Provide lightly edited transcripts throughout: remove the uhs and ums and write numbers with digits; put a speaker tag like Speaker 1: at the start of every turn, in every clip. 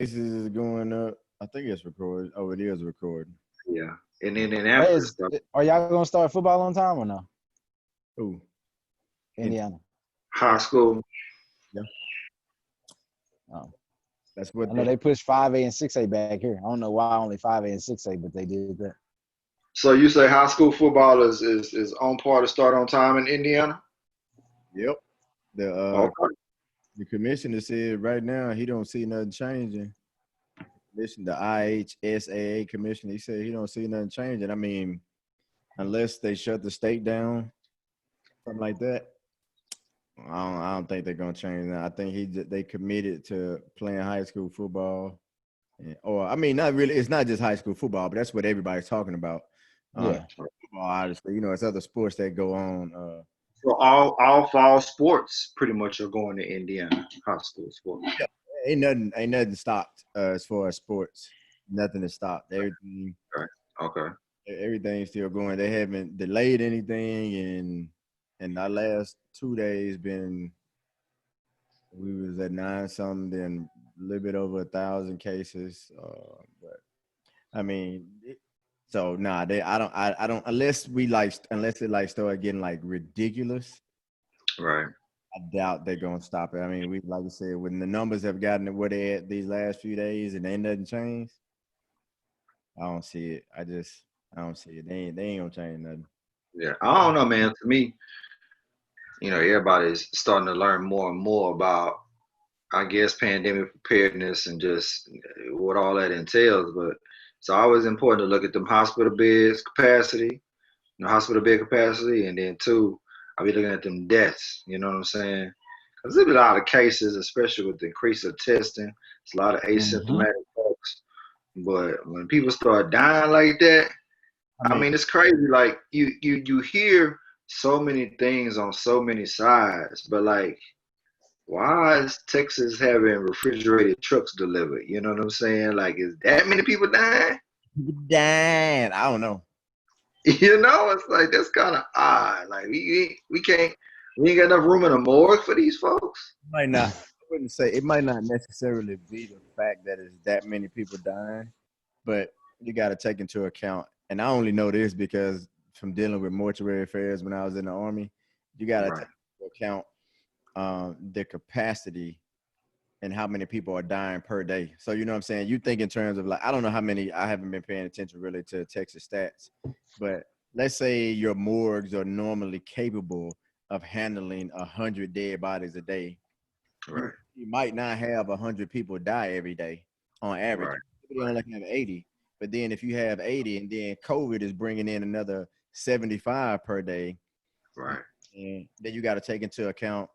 Speaker 1: cases is going up. I think it's recorded. Oh, it is recording.
Speaker 2: Yeah. And then
Speaker 3: Hey,
Speaker 2: Indianapolis stuff.
Speaker 3: are y'all gonna start football on time or no?
Speaker 1: Ooh, in,
Speaker 3: Indiana.
Speaker 2: High school.
Speaker 1: yeah,
Speaker 3: Oh.
Speaker 1: that's
Speaker 3: I
Speaker 1: what
Speaker 3: know
Speaker 1: they.
Speaker 3: they pushed 5A and 6A back here. I don't know why only 5A and 6A, but they did that.
Speaker 2: So you say high school football is on par to start on time in Indiana?
Speaker 1: Yep. The
Speaker 2: Okay.
Speaker 1: the commissioner said right now he don't see nothing changing. Listen, the IHSAA commissioner, he said he don't see nothing changing. I mean, unless they shut the state down, something like that. I don't think they're gonna change that. I think they committed to playing high school football, or I mean, not really. It's not just high school football, but that's what everybody's talking about.
Speaker 3: Yeah.
Speaker 1: Football, obviously, it's other sports that go on.
Speaker 2: So all fall sports pretty much are going to Indiana high school sports.
Speaker 1: Yeah, ain't nothing stopped as far as sports. Nothing is stopped.
Speaker 2: Okay. Okay.
Speaker 1: Everything's still going. They haven't delayed anything, and our last 2 days been we was at nine something, then a little bit over 1,000 cases. But I mean, so nah, I don't unless it like start getting like ridiculous.
Speaker 2: Right.
Speaker 1: I doubt they're gonna stop it. I mean, we like I said, when the numbers have gotten to where they at these last few days and ain't nothing changed, I don't see it. I don't see it. They ain't gonna change nothing.
Speaker 2: Yeah. I don't know, man. To me, everybody's starting to learn more and more about, I guess, pandemic preparedness and just what all that entails. But it's always important to look at them hospital beds capacity, hospital bed capacity, and then two, I'll be looking at them deaths. You know what I'm saying? Because there's a lot of cases, especially with the increase of testing. It's a lot of
Speaker 3: Mm-hmm.
Speaker 2: asymptomatic folks. But when people start dying like that,
Speaker 1: I
Speaker 2: I
Speaker 1: mean,
Speaker 2: mean, it's crazy. Like you hear so many things on so many sides, but like, why is Texas having refrigerated trucks delivered? You know what I'm saying? Like, is that many people dying?
Speaker 1: damn, I don't know.
Speaker 2: It's like that's kind of odd. Like we ain't got enough room in the morgue for these folks.
Speaker 1: Might not. I wouldn't say it might not necessarily be the fact that it's that many people dying, but you got to take into account. And I only know this because from dealing with mortuary affairs when I was in the army, you got to
Speaker 2: Right,
Speaker 1: take into account the capacity and how many people are dying per day. So you know what I'm saying? You think in terms of like I don't know how many I haven't been paying attention really to Texas stats, but let's say your morgues are normally capable of handling 100 dead bodies a day. You,
Speaker 2: right,
Speaker 1: you might not have 100 people die every day on average.
Speaker 2: right,
Speaker 1: You
Speaker 2: right,
Speaker 1: only have 80, but then if you have 80 and then COVID is bringing in another 75 per day,
Speaker 2: right,
Speaker 1: and then you got to take into account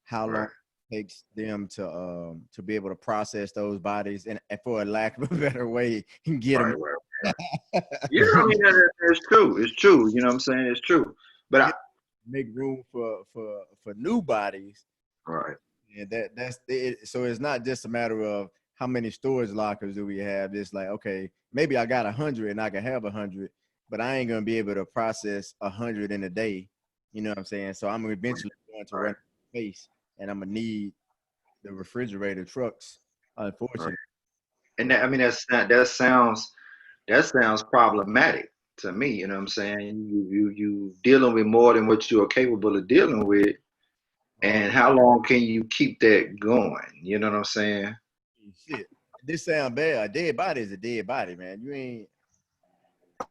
Speaker 1: how long
Speaker 2: right,
Speaker 1: it takes them to be able to process those bodies and for a lack of a better way get them
Speaker 2: right, right. Yeah, I mean that's true. It's true. You know what I'm saying? It's true. But
Speaker 1: get make room for new bodies.
Speaker 2: right,
Speaker 1: And that's it. So it's not just a matter of how many storage lockers do we have. It's like, okay, maybe I got 100 and I can have 100, but I ain't gonna be able to process 100 in a day. You know what I'm saying? So I'm eventually going to run
Speaker 2: right,
Speaker 1: out of space, and I'm gonna need the refrigerator trucks.
Speaker 2: right.
Speaker 1: Unfortunately,
Speaker 2: And that, I mean that sounds problematic to me. You know what I'm saying? You dealing with more than what you are capable of dealing with,
Speaker 1: uh,
Speaker 2: and how long can you keep that going? You know what I'm saying?
Speaker 1: shit. This sound bad. A dead body is a dead body, man. You ain't.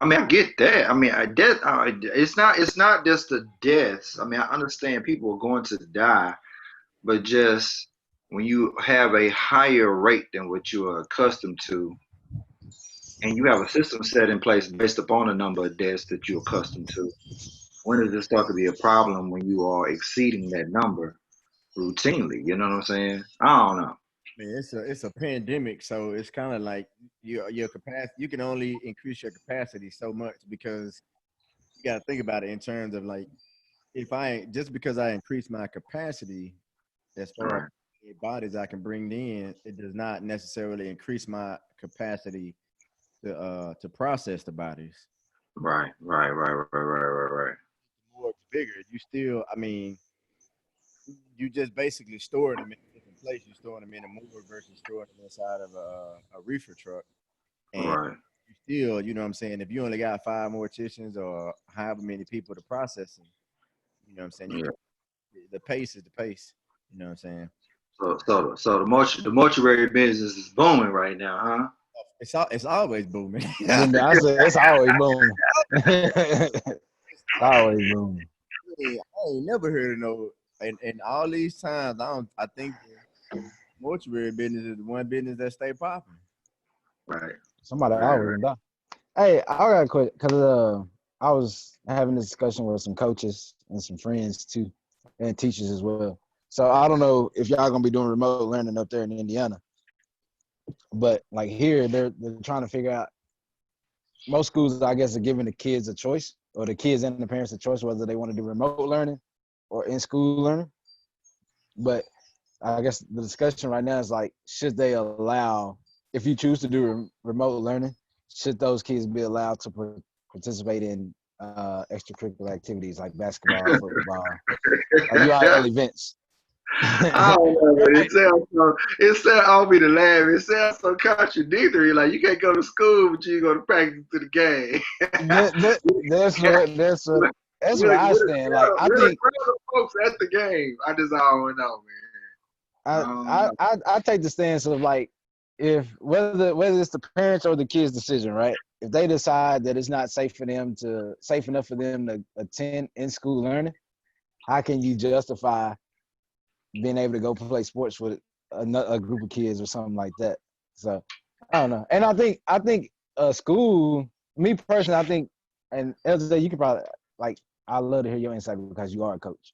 Speaker 2: I mean, I get that. I mean, it's not just the deaths. I mean, I understand people are going to die, but just when you have a higher rate than what you are accustomed to, and you have a system set in place based upon the number of deaths that you're accustomed to, when does it start to be a problem when you are exceeding that number routinely? You know what I'm saying? I don't know.
Speaker 1: Man, it's a pandemic, so it's kind of like your capacity. You can only increase your capacity so much because you got to think about it in terms of like if I just because I increase my capacity as far as
Speaker 2: Right,
Speaker 1: bodies I can bring in, it does not necessarily increase my capacity to process the bodies.
Speaker 2: right, right, right, right, right, right, right.
Speaker 1: More bigger, you still, I mean, you just basically store them in different place, you're storing them in a motor versus storing them inside of a reefer truck. And
Speaker 2: Right.
Speaker 1: you still, you know what I'm saying, if you only got 5 morticians or however many people to process them, you know what I'm saying,
Speaker 2: Yeah.
Speaker 1: the pace is the pace. You know what I'm saying?
Speaker 2: So the mortuary business is booming right now, huh?
Speaker 1: It's always booming.
Speaker 3: Then I said it's always booming. It's always booming.
Speaker 1: I ain't never heard of no. And all these times, I think the mortuary business is the one business that stay popping.
Speaker 2: Right.
Speaker 3: Somebody
Speaker 2: Right.
Speaker 3: always
Speaker 2: Right.
Speaker 3: gonna die. Hey, I got a question because I was having this discussion with some coaches and some friends too, and teachers as well. So I don't know if y'all gonna be doing remote learning up there in Indiana, but like here, they're trying to figure out. Most schools, I guess, are giving the kids a choice, or the kids and the parents a choice whether they want to do remote learning or in school learning. But I guess the discussion right now is like, should they allow, if you choose to do remote learning, should those kids be allowed to participate in extracurricular activities like basketball, football, like UIL events?
Speaker 2: I don't know, but it sounds I'll be the laugh. It sounds so contradictory. Like you can't go to school, but you go to practice to the game.
Speaker 3: That's what I stand. Like I
Speaker 2: Where
Speaker 3: think
Speaker 2: the folks at the game? I just I don't know, man. I
Speaker 3: I,
Speaker 2: don't
Speaker 3: I
Speaker 2: know.
Speaker 3: I I take the stance of like, if whether it's the parents or the kids' decision, right? If they decide that it's not safe enough for them to attend in school learning, how can you justify being able to go play sports with a group of kids or something like that? So I don't know. And I think school, me personally, I think, and LJ, you could probably, like, I love to hear your insight because you are a coach.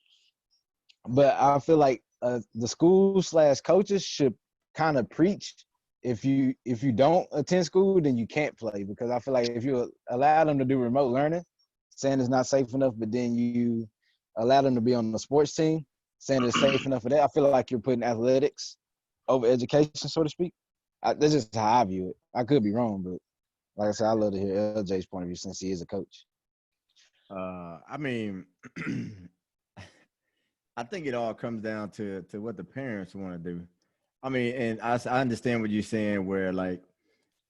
Speaker 3: But I feel like the school slash coaches should kind of preach, if you don't attend school, then you can't play, because I feel like if you allow them to do remote learning, saying it's not safe enough, but then you allow them to be on the sports team, saying it's safe enough for that, I feel like you're putting athletics over education, so to speak. That's just how I view it. I could be wrong, but like I said, I love to hear LJ's point of view since he is a coach.
Speaker 1: I mean, I think it all comes down to what the parents want to do. I mean, and I understand what you're saying, where like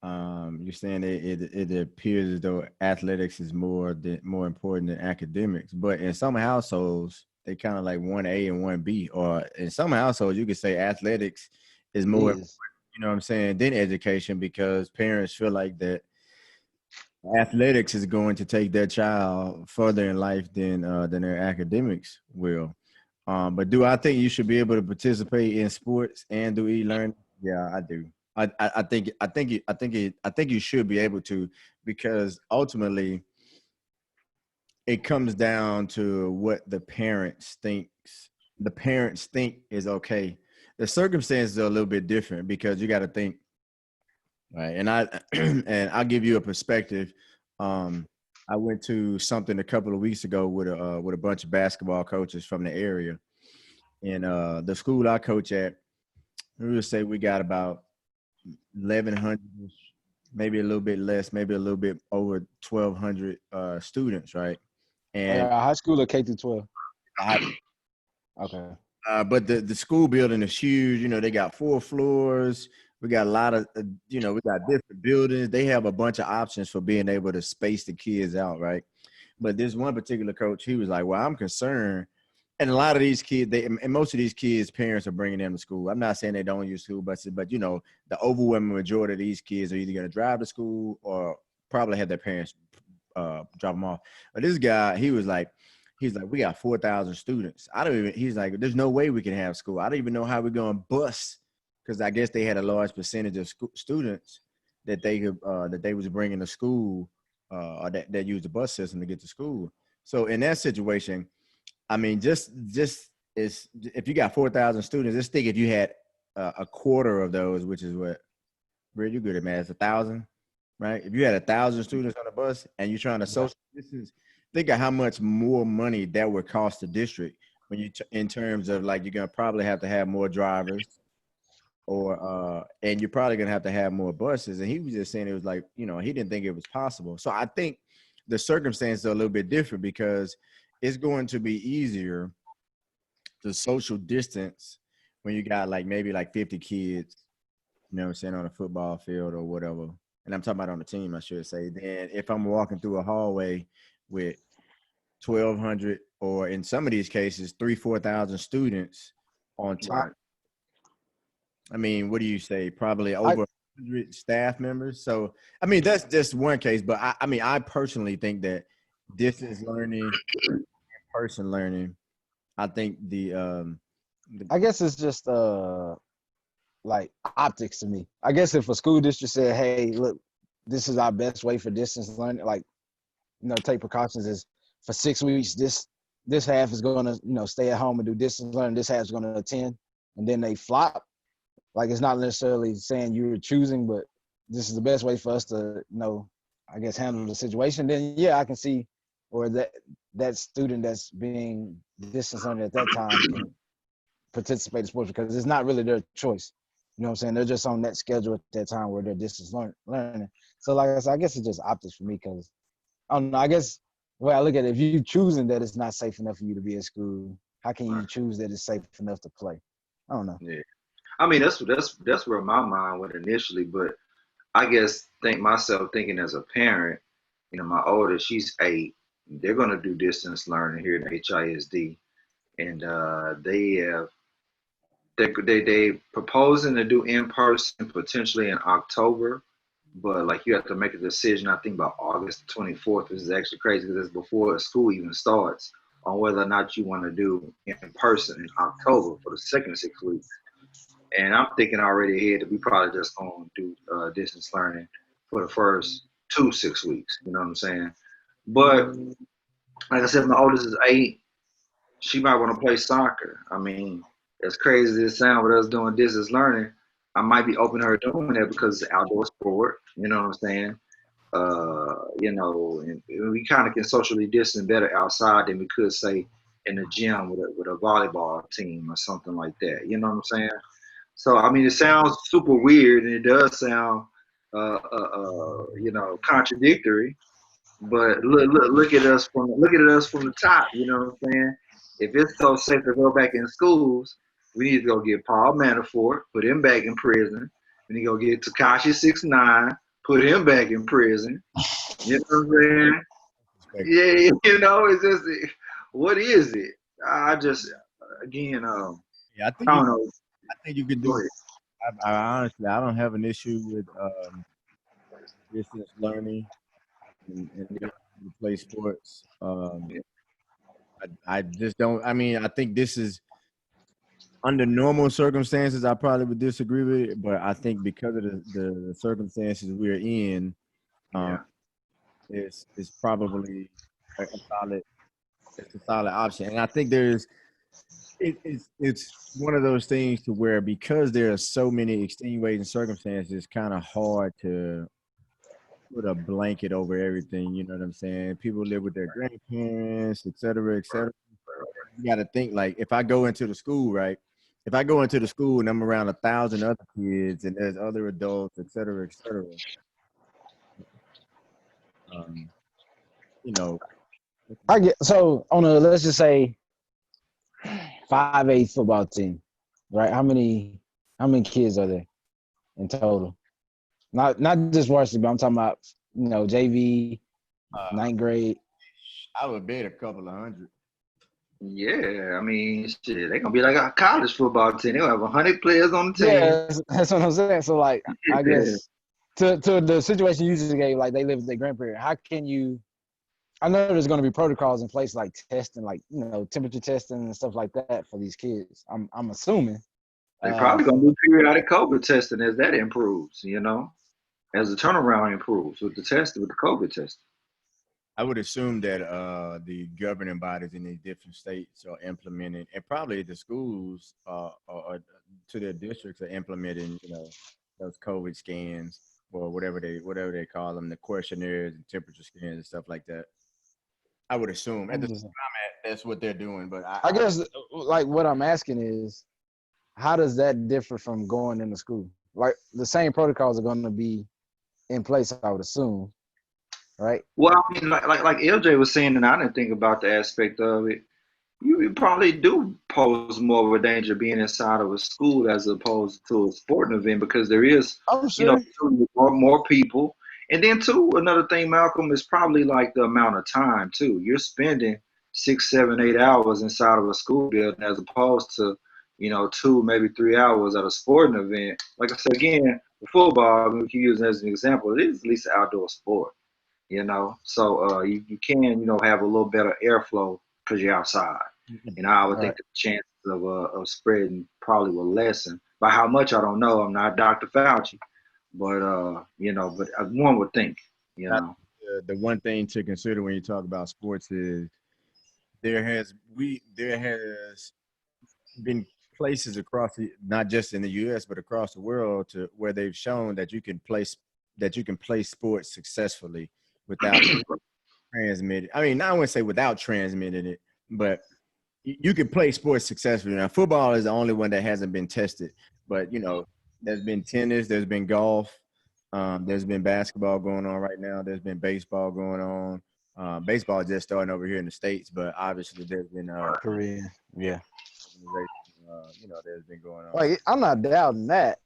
Speaker 1: you're saying it appears as though athletics is more important than academics, but in some households they kind of like 1A and 1B, or in some households you could say athletics is
Speaker 3: It
Speaker 1: more,
Speaker 3: is.
Speaker 1: you know what I'm saying, than education, because parents feel like that athletics is going to take their child further in life than their academics will. But do I think you should be able to participate in sports and do e-learning? Yeah, I do. I think you should be able to, because ultimately it comes down to what the parents think is okay. The circumstances are a little bit different, because you got to think, right? And I and I'll give you a perspective. Um, I went to something a couple of weeks ago with a bunch of basketball coaches from the area, and the school I coach at, we would say we got about 1,100, maybe a little bit less, maybe a little bit over 1,200 students, right? And
Speaker 3: High school or K through 12?
Speaker 1: I,
Speaker 3: Okay.
Speaker 1: but the school building is huge. You know, they got 4 floors. We got a lot of, we got different buildings. They have a bunch of options for being able to space the kids out, right? But this one particular coach, he was like, "Well, I'm concerned." And a lot of these kids, and most of these kids' parents are bringing them to school. I'm not saying they don't use school buses, but the overwhelming majority of these kids are either going to drive to school or probably have their parents drop them off. But this guy, he's like, we got 4,000 students. He's like, there's no way we can have school. I don't even know how we're going to bus, because I guess they had a large percentage of students that they was bringing to school, or that used the bus system to get to school. So in that situation, I mean, just is if you got 4,000 students, just think if you had a quarter of those, which is what, Brad, you good at math, 1,000, right? If you had 1,000 students on the bus and you're trying to
Speaker 3: Yeah.
Speaker 1: social distance, think of how much more money that would cost the district, when in terms of, like, you're gonna probably have to have more drivers, or and you're probably gonna have to have more buses. And he was just saying it was like, he didn't think it was possible. So I think the circumstances are a little bit different, because it's going to be easier to social distance when you got like maybe like 50 kids, you know what I'm saying, on a football field or whatever, and I'm talking about on the team, I should say, then if I'm walking through a hallway with 1,200 or in some of these cases, 4,000 students on top,
Speaker 2: Right.
Speaker 1: I mean, what do you say? Probably
Speaker 3: I,
Speaker 1: over 100 staff members. So, I mean, that's just one case, but I mean, I personally think that distance learning, person learning, I think
Speaker 3: I guess it's just like optics to me. I guess if a school district said, "Hey, look, this is our best way for distance learning," like take precautions is for 6 weeks. This half is going to stay at home and do distance learning. This half is going to attend, and then they flop. Like it's not necessarily saying you were choosing, but this is the best way for us to I guess handle the situation. Then yeah, I can see, or that student that's being distance learning at that time can participate in sports because it's not really their choice. You know what I'm saying? They're just on that schedule at that time where they're distance learning. So like I said, I guess it's just optics for me because I don't know. I guess the way I look at it, if you choosing that it's not safe enough for you to be at school, how can you choose that it's safe enough to play? I don't know.
Speaker 2: Yeah. I mean, that's where my mind went initially, but I guess thinking as a parent, my oldest, she's 8. They're gonna do distance learning here at HISD, and they proposing to do in person potentially in October, but like you have to make a decision. I think by August 24th, which is actually crazy because it's before school even starts, on whether or not you want to do in person in October for the second 6 weeks. And I'm thinking already ahead that we probably just gonna do distance learning for the first 6 weeks. You know what I'm saying? But like I said, my oldest is 8. She might want to play soccer. I mean, as crazy as it sounds with us doing distance learning, I might be open to her doing that because it's outdoor sport. You know what I'm saying? And we kind of can socially distance better outside than we could say in the gym with a volleyball team or something like that. You know what I'm saying? So I mean, it sounds super weird, and it does sound, contradictory. But look at us from the top. You know what I'm saying? If it's so safe to go back in schools, we need to go get Paul Manafort, put him back in prison. We need to go get Takashi 6ix9ine, put him back in prison. You know what I'm saying? Yeah, it's just what is it? I just again,
Speaker 1: yeah,
Speaker 2: I don't know.
Speaker 1: I think you can
Speaker 2: Go
Speaker 1: do.
Speaker 2: ahead.
Speaker 1: I honestly, I don't have an issue with distance learning and being able to play sports. I just don't. I mean, I think this is under normal circumstances. I probably would disagree with it, but I think because of the circumstances we're in,
Speaker 2: Yeah.
Speaker 1: it's probably a solid. It's a solid option, and I think it's one of those things to where because there are so many extenuating circumstances, it's kind of hard to put a blanket over everything. You know what I'm saying? People live with their grandparents, et cetera, et cetera. You got to think like if I go into the school, right? If I go into the school and I'm around 1,000 other kids and there's other adults, et cetera, um, you know,
Speaker 3: I get so on a let's just say 5A football team, right? How many kids are there in total? Not just varsity, but I'm talking about JV, ninth grade.
Speaker 1: I would bet a couple of hundred.
Speaker 2: Yeah, I mean, shit, they gonna be like a college football team. They'll have 100 players on the team.
Speaker 3: Yeah, that's what I'm saying. So like, I
Speaker 2: Yeah.
Speaker 3: guess to the situation you just gave, like they live with their grandparent. How can you? I know there's going to be protocols in place like testing, like temperature testing and stuff like that for these kids. I'm assuming.
Speaker 2: They probably gonna do periodic COVID testing as that improves, as the turnaround improves with the COVID testing.
Speaker 1: I would assume that the governing bodies in these different states are implementing, and probably the schools or to their districts are implementing, those COVID scans or whatever they call them, the questionnaires and temperature scans and stuff like that. I would assume at the time that's what they're doing, but
Speaker 3: I guess like what I'm asking is, how does that differ from going into school? Like the same protocols are going to be in place, I would assume, right?
Speaker 2: Well, I mean, like LJ was saying, and I didn't think about the aspect of it. you probably do pose more of a danger being inside of a school as opposed to a sporting event because there is,
Speaker 3: I'm
Speaker 2: you know,
Speaker 3: sure.
Speaker 2: more people. And then too, another thing, Malcolm, is probably like the amount of time too. You're spending 6, 7, 8 hours inside of a school building as opposed to, 2, maybe 3 hours at a sporting event. Like I said again, the football, I mean, we can use it as an example. It is at least an outdoor sport, so you can have a little better airflow because you're outside. I would think
Speaker 3: Right.
Speaker 2: the chances of spreading probably will lessen. By how much, I don't know. I'm not Dr. Fauci, but one would think. you
Speaker 1: I
Speaker 2: know
Speaker 1: think the one thing to consider when you talk about sports is there has been places across not just in the U.S. but across the world to where they've shown that you can play sports successfully without transmitting. I mean, I wouldn't say without transmitting it, but you can play sports successfully. Now, football is the only one that hasn't been tested, but there's been tennis, there's been golf, there's been basketball going on right now, there's been baseball going on. Baseball just starting over here in the States, but obviously there's been
Speaker 3: Korean. Yeah.
Speaker 1: organization, there's been going on.
Speaker 3: Like I'm not doubting that.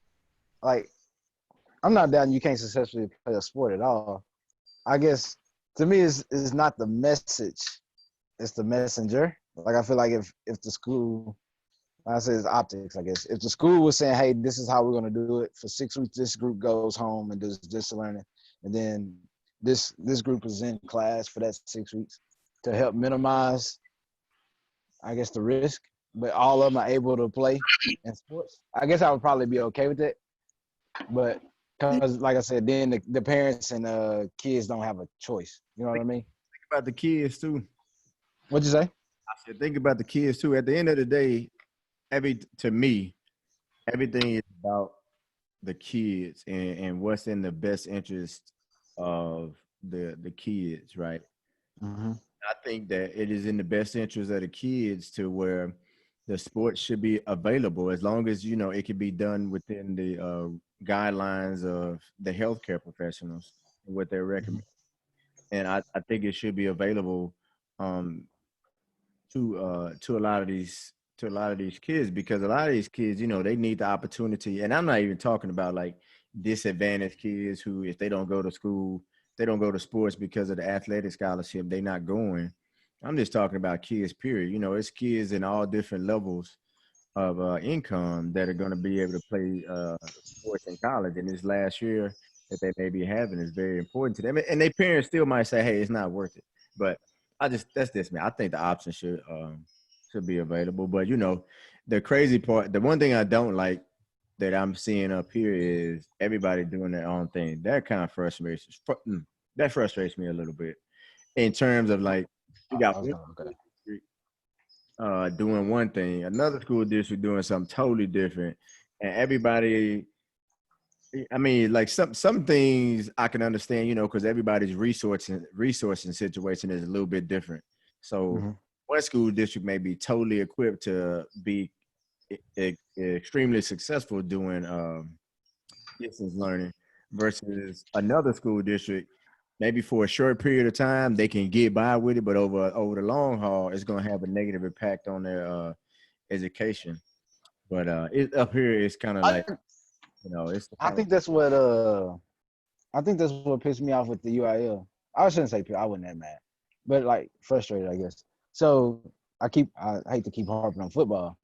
Speaker 3: Like I'm not doubting you can't successfully play a sport at all. I guess to me is not the message, it's the messenger. Like I feel like if the school, I say it's optics, I guess. If the school was saying, hey, this is how we're gonna do it for 6 weeks, this group goes home and does this learning, and then this group is in class for that 6 weeks to help minimize, I guess, the risk, but all of them are able to play in sports. I guess I would probably be okay with it, but because, like I said, then the parents and kids don't have a choice. You know what I mean?
Speaker 1: Think about the kids too.
Speaker 3: What'd you say?
Speaker 1: I said, think about the kids too. At the end of the day, to me, everything is about the kids and what's in the best interest of the kids, right?
Speaker 3: Mm-hmm.
Speaker 1: I think that it is in the best interest of the kids to where the sport should be available as long as it can be done within the guidelines of the healthcare professionals and what they recommend. And I think it should be available um, to a lot of these kids because a lot of these kids, they need the opportunity. And I'm not even talking about like disadvantaged kids who, if they don't go to school, they don't go to sports because of the athletic scholarship, they're not going. I'm just talking about kids, period. It's kids in all different levels of income that are going to be able to play sports in college. And this last year that they may be having is very important to them. And their parents still might say, hey, it's not worth it. But that's this, man. I think the option should be available. But the crazy part, the one thing I don't like that I'm seeing up here is everybody doing their own thing. That frustrates me a little bit in terms of like you got one
Speaker 3: Okay.
Speaker 1: district, doing one thing, another school district doing something totally different, and everybody. I mean, like some things I can understand, because everybody's resourcing situation is a little bit different. So
Speaker 3: Mm-hmm.
Speaker 1: one school district may be totally equipped to be extremely successful doing distance learning, versus another school district. Maybe for a short period of time they can get by with it, but over the long haul, it's going to have a negative impact on their education. But up here, it's kind of like it's
Speaker 3: I think that's what pissed me off with the UIL. I shouldn't say I wasn't that mad, but like frustrated, I guess. So I hate to keep harping on football,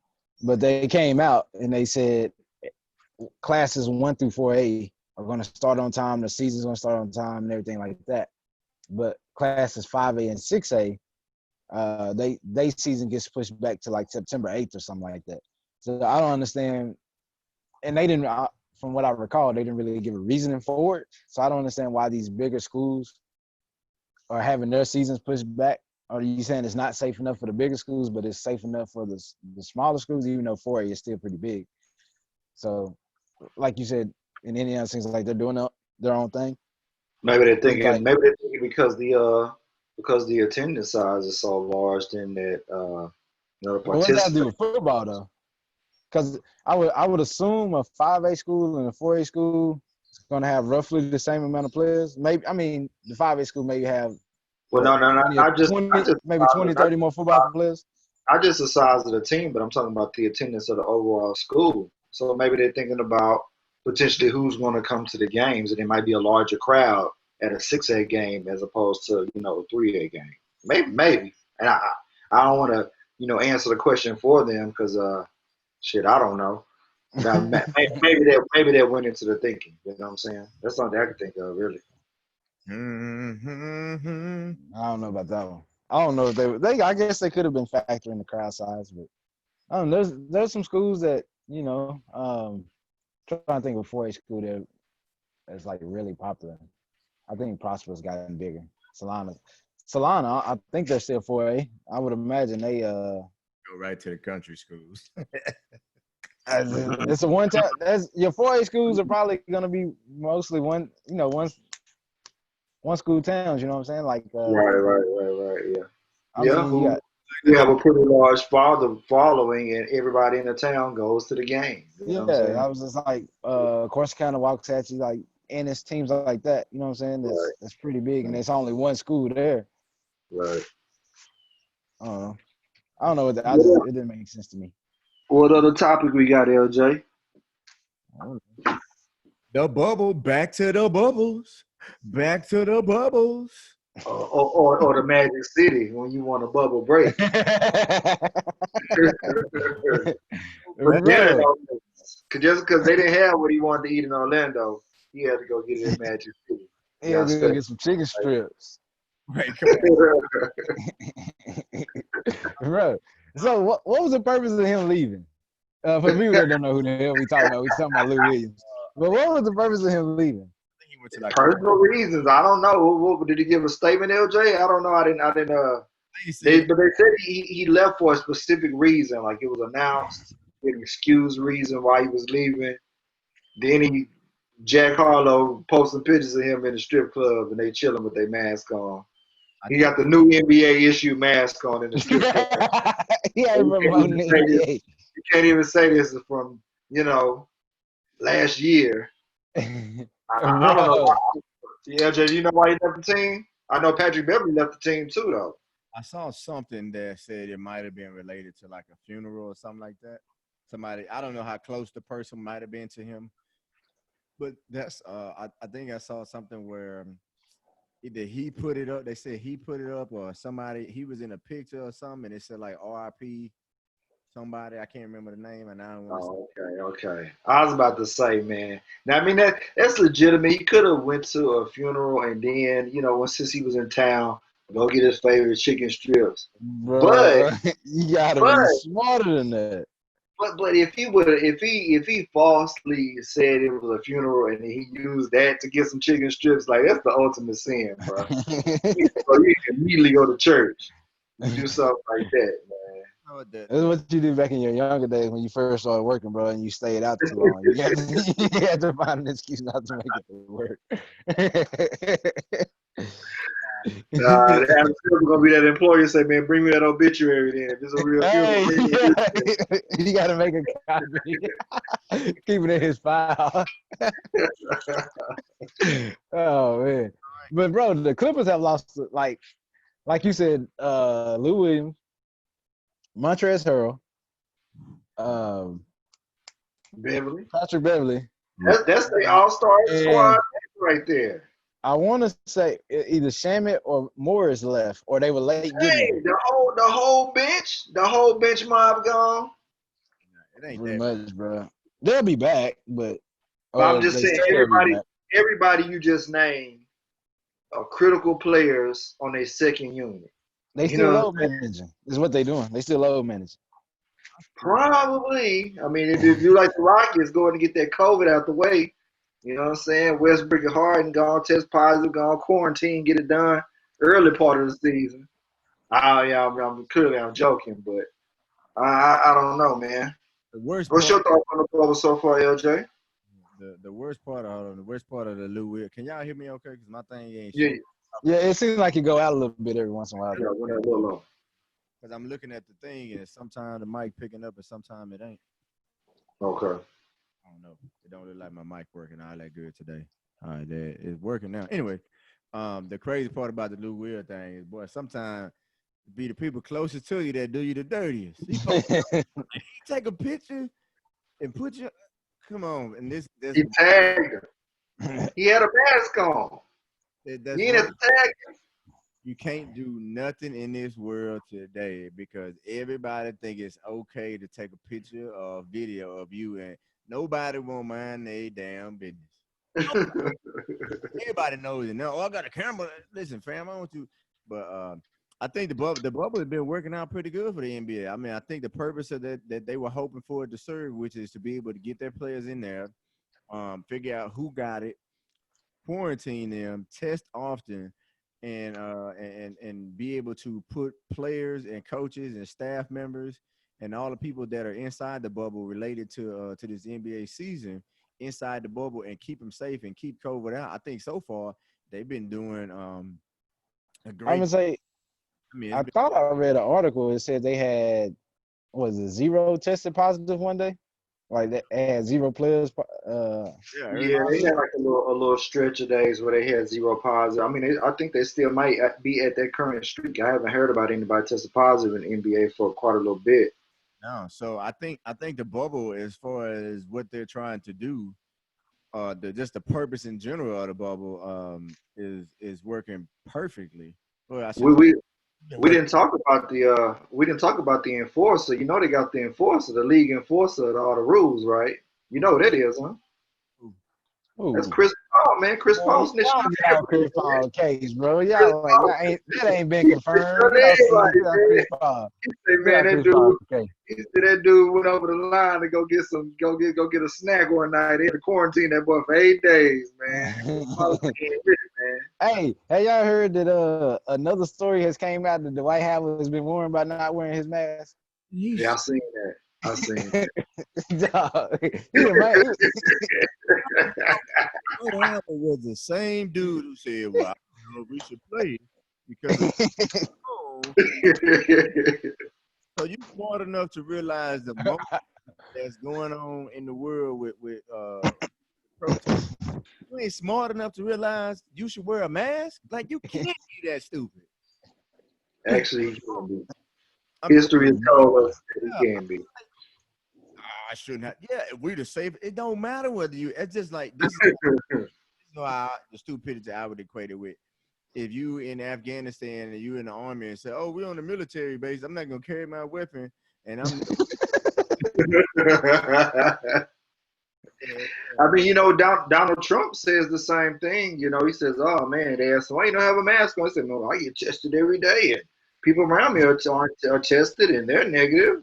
Speaker 3: but they came out and they said classes 1 through 4A are going to start on time. The season's going to start on time and everything like that. But classes 5A and 6A, they season gets pushed back to like September 8th or something like that. So I don't understand. And they didn't, from what I recall, they didn't really give a reasoning for it. So I don't understand why these bigger schools are having their seasons pushed back. Are you saying it's not safe enough for the bigger schools, but it's safe enough for the smaller schools, even though 4A is still pretty big? So, like you said, in Indiana, it seems like they're doing their own thing.
Speaker 2: Maybe they're
Speaker 3: It's
Speaker 2: thinking.
Speaker 3: like,
Speaker 2: Maybe they're thinking because the attendance size is so large, then that the
Speaker 3: well, what does that do
Speaker 2: participants.
Speaker 3: with football though? Because I would assume a 5A school and a 4A school is going to have roughly the same amount of players. Maybe, I mean, the 5A school maybe have
Speaker 2: Well,
Speaker 3: what
Speaker 2: no, no, no.
Speaker 3: 20 or 20, maybe 20, 30 more football players.
Speaker 2: not just the size of the team, but I'm talking about the attendance of the overall school. So maybe they're thinking about potentially who's going to come to the games, and it might be a larger crowd at a 6A game as opposed to a 3A game. Maybe. And I don't want to answer the question for them because shit, I don't know. Now, maybe that went into the thinking. You know what I'm saying? That's something I can think of, really.
Speaker 1: Mm-hmm.
Speaker 3: I don't know about that one. I don't know if they. I guess they could have been factoring the crowd size, but I don't know. There's some schools that trying to think of 4A school that's like really popular. I think Prosper's gotten bigger. Solana, I think they're still 4A. I would imagine they
Speaker 1: Go right to the country schools.
Speaker 3: it's a one time. That's your 4A schools are probably gonna be mostly one school towns. You know what I'm saying? Like
Speaker 2: Right. Yeah.
Speaker 3: I
Speaker 2: Yeah.
Speaker 3: mean,
Speaker 2: You have a pretty large following, and everybody in the town goes to the game. You know what I'm saying?
Speaker 3: I was just like, Corsicana, Waxahachie, like, and it's teams like that. You know what I'm saying? That's pretty big, and there's only one school there.
Speaker 2: Right.
Speaker 3: I don't know. What it didn't make sense to me.
Speaker 2: What other topic we got, LJ?
Speaker 1: The bubble, back to the bubbles, back to the bubbles.
Speaker 2: Or the Magic City when you want a bubble break. But just because they didn't have what he wanted to eat in Orlando, he had to go get it in Magic City.
Speaker 3: Yeah, go get some chicken strips.
Speaker 1: Right, come on.
Speaker 3: Bro. So what was the purpose of him leaving? For people that don't know who the hell we talking about Lou Williams. But what was the purpose of him leaving?
Speaker 1: He went to like
Speaker 2: personal reasons. I don't know. What did he give a statement, LJ? I don't know. I didn't. But they said he left for a specific reason. Like it was announced, an excused reason why he was leaving. Then Jack Harlow posting pictures of him in the strip club and they chilling with their mask on. He got the new NBA issue mask on in the strip club.
Speaker 3: Yeah,
Speaker 2: you can't even say this is from last year. I don't know why. LJ, you know why he left the team? I know Patrick Beverly left the team too, though.
Speaker 1: I saw something that said it might have been related to like a funeral or something like that. Somebody, I don't know how close the person might have been to him, but that's I think I saw something where either he put it up. They said he put it up, or he was in a picture or something, and it said like R.I.P. somebody. I can't remember the name, and I don't want
Speaker 2: to. Okay. I was about to say, man. Now, I mean that's legitimate. He could have went to a funeral and then, since he was in town, go get his favorite chicken strips.
Speaker 3: Bro, but you gotta be smarter than that.
Speaker 2: But if he falsely said it was a funeral and he used that to get some chicken strips, like that's the ultimate sin, bro. So you can immediately go to church and do something like that, man.
Speaker 3: That's what you do back in your younger days when you first started working, bro, and you stayed out too long. You had to find an excuse not to make it to work.
Speaker 2: I'm still gonna be that employer say, man, bring me that obituary then. If it's a real funeral,
Speaker 3: you gotta make a copy. Keep it in his file. Oh man. But bro, the Clippers have lost like you said, Lou Williams, Montrezl Harrell,
Speaker 2: Beverly.
Speaker 3: Patrick Beverly.
Speaker 2: That's the all-star squad right there.
Speaker 3: I want to say either Shamit or Morris left, or they were late getting
Speaker 2: the whole bench mob gone.
Speaker 3: It ain't pretty much, bro. They'll be back, but
Speaker 2: I'm just saying everybody you just named are critical players on their second unit.
Speaker 3: They still load managing. Is what they're doing. They still load managing.
Speaker 2: Probably. I mean, if you like the Rockets, go ahead and get that COVID out the way. You know what I'm saying? Westbrook and Harden gone test positive, gone quarantine, get it done early part of the season. I'm joking, but I don't know, man. What's your thoughts on the bubble so far, LJ?
Speaker 1: The worst part of the Lou Will. Can y'all hear me okay? Because my thing ain't.
Speaker 3: Yeah, it seems like it go out a little bit every once in a while.
Speaker 2: Yeah, when that little low.
Speaker 1: Because I'm looking at the thing, and sometimes the mic picking up, and sometimes it ain't.
Speaker 2: Okay.
Speaker 1: I don't know. It don't look like my mic working all that good today. All right, it's working now. Anyway, the crazy part about the Lou Will thing is, boy, sometimes Be the people closest to you that do you the dirtiest. He take a picture and put your come on, and that's
Speaker 2: He tagged him. He had a mask on.
Speaker 1: that's
Speaker 2: He ain't have
Speaker 1: one.
Speaker 2: to tag him.
Speaker 1: You can't do nothing in this world today because everybody think it's okay to take a picture or a video of you, and nobody won't mind their damn business. Everybody knows it now. Oh, I got a camera. Listen, fam, I want you. But I think the bubble has been working out pretty good for the NBA. I mean, I think the purpose of that they were hoping for it to serve, which is to be able to get their players in there, figure out who got it, quarantine them, test often, and be able to put players and coaches and staff members and all the people that are inside the bubble related to this NBA season inside the bubble and keep them safe and keep COVID out. I think so far they've been doing a
Speaker 3: I'm
Speaker 1: great.
Speaker 3: gonna say
Speaker 1: I mean, it's
Speaker 3: I
Speaker 1: been,
Speaker 3: thought I read an article. It said they had was it zero tested positive one day? Like they had zero players.
Speaker 1: yeah,
Speaker 2: Yeah, they
Speaker 3: Positive.
Speaker 2: had like a little stretch of days where they had zero positive. I mean, I think they still might be at that current streak. I haven't heard about anybody tested positive in the NBA for quite a little bit.
Speaker 1: no. So I think the bubble, as far as what they're trying to do, just the purpose in general of the bubble, is working perfectly. Well, I
Speaker 2: We
Speaker 1: shouldn't say
Speaker 2: we
Speaker 1: been
Speaker 2: we
Speaker 1: working.
Speaker 2: didn't talk about the enforcer. You know they got the enforcer, the league enforcer of all the rules, right? You know what that is, huh? That's
Speaker 3: Ooh.
Speaker 2: Chris Paul, man. Chris
Speaker 3: Man,
Speaker 2: Paul snitched
Speaker 3: y'all
Speaker 2: on
Speaker 3: get out Chris
Speaker 2: everybody, man.
Speaker 3: Paul case, bro.
Speaker 2: Chris
Speaker 3: Y'all
Speaker 2: Paul,
Speaker 3: ain't that ain't been
Speaker 2: he snitched
Speaker 3: confirmed.
Speaker 2: on
Speaker 3: Y'all see it.
Speaker 2: everybody,
Speaker 3: Get out
Speaker 2: man.
Speaker 3: Chris Paul.
Speaker 2: He said,
Speaker 3: Get
Speaker 2: man,
Speaker 3: out
Speaker 2: that
Speaker 3: Chris Paul
Speaker 2: dude.
Speaker 3: case.
Speaker 2: He said that dude went over the line to go get a snack one night. They had to quarantine that boy for 8 days, man. Chris Paul can't with it,
Speaker 3: Hey, have y'all heard that another story has came out that Dwight Howard has been warned about not wearing his mask?
Speaker 2: man. Yeah,
Speaker 1: Yeesh.
Speaker 2: I seen that. I seen
Speaker 3: Dog, he the man.
Speaker 1: What happened was the same dude who said, "Well, I don't know if we should play because of oh."
Speaker 2: that.
Speaker 1: So you smart enough to realize the moment that's going on in the world with protest. You ain't smart enough to realize you should wear a mask. Like you can't be that stupid.
Speaker 2: Actually, he can be.
Speaker 1: I mean,
Speaker 2: History has told us that he
Speaker 1: yeah,
Speaker 2: can be.
Speaker 1: I shouldn't have. Yeah, if we the safe. It don't matter whether you. It's just like this is how the stupidity I would equate it with. If you in Afghanistan and you in the army and say, "Oh, we're on the military base. I'm not gonna carry my weapon," and I'm
Speaker 2: I mean, Donald Trump says the same thing. He says, "Oh man, they asked why you don't have a mask on." I said, "No, I get tested every day, and people around me are tested, and they're negative."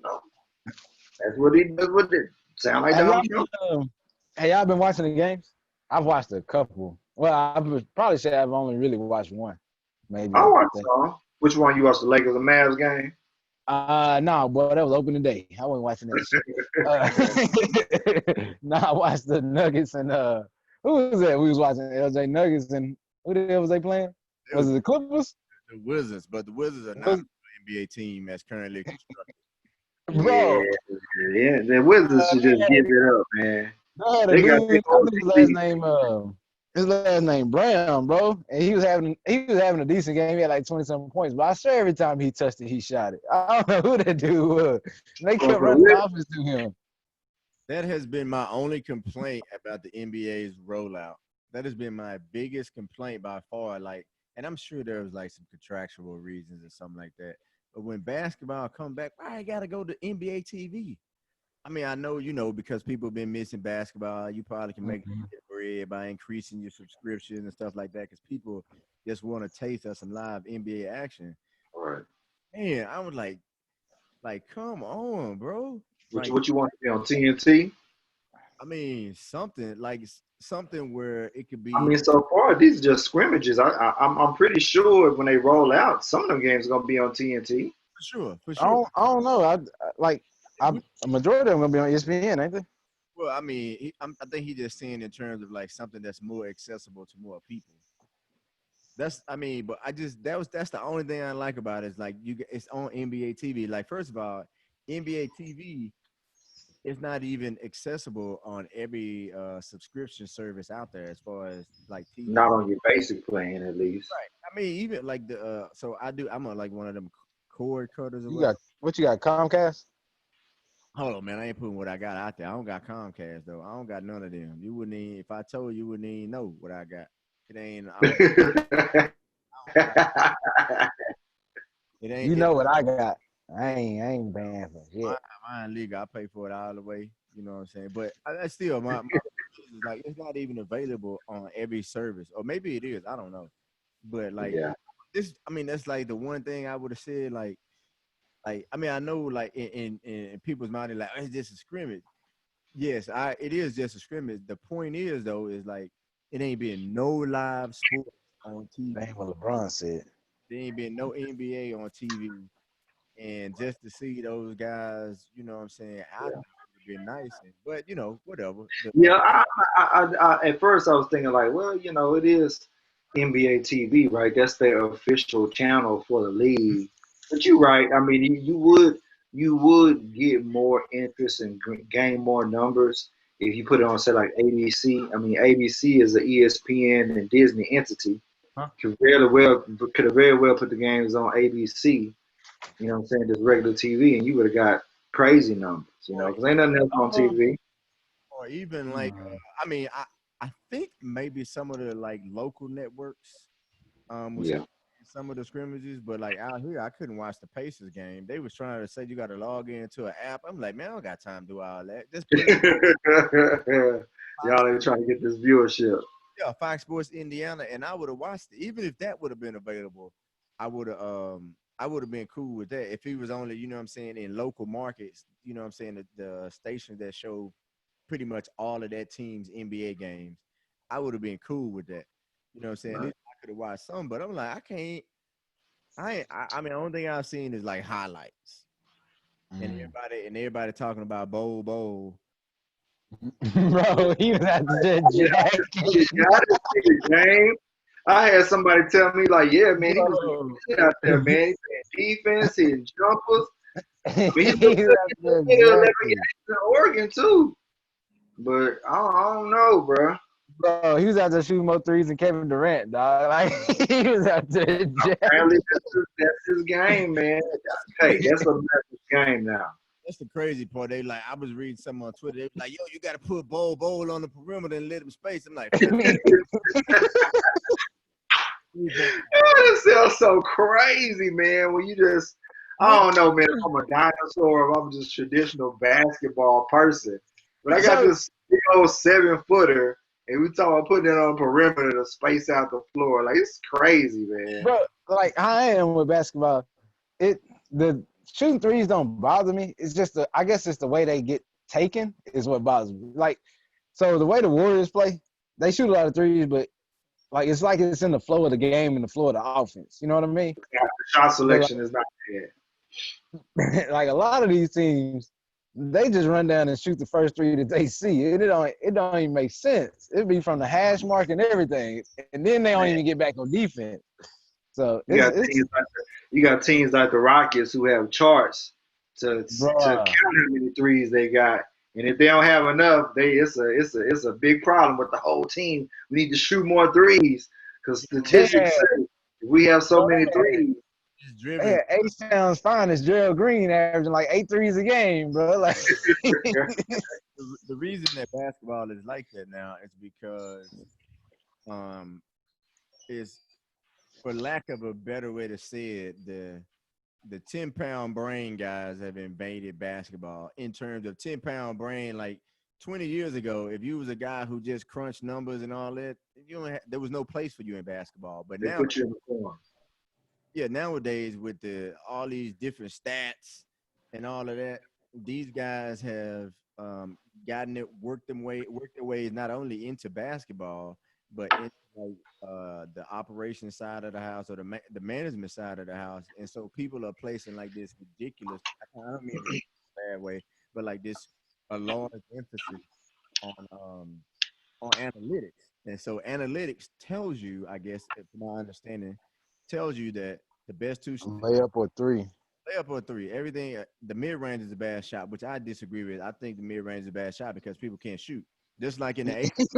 Speaker 2: know, that's what he does. What it sound like
Speaker 3: have y'all
Speaker 2: Donald Trump?
Speaker 3: have y'all been watching the games? I've watched a couple. Well, I would probably say I've only really watched one, maybe
Speaker 2: I
Speaker 3: I
Speaker 2: watched
Speaker 3: think.
Speaker 2: some. Which one you watched? The Lakers and Mavs game?
Speaker 3: No, boy, that was opening day. I wasn't watching that shit. No, I watched the Nuggets and who was that? We was watching LJ Nuggets and who the hell was they playing?
Speaker 1: it was
Speaker 3: Was it the Clippers?
Speaker 1: the Wizards, but the Wizards are not
Speaker 3: Was,
Speaker 1: an NBA team as currently constructed.
Speaker 2: Yeah,
Speaker 3: bro,
Speaker 2: yeah. The Wizards should just
Speaker 3: they
Speaker 2: give it up, man.
Speaker 3: had a
Speaker 2: They got
Speaker 3: dude.
Speaker 2: their
Speaker 3: I
Speaker 2: own
Speaker 3: think
Speaker 2: league.
Speaker 3: his last name Brown, bro, and he was having a decent game. He had like 20 something points, but I swear every time he touched it, he shot it. I don't know who that dude was. And they
Speaker 2: Going
Speaker 3: kept
Speaker 2: for the
Speaker 3: running the
Speaker 2: Wizards.
Speaker 3: offense to him.
Speaker 1: That has been my only complaint about the NBA's rollout. That has been my biggest complaint by far. Like, and I'm sure there was like some contractual reasons or something like that. But when basketball come back, I gotta go to NBA TV. I mean, I know because people have been missing basketball. You probably can make
Speaker 3: Mhm.
Speaker 1: bread by increasing your subscription and stuff like that because people just want to taste of some live NBA action.
Speaker 2: All right.
Speaker 1: Man, I was like, come on, bro.
Speaker 2: What you,
Speaker 1: Like,
Speaker 2: what you want to be on TNT?
Speaker 1: I mean, something where it could
Speaker 2: I
Speaker 1: be
Speaker 2: mean, so far these are just scrimmages. I'm pretty sure when they roll out, some of them games are gonna be on TNT.
Speaker 1: for sure, for
Speaker 3: I
Speaker 1: sure.
Speaker 3: don't know. A majority of them gonna be on ESPN, ain't they?
Speaker 1: Well, I mean, I think he just saying in terms of like something that's more accessible to more people. I mean, but that's the only thing I like about it is like it's on NBA TV. Like, first of all, NBA TV it's not even accessible on every subscription service out there as far as like TV.
Speaker 2: Not on your basic plan, at least.
Speaker 1: Right. I mean, even like so I'm a, like one of them cord cutters or
Speaker 3: You
Speaker 1: whatever.
Speaker 3: got what you got? Comcast?
Speaker 1: Hold on, man. I ain't putting what I got out there. I don't got Comcast though. I don't got none of them. You wouldn't even, if I told you, you wouldn't even know what I got. It ain't. It ain't.
Speaker 3: You know what I got? I ain't paying for
Speaker 1: Mine,
Speaker 3: shit.
Speaker 1: mine legal. I pay for it all the way. You know what I'm saying? But I still, my is like it's not even available on every service, or maybe it is. I don't know. But like
Speaker 2: Yeah.
Speaker 1: this, I mean, that's like the one thing I would have said. Like I mean, I know like in people's mind, they're like, oh, it's just a scrimmage. Yes, it is just a scrimmage. The point is though, is like it ain't been no live sports on
Speaker 3: That
Speaker 1: TV.
Speaker 3: ain't what LeBron said.
Speaker 1: There ain't been no NBA on TV. And just to see those guys, you know what I'm saying, out there would be nice. But, you know, whatever.
Speaker 2: Yeah, at first I was thinking like, well, it is NBA TV, right? That's their official channel for the league. But you're right. I mean, you would get more interest and gain more numbers if you put it on, say, like ABC. I mean, ABC is an ESPN and Disney entity.
Speaker 1: Huh?
Speaker 2: Could have very well put the games on ABC. You know what I'm saying? Just regular TV, and you would have got crazy numbers.
Speaker 1: Or,
Speaker 2: Because ain't nothing else on TV.
Speaker 1: or even like, I mean, I think maybe some of the like local networks was
Speaker 2: Yeah.
Speaker 1: some of the scrimmages, but like out here, I couldn't watch the Pacers game. They was trying to say you got to log into an app. I'm like, man, I don't got time to do all that. Just put it
Speaker 2: Y'all ain't trying to get this viewership.
Speaker 1: yeah, Fox Sports Indiana, and I would have watched it. Even if that would have been available, I would have been cool with that. If he was only, you know what I'm saying, in local markets, you know what I'm saying, the stations that show pretty much all of that team's NBA games, I would have been cool with that. You know what I'm saying? At
Speaker 2: Right.
Speaker 1: least I could have watched some, but I'm like, I can't. I mean, the only thing I've seen is like highlights, and everybody talking about bowl.
Speaker 3: Bro, he was out there
Speaker 2: Yeah,
Speaker 3: jacking.
Speaker 2: I didn't see the game. I had somebody tell me like, yeah, man, he was
Speaker 3: Bro.
Speaker 2: out there, man. He playing defense, hitting jumpers. I mean, he
Speaker 3: He was out there
Speaker 2: played 11
Speaker 3: jacking.
Speaker 2: games in Oregon too. But I don't know, bro.
Speaker 3: Bro, he was out there shooting more threes than Kevin Durant, dog. Like he was out there
Speaker 2: Apparently,
Speaker 3: jacking.
Speaker 2: that's his game, man. Hey, that's America's game now.
Speaker 1: That's the crazy part. They like, I was reading something on Twitter. They was like, yo, you got to put bowl on the perimeter and let him space. I'm like,
Speaker 2: It sounds so crazy, man. When you just, I don't know, man. If I'm a dinosaur, if I'm just traditional basketball person, but I got
Speaker 3: So,
Speaker 2: this big old 7-footer, and we talking about putting it on the perimeter to space out the floor. Like it's crazy, man.
Speaker 3: bro, like I am with basketball. The shooting threes don't bother me. It's just I guess it's the way they get taken is what bothers me. Like, so the way the Warriors play, they shoot a lot of threes, but like it's in the flow of the game and the flow of the offense. You know what I mean?
Speaker 2: Yeah, the shot
Speaker 3: But
Speaker 2: selection is not
Speaker 3: like a lot of these teams, they just run down and shoot the first three that they see. It don't even make sense. It'd be from the hash mark and everything, and then they don't
Speaker 2: bad.
Speaker 3: even get back on defense. So
Speaker 2: You got teams like the Rockets who have charts to count
Speaker 3: bruh,
Speaker 2: how many threes they got, and if they don't have enough, it's a big problem with the whole team. We need to shoot more threes because statistics
Speaker 3: yeah,
Speaker 2: say if we have so
Speaker 3: bro,
Speaker 2: many threes.
Speaker 1: it's
Speaker 3: they
Speaker 1: driven.
Speaker 3: had A-Town's finest Gerald Green averaging like 8 threes a game, bro. Like,
Speaker 1: The reason that basketball is like that now is because um is for lack of a better way to say it, the 10-pound brain guys have invaded basketball in terms of 10-pound brain. Like 20 years ago, if you was a guy who just crunched numbers and all that, there was no place for you in basketball. But
Speaker 2: They
Speaker 1: now,
Speaker 2: put you in the corner.
Speaker 1: yeah, nowadays with all these different stats and all of that, these guys have gotten it, worked their ways not only into basketball, but into like the operation side of the house or the management side of the house. And so people are placing like this ridiculous, I don't mean it in a bad way, but like this a large emphasis on um on analytics. And so analytics tells you, I guess, from my understanding, tells you that the best two shooters
Speaker 3: layup or three.
Speaker 1: layup or three. Everything. The mid range is a bad shot, which I disagree with. I think the mid range is a bad shot because people can't shoot. Just like in the 80s,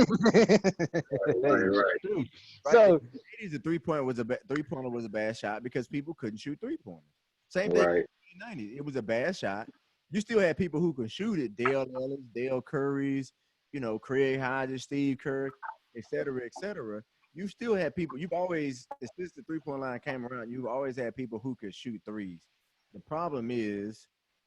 Speaker 2: Right.
Speaker 1: right? In
Speaker 3: So
Speaker 1: the 80s, the three-pointer was a bad shot because people couldn't shoot three-pointers. Same thing
Speaker 2: Right.
Speaker 1: in the 90s. It was a bad shot. You still had people who could shoot it. Dale Ellis, Dale Curry's, Craig Hodges, Steve Kerr, et cetera, et cetera. You still had people. You've always, since the three-point line came around, you've always had people who could shoot threes. The problem is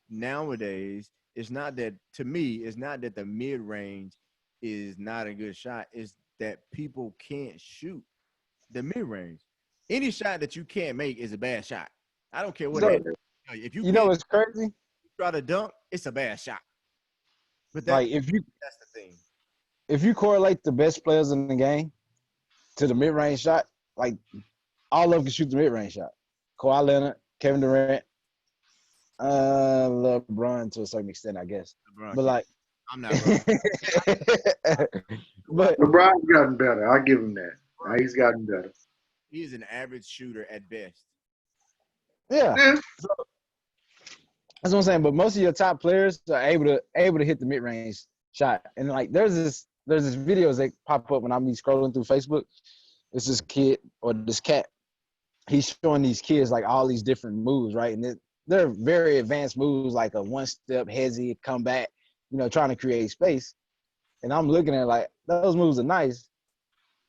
Speaker 1: nowadays, it's not that, to me, it's not that the mid-range is not a good shot. It's that people can't shoot the mid-range. Any shot that you can't make is a bad shot. I don't care what it
Speaker 3: so
Speaker 1: is. If you
Speaker 3: you know
Speaker 1: can't
Speaker 3: what's crazy?
Speaker 1: try to dunk, it's a bad shot. But
Speaker 3: Like
Speaker 1: that's the thing.
Speaker 3: if you correlate the best players in the game to the mid range shot, like all of them can shoot the mid range shot. Kawhi Leonard, Kevin Durant, LeBron to a certain extent, I guess.
Speaker 1: LeBron
Speaker 3: But
Speaker 1: can't.
Speaker 3: like,
Speaker 1: I'm not wrong.
Speaker 3: but
Speaker 2: LeBron's gotten better. I give him that. He's gotten better.
Speaker 1: He's an average shooter at best.
Speaker 3: yeah,
Speaker 2: Yeah.
Speaker 3: that's what I'm saying. But most of your top players are able to hit the mid range shot. And like there's this videos that pop up when I'm scrolling through Facebook. It's this kid or this cat. He's showing these kids like all these different moves, right? And they're very advanced moves, like a one-step hezzy, come back, trying to create space. And I'm looking at like those moves are nice,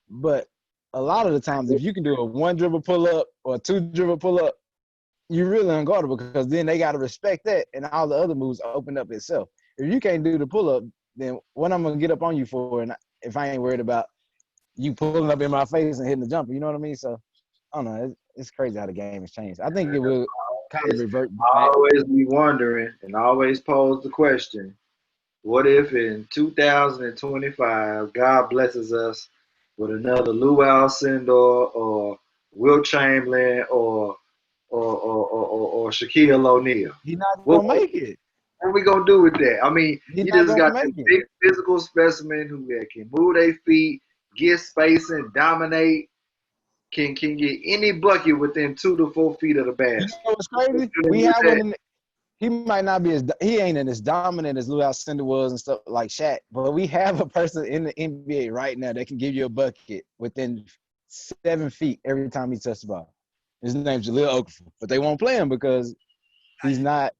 Speaker 3: but a lot of the times, if you can do a one dribble pull up or a two dribble pull up, you're really unguardable because then they got to respect that, and all the other moves open up itself. If you can't do the pull up, then what I'm gonna get up on you for? And if I ain't worried about you pulling up in my face and hitting the jumper, you know what I mean? So I don't know. It's crazy how the game has changed. I think it will kind of revert
Speaker 2: I
Speaker 3: back.
Speaker 2: always be wondering and always pose the question, what if in 2025 God blesses us with another Lou Alcindor or Will Chamberlain or Shaquille O'Neal?
Speaker 3: He's not
Speaker 2: What,
Speaker 3: gonna make it.
Speaker 2: what are we gonna do with that? I mean,
Speaker 3: He's
Speaker 2: you
Speaker 3: not
Speaker 2: just
Speaker 3: gonna
Speaker 2: got this
Speaker 3: make it.
Speaker 2: big physical specimen who can move their feet, get spacing, dominate, can get any bucket within 2 to 4 feet of the
Speaker 3: You
Speaker 2: basket.
Speaker 3: know what's crazy? We have one. He might not be he ain't as dominant as Lou Alcindor was and stuff like Shaq, but we have a person in the NBA right now that can give you a bucket within 7 feet every time he touches the ball. His name's Jaleel Okafor, but they won't play him because he's not.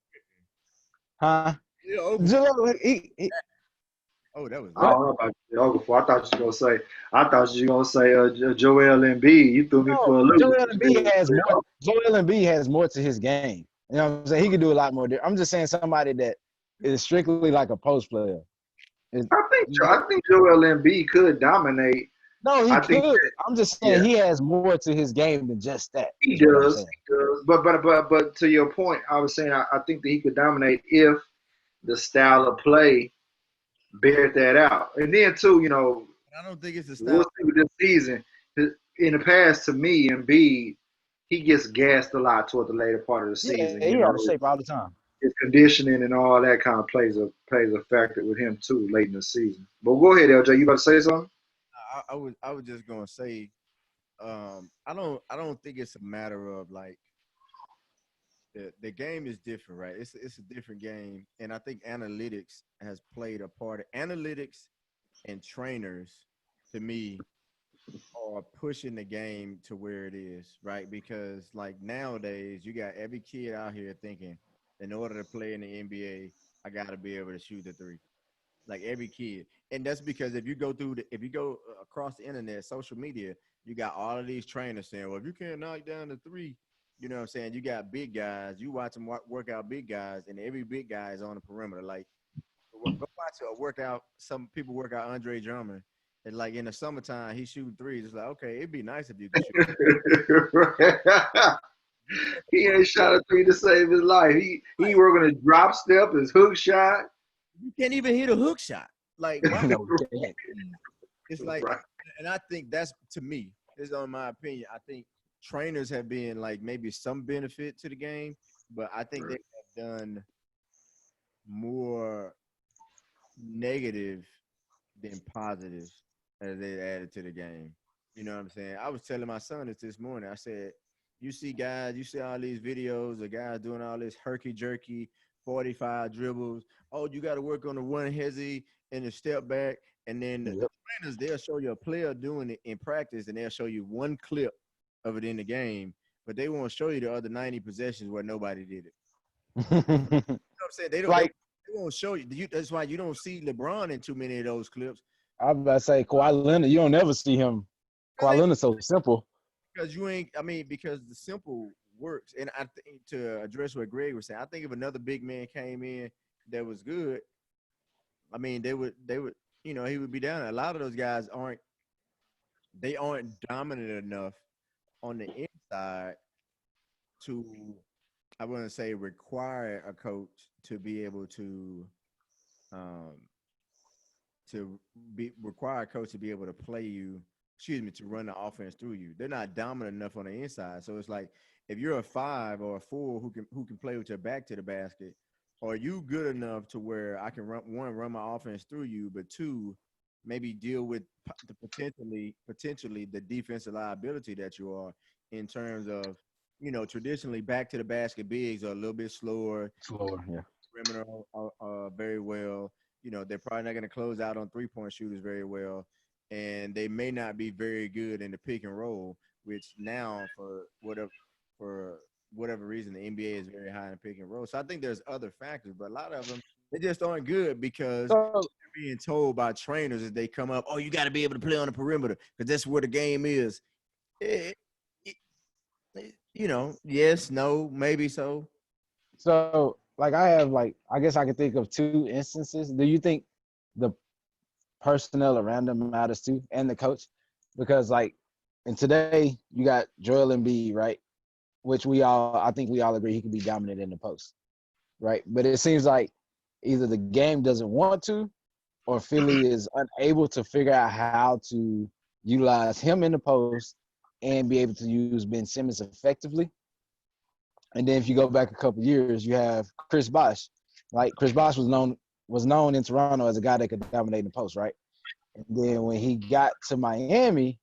Speaker 3: Huh?
Speaker 1: Yeah, okay.
Speaker 3: Jaleel,
Speaker 1: Oh, that was
Speaker 2: I don't know about Okafor. I thought you were gonna say Joel Embiid. You threw me
Speaker 3: no,
Speaker 2: for a loop.
Speaker 3: Joel Embiid has more. Joel Embiid has more to his game. You know what I'm saying? He can do a lot more. I'm just saying somebody that is strictly like a post player.
Speaker 2: I think Joel Embiid could dominate.
Speaker 3: No, he
Speaker 2: I think
Speaker 3: could. I'm just saying
Speaker 2: yeah,
Speaker 3: he has more to his game than just that.
Speaker 2: he
Speaker 3: Is what I'm
Speaker 2: does.
Speaker 3: saying.
Speaker 2: He does. But to your point, I was saying I think that he could dominate if the style of play bear that out. And then too,
Speaker 1: I don't think it's the
Speaker 2: we'll
Speaker 1: style.
Speaker 2: see with this season. In the past, to me, Embiid, he gets gassed a lot toward the later part of the
Speaker 3: Yeah,
Speaker 2: season.
Speaker 3: he out of shape all the time.
Speaker 2: His conditioning and all that kind of plays a factor with him too late in the season. But go ahead, LJ. You about to say something?
Speaker 1: I was just gonna say, I don't think it's a matter of like the game is different, right? It's a different game, and I think analytics has played a part. Analytics and trainers, to me, are pushing the game to where it is, right? Because like nowadays, you got every kid out here thinking, in order to play in the NBA, I got to be able to shoot the three. Like every kid, and that's because if you go across the internet, social media, you got all of these trainers saying, well, if you can't knock down the three, you know what I'm saying? You got big guys. You watch them work out big guys, and every big guy is on the perimeter. Like, go watch a workout. Some people work out Andre Drummond, and like in the summertime, he's shooting threes. It's like, okay, it'd be nice if you could shoot.
Speaker 2: He ain't shot a three to save his life. He working a drop step, his hook shot.
Speaker 1: You can't even hit a hook shot. Like, why?
Speaker 3: No, he can't.
Speaker 1: It's like,
Speaker 2: Right.
Speaker 1: and I think that's, to me, this is on my opinion. I think trainers have been like maybe some benefit to the game, but I think they have done more negative than positive as they added to the game. You know what I'm saying? I was telling my son this morning. I said, You see guys, you see all these videos of guys doing all this herky jerky, 45 dribbles. Oh, you got to work on the one hezzy and the step back. And then the
Speaker 3: Yep.
Speaker 1: trainers, they'll show you a player doing it in practice and they'll show you one clip of it in the game, but they won't show you the other 90 possessions where nobody did it. You know what I'm saying?
Speaker 3: Like
Speaker 1: They won't show you. That's why you don't see LeBron in too many of those clips.
Speaker 3: I was about to say, Kawhi Leonard, you don't never see him. Kawhi Leonard's so simple.
Speaker 1: Because you ain't, I mean, because the simple works. And I think to address what Greg was saying, I think if another big man came in that was good, I mean, they would, he would be down. A lot of those guys aren't dominant enough on the inside to, I wouldn't say require a coach to be able um, to require a coach to be able to play you, to run the offense through you. They're not dominant enough on the inside. So it's like if you're a 5 or a 4 who can play with your back to the basket, are you good enough to where I can run my offense through you, but 2, maybe deal with the potentially the defensive liability that you are in terms of, traditionally back to the basket bigs are a little bit slower.
Speaker 3: Slower, yeah.
Speaker 1: Perimeter very well. They're probably not going to close out on 3-point shooters very well, and they may not be very good in the pick and roll. Which now, for whatever reason, the NBA is very high in pick and roll. So I think there's other factors, but a lot of them they just aren't good because
Speaker 3: So
Speaker 1: they're being told by trainers as they come up, oh, you got to be able to play on the perimeter because that's where the game is. Yes, no, maybe so.
Speaker 3: like I have I guess I could think of 2 instances. Do you think the personnel around them matters too, and the coach? Because and today you got Joel Embiid, right? Which I think we all agree he can be dominant in the post, right? But it seems like either the game doesn't want to, or Philly is unable to figure out how to utilize him in the post and be able to use Ben Simmons effectively. And then if you go back a couple years, you have Chris Bosh. Chris Bosh was known in Toronto as a guy that could dominate in the post, right? And then when he got to Miami,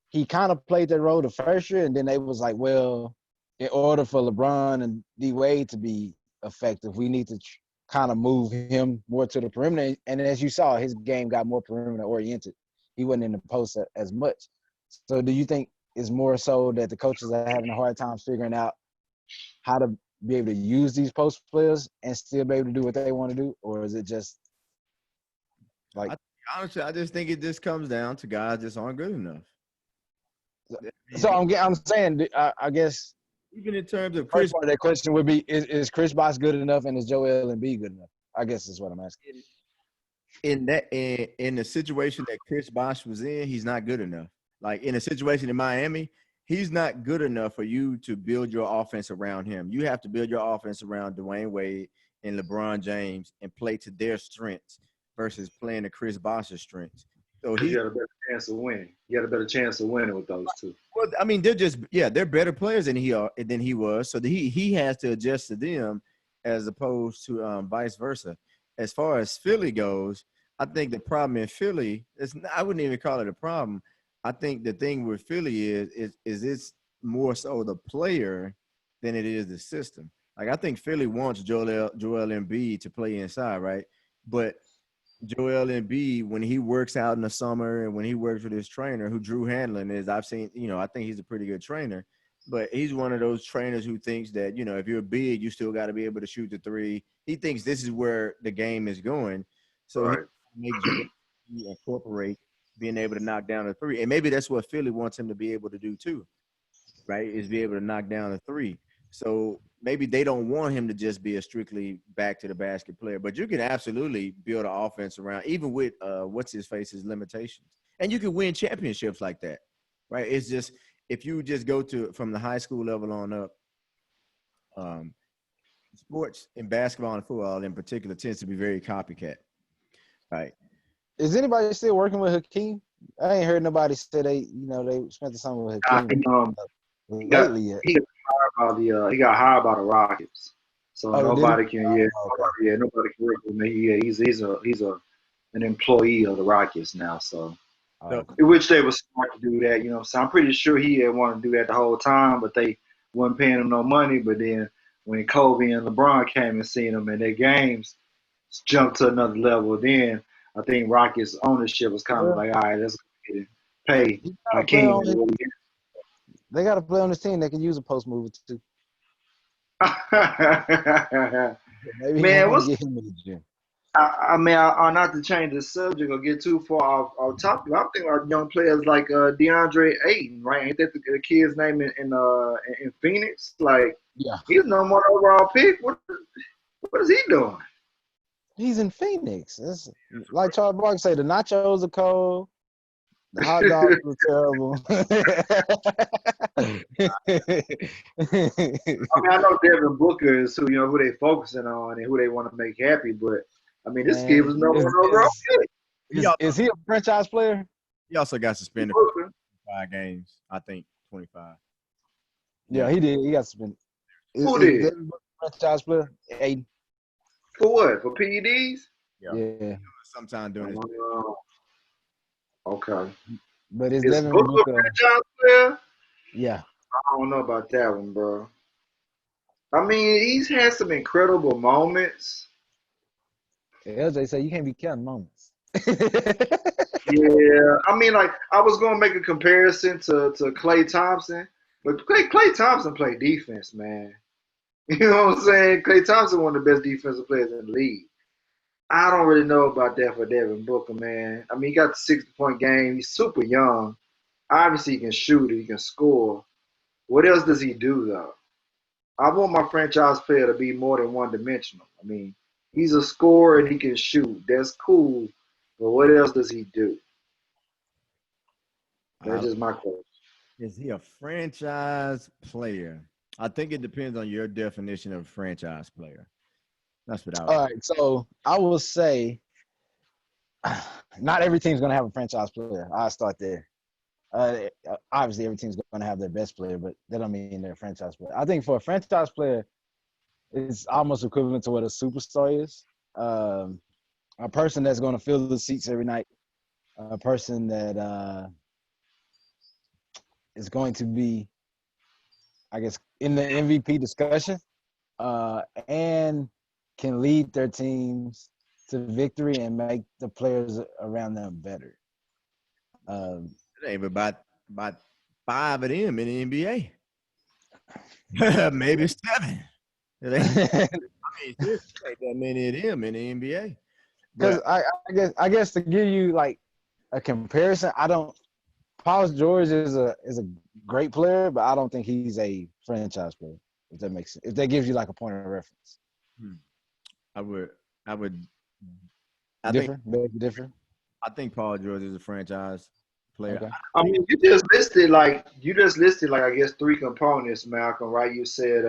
Speaker 3: he kind of played that role the first year, and then they was like, well, in order for LeBron and D Wade to be effective, we need to kind of move him more to the perimeter. And as you saw, his game got more perimeter oriented. He wasn't in the post as much. So do you think it's more so that the coaches are having a hard time figuring out how to be able to use these post players and still be able to do what they want to do? Or is it just
Speaker 1: honestly, I just think it just comes down to guys just aren't good enough.
Speaker 3: So I'm saying, I guess
Speaker 1: even in terms of
Speaker 3: first part of that question would be: Is Chris Bosh good enough, and is Joel Embiid good enough? I guess is what I'm asking.
Speaker 1: In the situation that Chris Bosh was in, he's not good enough. Like in a situation in Miami, he's not good enough for you to build your offense around him. You have to build your offense around Dwayne Wade and LeBron James and play to their strengths versus playing to Chris Bosh's strengths. So
Speaker 2: he got a better chance of winning. You got a better chance of winning with those 2.
Speaker 1: Well, I mean, they're better players than he was. So he has to adjust to them as opposed to vice versa. As far as Philly goes, I think the problem in Philly I wouldn't even call it a problem. I think the thing with Philly is it's more so the player than it is the system. Like I think Philly wants Joel Embiid to play inside, right? But Joel Embiid, when he works out in the summer and when he works with his trainer, who Drew Hanlon is, I've seen, I think he's a pretty good trainer, but he's one of those trainers who thinks that, if you're big, you still got to be able to shoot the 3. He thinks this is where the game is going. So
Speaker 2: right.
Speaker 1: He makes Joel incorporate being able to knock down a 3. And maybe that's what Philly wants him to be able to do too, right, is be able to knock down a 3. So maybe they don't want him to just be a strictly back to the basket player, but you can absolutely build an offense around, even with what's-his-face's limitations. And you can win championships like that, right? It's just if you just go from the high school level on up, sports and basketball and football in particular tends to be very copycat, right?
Speaker 3: Is anybody still working with Hakeem? I ain't heard nobody say they spent the summer with Hakeem lately yet.
Speaker 2: He got hired by the Rockets, so nobody can. Nobody can work with me. Yeah, he's an employee of the Rockets now. So, which they were smart to do that. So I'm pretty sure he didn't want to do that the whole time, but they wasn't paying him no money. But then when Kobe and LeBron came and seen him, and their games jumped to another level, then I think Rockets ownership was kind of
Speaker 3: Well,
Speaker 2: like, all right, let's go ahead and pay
Speaker 3: he got a player
Speaker 2: Hakeem.
Speaker 3: on his, they got a player on this team that can use a post mover too. Maybe he
Speaker 2: Man,
Speaker 3: want to
Speaker 2: what's
Speaker 3: get him in the gym.
Speaker 2: I mean, I not to change the subject or get too far off topic. I'm thinking about young players like DeAndre Ayton, right? Ain't that the kid's name in Phoenix? Like,
Speaker 3: Yeah,
Speaker 2: he's no more overall pick. What is he doing?
Speaker 3: he's in Phoenix. It's, like Charles Barkley say, the nachos are cold, the hot dogs are terrible.
Speaker 2: I mean, I know Devin Booker is who they focusing on and who they want to make happy, but I mean, this kid
Speaker 3: Man,
Speaker 2: was no more overall pick.
Speaker 1: He also,
Speaker 3: is he a franchise player?
Speaker 1: he also got suspended for
Speaker 2: Booker.
Speaker 1: 5 games. I think 25.
Speaker 3: Yeah, he did. He got suspended.
Speaker 2: Who
Speaker 3: Is
Speaker 2: did?
Speaker 3: Devin Booker a franchise player? Aiden.
Speaker 2: For what? For PEDs?
Speaker 3: Yeah,
Speaker 1: Sometime during his
Speaker 2: Okay.
Speaker 3: but is
Speaker 2: Is
Speaker 3: Devin
Speaker 2: Booker a
Speaker 3: Booker?
Speaker 2: franchise player?
Speaker 3: Yeah,
Speaker 2: I don't know about that one, bro. I mean, he's had some incredible moments.
Speaker 3: LJ say you can't be counting moments.
Speaker 2: Yeah, I mean, like I was gonna make a comparison to Klay Thompson, but Klay Thompson played defense, man. You know what I'm saying? Klay Thompson one of the best defensive players in the league. I don't really know about that for Devin Booker, man. I mean, he got the 60-point game. He's super young. Obviously, he can shoot. He can score. What else does he do, though? I want my franchise player to be more than one-dimensional. I mean, he's a scorer and he can shoot. That's cool. But what else does he do? That's just my question.
Speaker 1: Is he a franchise player? I think it depends on your definition of franchise player. That's what I would.
Speaker 3: All right, so I will say, not every team's gonna have a franchise player. I'll start there. Obviously, every team's gonna have their best player, but that don't mean they're a franchise player. I think for a franchise player, it's almost equivalent to what a superstar is. A person that's gonna fill the seats every night. A person that is going to be, I guess, in the MVP discussion, and can lead their teams to victory and make the players around them better.
Speaker 1: It ain't about 5 of them in the NBA. Maybe 7. It ain't, I mean, it ain't that many of them in the NBA.
Speaker 3: Because I guess to give you like a comparison, Paul George is a great player, but I don't think he's a franchise player. If that makes sense. If that gives you like a point of reference.
Speaker 1: I would.
Speaker 3: Different.
Speaker 1: I think Paul George is a franchise player.
Speaker 3: Okay.
Speaker 2: I mean, you just listed like I guess 3 components, Malcolm. Right? You said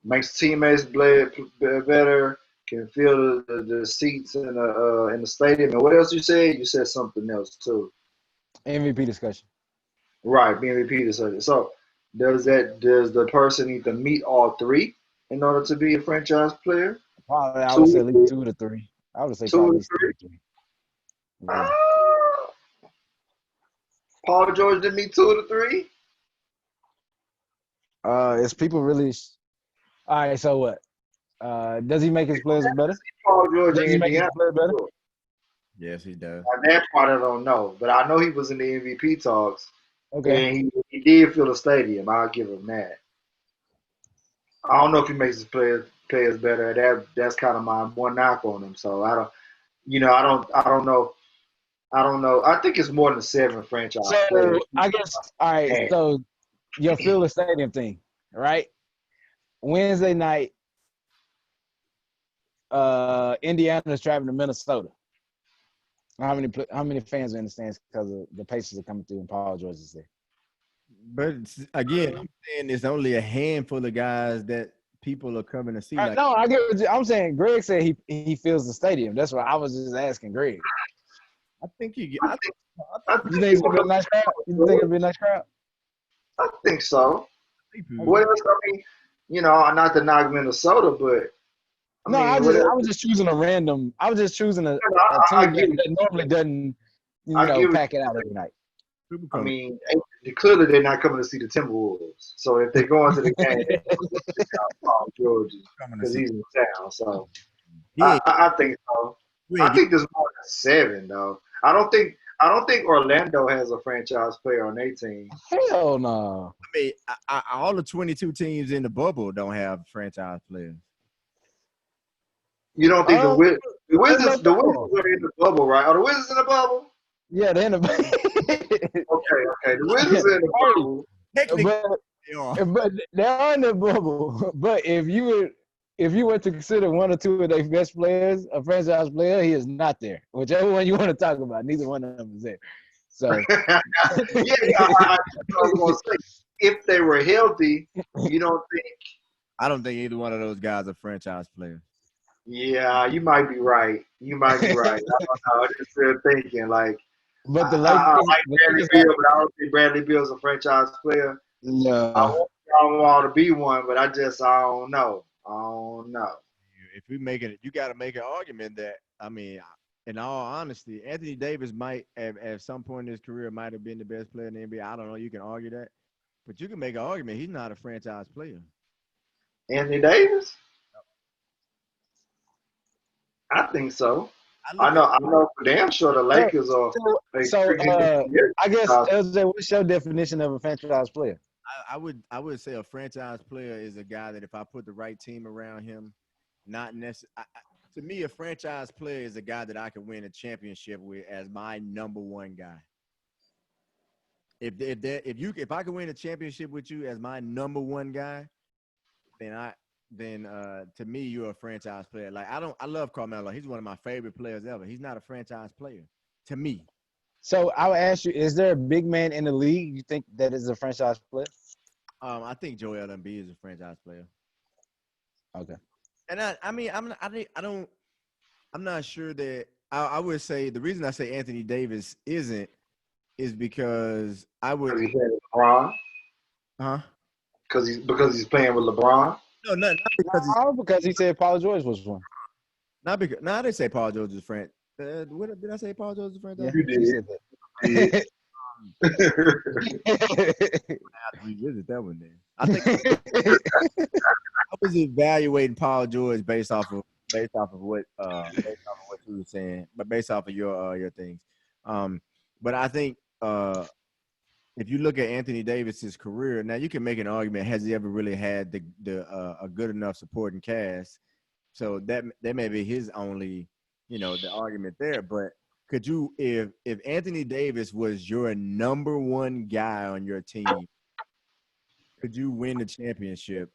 Speaker 2: makes teammates play better, can fill the seats in the stadium, and what else you said? You said something else too.
Speaker 3: MVP discussion.
Speaker 2: Right, MVP decision. So does the person need to meet all 3 in order to be a franchise player?
Speaker 3: Probably, I
Speaker 2: 2
Speaker 3: would say
Speaker 2: to
Speaker 3: at
Speaker 2: 3?
Speaker 3: least 2 to 3. I would say
Speaker 2: 2
Speaker 3: probably at
Speaker 2: to
Speaker 3: least 2
Speaker 2: 3?
Speaker 3: to 3. Yeah.
Speaker 2: Paul George didn't meet 2 to 3?
Speaker 3: Is people really? All right. So what? Does he make his players better?
Speaker 2: Paul George
Speaker 3: Does
Speaker 2: in
Speaker 3: he make his
Speaker 2: Indiana.
Speaker 3: players better?
Speaker 1: Yes, he does.
Speaker 2: That part I don't know, but I know he was in the MVP talks,
Speaker 3: Okay.
Speaker 2: and he did fill the stadium. I'll give him that. I don't know if he makes his players better. That's kind of my one knock on him. So I don't know. I think it's more than 7 franchise
Speaker 3: So
Speaker 2: players.
Speaker 3: I guess all right.
Speaker 2: Yeah.
Speaker 3: So your fill the stadium thing, right? Wednesday night, Indiana's traveling to Minnesota. How many fans are in the stands because the Pacers are coming through and Paul George is there?
Speaker 1: But again, I'm saying there's only a handful of guys that people are coming to see. Like,
Speaker 3: No, I get what I'm saying. Greg said he fills the stadium. That's why I was just asking Greg.
Speaker 1: I think you get.
Speaker 2: I
Speaker 3: You think it's gonna be a nice crowd? You think it'll be a nice crowd?
Speaker 2: I think so.
Speaker 1: people.
Speaker 2: What else? I mean, not to knock Minnesota, but
Speaker 3: I
Speaker 2: what else?
Speaker 3: was just choosing a random. I was just choosing a
Speaker 2: I
Speaker 3: team
Speaker 2: get
Speaker 3: that normally doesn't,
Speaker 2: I get
Speaker 3: pack it out every night.
Speaker 2: I mean, clearly they're not coming to see the Timberwolves. So if they're going to the game, they're going to check out Paul George because he's in town. So I think so. I think there's more than 7 though. I don't think Orlando has a franchise player on their team.
Speaker 3: Hell no.
Speaker 1: I mean, all the 22 teams in the bubble don't have franchise players.
Speaker 2: You don't think the Wizards are in the bubble, right? Are the Wizards in the bubble?
Speaker 3: Yeah, they're in the
Speaker 2: Okay. The Wizards are in the bubble.
Speaker 3: But they are in the bubble. But if you were to consider one or two of their best players a franchise player, he is not there. Whichever one you want to talk about, neither one of them is there. So
Speaker 2: I was gonna say, if they were healthy, you don't think?
Speaker 1: I don't think either one of those guys are franchise players.
Speaker 2: Yeah, you might be right. I don't know. I'm just still thinking like.
Speaker 3: But
Speaker 2: I like Bradley Beal, but I don't think Bradley Beal's a franchise player.
Speaker 3: No.
Speaker 2: I want y'all all to be one, but I don't know.
Speaker 1: If we make it, you got to make an argument that, I mean, in all honesty, Anthony Davis might, at some point in his career, might have been the best player in the NBA. I don't know. You can argue that. But you can make an argument he's not a franchise player.
Speaker 2: Anthony Davis? I think so. I know for damn sure the Lakers are.
Speaker 3: So I guess, LJ, what's your definition of a franchise player?
Speaker 1: I would say a franchise player is a guy that if I put the right team around him, not necessarily. To me, a franchise player is a guy that I can win a championship with as my number one guy. If I can win a championship with you as my number one guy, then to me you're a franchise player. Like I love Carmelo. He's one of my favorite players ever. He's not a franchise player to me.
Speaker 3: So I would ask you, is there a big man in the league you think that is a franchise player?
Speaker 1: I think Joel Embiid is a franchise player.
Speaker 3: Okay.
Speaker 1: And I'm not sure that I would say the reason I say Anthony Davis isn't is because I would.
Speaker 2: Because he had LeBron.
Speaker 1: Huh?
Speaker 2: Because he's playing with LeBron.
Speaker 1: No, not because
Speaker 3: because he said Paul George was one.
Speaker 1: Not because. No, I didn't say Paul George is a friend. What did I say? Paul George is a friend?
Speaker 2: Yeah, you did.
Speaker 1: I have to revisit that one then. I think I was evaluating Paul George based off of what you were saying, but based off of your things. But I think if you look at Anthony Davis's career, now you can make an argument: has he ever really had a good enough supporting cast? So that may be his only, the argument there. But could you, if Anthony Davis was your number one guy on your team, could you win the championship?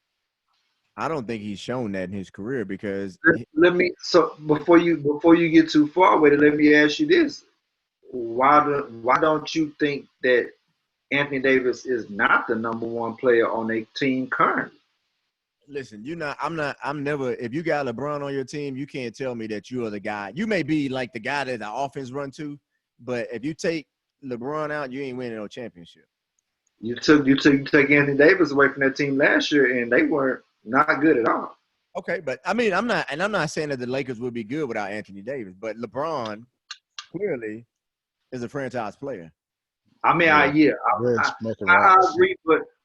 Speaker 1: I don't think he's shown that in his career because.
Speaker 2: So before you get too far with it, let me ask you this: why don't you think that Anthony Davis is not the number one player on a team currently?
Speaker 1: Listen, I'm never, if you got LeBron on your team, you can't tell me that you are the guy. You may be like the guy that the offense run to, but if you take LeBron out, you ain't winning no championship.
Speaker 2: You took Anthony Davis away from that team last year, and they were not good at all.
Speaker 1: Okay, but I mean, I'm not saying that the Lakers would be good without Anthony Davis, but LeBron clearly is a franchise player.
Speaker 2: I mean, I agree,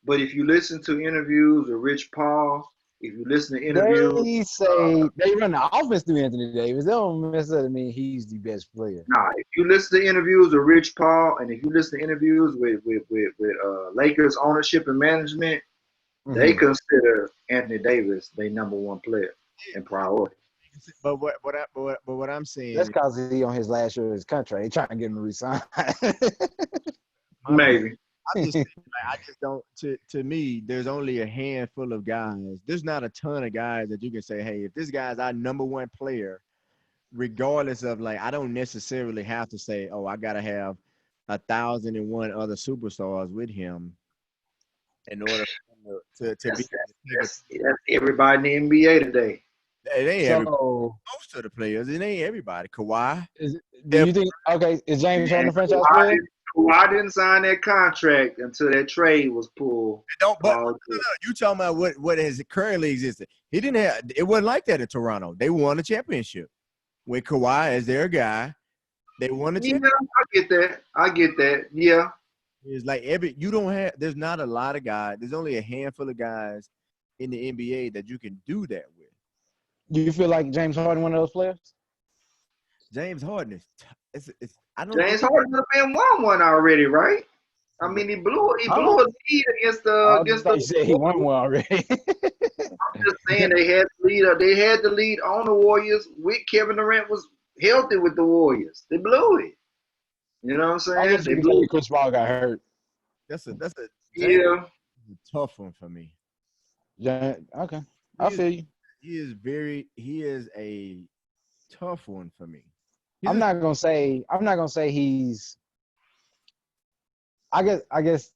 Speaker 2: but if you listen to interviews with Rich Paul, if you listen to interviews,
Speaker 3: they say they run the offense through Anthony Davis. That don't necessarily mean he's the best player.
Speaker 2: Nah, if you listen to interviews with Rich Paul, and if you listen to interviews with Lakers ownership and management, they consider Anthony Davis their number one player in priority.
Speaker 1: But what I'm saying,
Speaker 3: that's because he on his last year of his contract. They trying to get him to resign.
Speaker 2: Maybe.
Speaker 1: I just don't. To me, there's only a handful of guys. There's not a ton of guys that you can say, hey, if this guy's our number one player, regardless of I don't necessarily have to say, oh, I gotta have 1,001 other superstars with him in order to be.
Speaker 2: That's everybody in the NBA today.
Speaker 1: It ain't most of the players. It ain't everybody. Kawhi.
Speaker 3: Do you think? Okay, is James Harden a franchise player?
Speaker 2: Kawhi didn't sign that contract until that trade was pulled.
Speaker 1: No, you talking about what has currently existed. He didn't have. It wasn't like that in Toronto. They won a championship with Kawhi as their guy. They won a championship.
Speaker 2: I get that. Yeah.
Speaker 1: It's like there's not a lot of guys. There's only a handful of guys in the NBA that you can do that with.
Speaker 3: Do you feel like James Harden one of those players?
Speaker 1: James Harden it's I don't
Speaker 2: James
Speaker 1: think
Speaker 2: Harden would have been one already, right? I mean, he blew a lead against
Speaker 3: I
Speaker 2: against
Speaker 3: thought
Speaker 2: the.
Speaker 3: you said he won one already.
Speaker 2: I'm just saying they had the lead. They had the lead on the Warriors. With Kevin Durant was healthy with the Warriors. They blew it. You know what I'm
Speaker 3: I
Speaker 2: saying?
Speaker 3: guess
Speaker 2: They
Speaker 3: you can
Speaker 2: blew
Speaker 3: say
Speaker 2: it.
Speaker 3: Chris Paul got hurt.
Speaker 1: that's a James
Speaker 2: Yeah.
Speaker 1: is a tough one for me.
Speaker 3: Yeah, okay.
Speaker 1: He
Speaker 3: I
Speaker 1: is
Speaker 3: feel you.
Speaker 1: he is a tough one for me.
Speaker 3: I'm not gonna say he's. I guess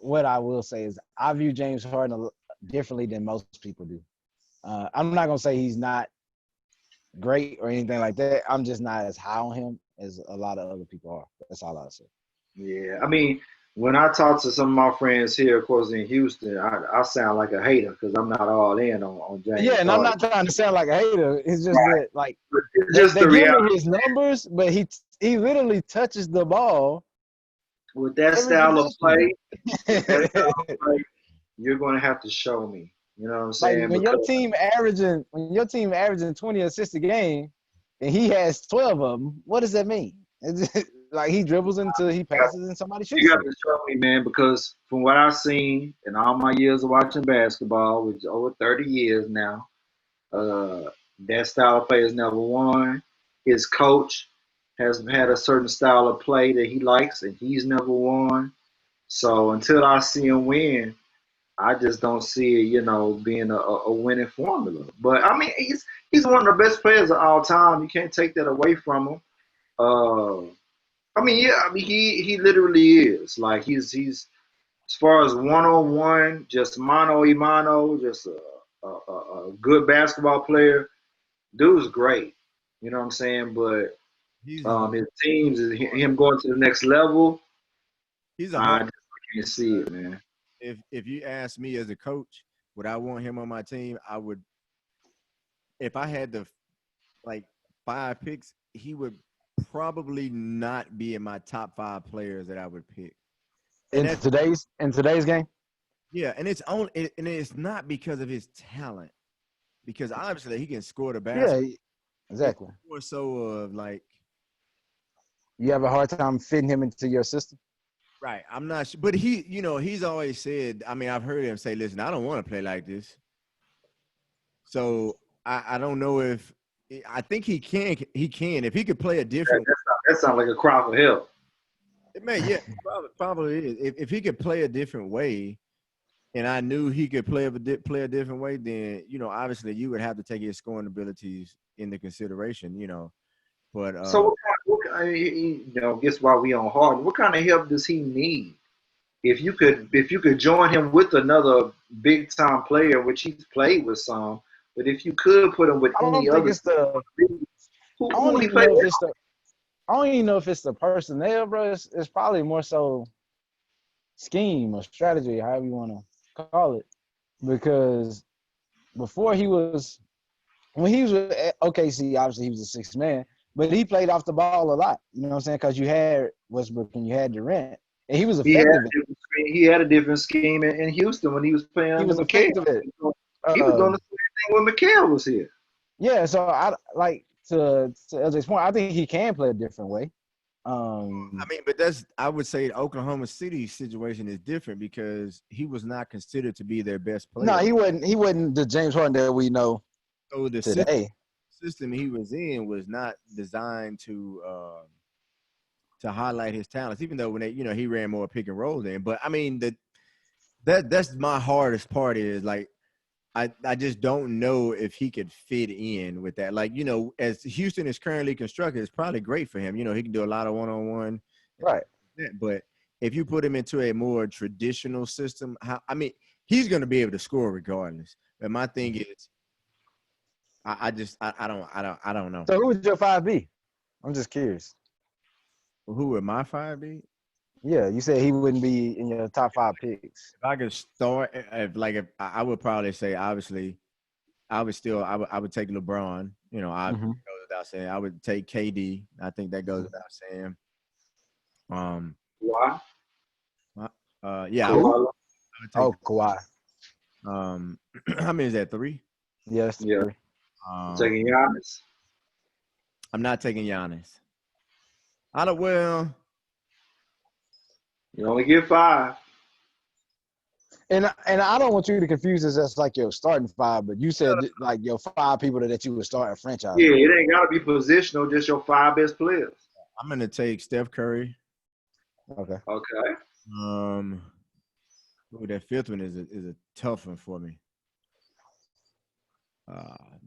Speaker 3: what I will say is I view James Harden differently than most people do. I'm not gonna say he's not great or anything like that. I'm just not as high on him as a lot of other people are. That's all I'll say.
Speaker 2: Yeah. I mean, when I talk to some of my friends here, of course, in Houston, I sound like a hater because I'm not all in on
Speaker 3: Yeah,
Speaker 2: James
Speaker 3: and I'm
Speaker 2: Harden.
Speaker 3: not trying to sound like a hater. It's just
Speaker 2: Right.
Speaker 3: that like
Speaker 2: But it's
Speaker 3: they,
Speaker 2: just
Speaker 3: they
Speaker 2: the
Speaker 3: give
Speaker 2: reality.
Speaker 3: me his numbers, but he literally touches the ball
Speaker 2: With that
Speaker 3: every
Speaker 2: style of
Speaker 3: possession.
Speaker 2: play, with that style of play, you're going to have to show me. You know what I'm
Speaker 3: Like
Speaker 2: saying? Because
Speaker 3: when your team averaging 20 assists a game, and he has 12 of them, what does that mean? It's just, like he dribbles until he passes and somebody
Speaker 2: you
Speaker 3: shoots
Speaker 2: got
Speaker 3: it.
Speaker 2: to show me, man. Because from what I've seen in all my years of watching basketball, which is over 30 years now, uh, that style of play is never won. His coach has had a certain style of play that he likes, and he's never won. So until I see him win, I just don't see it, being a winning formula. But I mean, he's one of the best players of all time. You can't take that away from him. Uh, I mean, yeah, I mean he literally is like he's as far as 1-on-1, just mano a mano, just a good basketball player. Dude's great. You know what I'm saying? But
Speaker 1: he's a
Speaker 2: his teams, him going to the next level,
Speaker 1: he's a hard
Speaker 2: I just can't see it, man.
Speaker 1: if you ask me as a coach, would I want him on my team? I would if I had the like 5 picks, he would probably not be in my top 5 players that I would pick. And
Speaker 3: In
Speaker 1: that's
Speaker 3: today's game,
Speaker 1: yeah, and it's not because of his talent, because obviously he can score the
Speaker 3: yeah,
Speaker 1: basket. It's
Speaker 3: exactly.
Speaker 1: more so of like
Speaker 3: You have a hard time fitting him into your system.
Speaker 1: right. I'm not sure, but he's always said. I mean, I've heard him say, "Listen, I don't want to play like this." So I don't know if I think he can. He can if he could play a different.
Speaker 2: That sounds like a cry for help.
Speaker 1: It may, yeah, probably is. If he could play a different way, and I knew he could play a different way, then obviously you would have to take his scoring abilities into consideration. But
Speaker 2: So guess why we on Harden? What kind of help does he need? If you could join him with another big time player, which he's played with some, but if you could put him with
Speaker 3: I
Speaker 2: any
Speaker 3: don't think
Speaker 2: other,
Speaker 3: it's the. I
Speaker 2: who
Speaker 3: don't
Speaker 2: would he
Speaker 3: even
Speaker 2: play
Speaker 3: know if
Speaker 2: with?
Speaker 3: it's the. I don't even know if it's the personnel, bro. It's probably more so scheme or strategy, however you want to call it. Because before when he was with OKC, obviously he was a sixth man, but he played off the ball a lot. You know what I'm saying? Because you had Westbrook and you had Durant, and he was
Speaker 2: He had
Speaker 3: effective.
Speaker 2: a different scheme. He had a different scheme in Houston when he was playing
Speaker 3: He
Speaker 2: under
Speaker 3: was
Speaker 2: McHale.
Speaker 3: effective at.
Speaker 2: He was doing
Speaker 3: Um,
Speaker 2: the same thing when McHale was here.
Speaker 3: yeah, so I like to LJ's point. I think he can play a different way.
Speaker 1: I mean, but I would say the Oklahoma City situation is different because he was not considered to be their best
Speaker 3: No,
Speaker 1: player.
Speaker 3: he wasn't. He wasn't the James Harden that we know
Speaker 1: So the
Speaker 3: today.
Speaker 1: system he was in was not designed to highlight his talents, even though when he ran more pick and roll then. But I mean that's my hardest part is like I just don't know if he could fit in with that. Like, as Houston is currently constructed, it's probably great for him. He can do a lot of one-on-one.
Speaker 3: Right.
Speaker 1: But if you put him into a more traditional system, he's going to be able to score regardless. But my thing is, I don't know.
Speaker 3: So who would your 5 be? I'm just curious.
Speaker 1: Who would my 5 be?
Speaker 3: Yeah, you said he wouldn't be in your top 5 picks.
Speaker 1: If I could start, if I would probably say, obviously, I would take LeBron. Obviously goes without saying. I would take KD. I think that goes without saying.
Speaker 2: Why?
Speaker 1: Yeah,
Speaker 3: Who?
Speaker 1: I would take.
Speaker 3: Oh, Kawhi.
Speaker 1: How many is that? 3.
Speaker 3: Yes.
Speaker 2: Yeah.
Speaker 1: Um,
Speaker 2: Taking Giannis.
Speaker 1: I'm not taking Giannis. I don't. Well,
Speaker 2: You only get 5.
Speaker 3: And I don't want you to confuse this as like your starting 5, but you said like your 5 people that you would start a franchise
Speaker 2: Yeah,
Speaker 3: with.
Speaker 2: it ain't gotta be positional, just your 5 best players.
Speaker 1: I'm gonna take Steph Curry.
Speaker 3: Okay.
Speaker 2: Okay.
Speaker 1: Ooh, that 5th one is a tough one for me.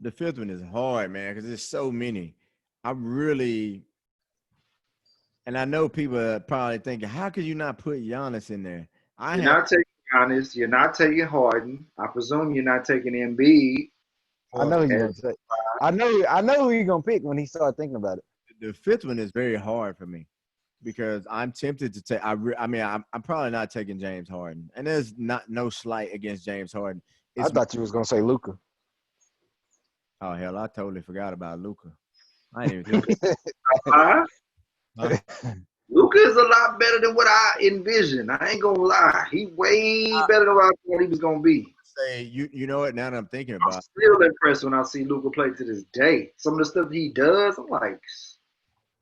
Speaker 1: The 5th one is hard, man, because there's so many. I really, and I know people are probably thinking, how could you not put Giannis in there?
Speaker 2: You're not taking Giannis. You're not taking Harden. I presume you're not taking Embiid.
Speaker 3: I know who you're
Speaker 2: And
Speaker 3: gonna take. I know who you're gonna pick when he started thinking about it.
Speaker 1: The 5th one is very hard for me because I'm tempted to take. I'm probably not taking James Harden, and there's no slight against James Harden.
Speaker 3: I thought you was gonna say Luka.
Speaker 1: Oh hell, I totally forgot about Luka. I ain't even think.
Speaker 2: Huh?
Speaker 1: Huh?
Speaker 2: Luka is a lot better than what I envisioned. I ain't gonna lie. He way better than what I thought he was gonna be.
Speaker 1: Say you know what? Now that I'm thinking
Speaker 2: I'm
Speaker 1: about,
Speaker 2: still impressed when I see Luka play to this day. Some of the stuff he does, I'm like,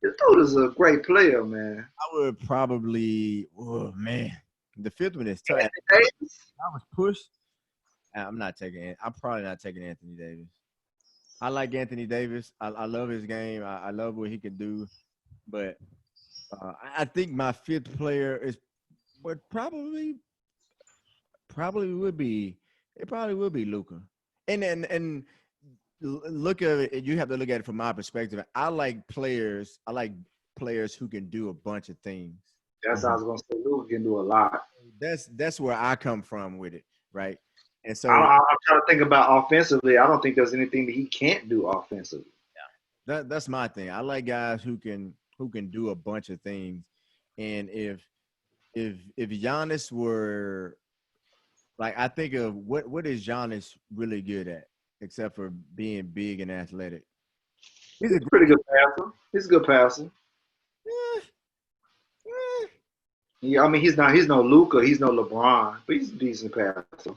Speaker 2: this dude is a great player, man.
Speaker 1: I would probably. Oh man, the 5th one is tough.
Speaker 2: Anthony Davis.
Speaker 1: I was pushed. I'm not taking it. I'm probably not taking Anthony Davis. I like Anthony Davis. I love his game. I love what he can do. But I think my 5th player is what probably would be. It probably would be Luca. And look at it. You have to look at it from my perspective. I like players. I like players who can do a bunch of things.
Speaker 2: That's how I was gonna say. Luka can do a lot.
Speaker 1: That's where I come from with it, right? And so
Speaker 2: I'm trying to think about offensively. I don't think there's anything that he can't do offensively.
Speaker 1: that's my thing. I like guys who can do a bunch of things. And if Giannis were like, I think of what is Giannis really good at except for being big and athletic.
Speaker 2: He's a pretty good passer. He's a good passer. Yeah, I mean he's no Luka, he's no LeBron, but he's a decent passer.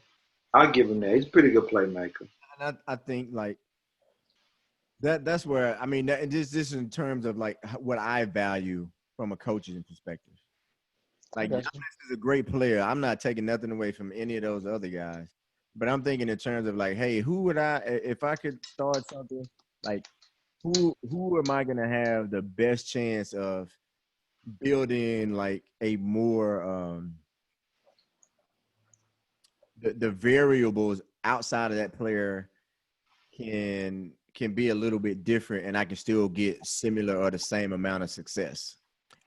Speaker 2: I'll give him that. He's a pretty good playmaker.
Speaker 1: And I think like that's where I mean that just in terms of like what I value from a coaching perspective. Like Giannis is a great player. I'm not taking nothing away from any of those other guys, but I'm thinking in terms of like, hey, who would I if I could start something like who am I gonna have the best chance of building like a more the variables outside of that player can be a little bit different and I can still get similar or the same amount of success.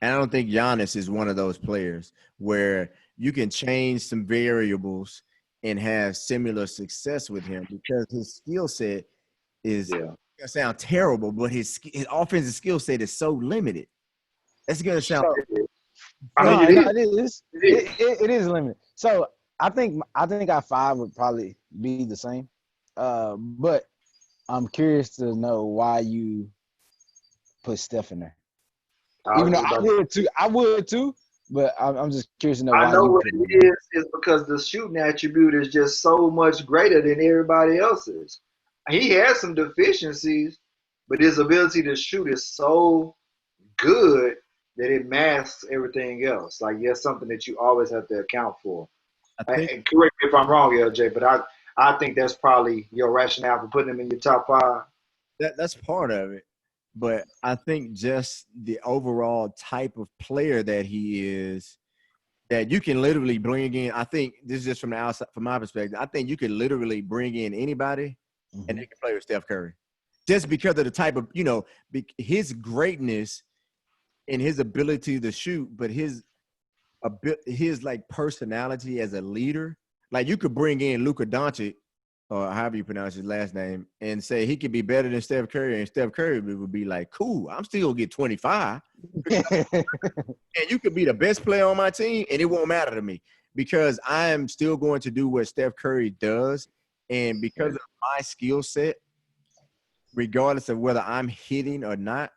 Speaker 1: And I don't think Giannis is one of those players where you can change some variables and have similar success with him because his skill set is gonna sound terrible, but his offensive skill set is so limited. That's gonna sound.
Speaker 3: It is limited. So I think our 5 would probably be the same. But I'm curious to know why you put Steph in there. Even though I would too, but I'm just curious to know why.
Speaker 2: I know what it is because the shooting attribute is just so much greater than everybody else's. He has some deficiencies, but his ability to shoot is so good that it masks everything else. Like that's something that you always have to account for. And correct me if I'm wrong, LJ, but I think that's probably your rationale for putting him in your top 5.
Speaker 1: That's part of it. But I think just the overall type of player that he is, that you can literally bring in. I think this is just from the outside, from my perspective. I think you can literally bring in anybody, and they can play with Steph Curry, just because of the type of his greatness and his ability to shoot, but his like personality as a leader. Like you could bring in Luka Doncic, or however you pronounce his last name, and say he could be better than Steph Curry, and Steph Curry would be like, cool, I'm still gonna get 25. And you could be the best player on my team, and it won't matter to me because I am still going to do what Steph Curry does. And because of my skill set, regardless of whether I'm hitting or not,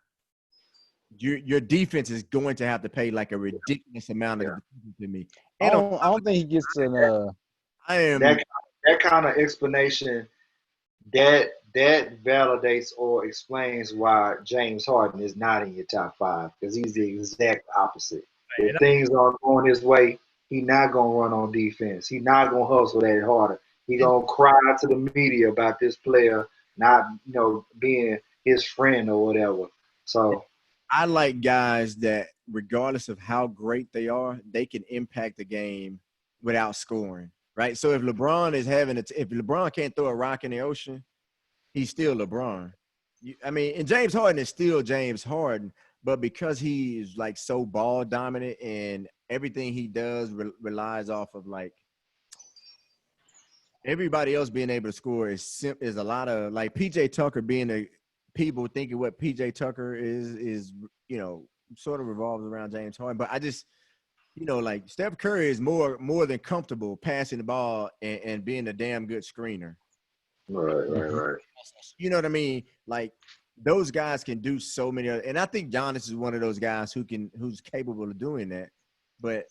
Speaker 1: your defense is going to have to pay like a ridiculous amount of attention to me. And on,
Speaker 3: I don't think he gets an
Speaker 1: I am
Speaker 2: That kind of explanation that validates or explains why James Harden is not in your top five because he's the exact opposite. If
Speaker 1: and
Speaker 2: things aren't going his way, he not gonna run on defense. He not gonna hustle that harder. He
Speaker 1: and
Speaker 2: gonna cry to the media about this player not, being his friend or whatever. So
Speaker 1: I like guys that regardless of how great they are, they can impact the game without scoring. Right. So if LeBron is having it, if LeBron can't throw a rock in the ocean, he's still LeBron. I mean, and James Harden is still James Harden, but because he is like so ball dominant and everything he does relies off of like everybody else being able to score is a lot of like PJ Tucker being a people thinking what PJ Tucker is sort of revolves around James Harden. But I just like Steph Curry is more than comfortable passing the ball and being a damn good screener.
Speaker 2: right.
Speaker 1: You know what I mean? Like those guys can do so many other, and I think Giannis is one of those guys who's capable of doing that. But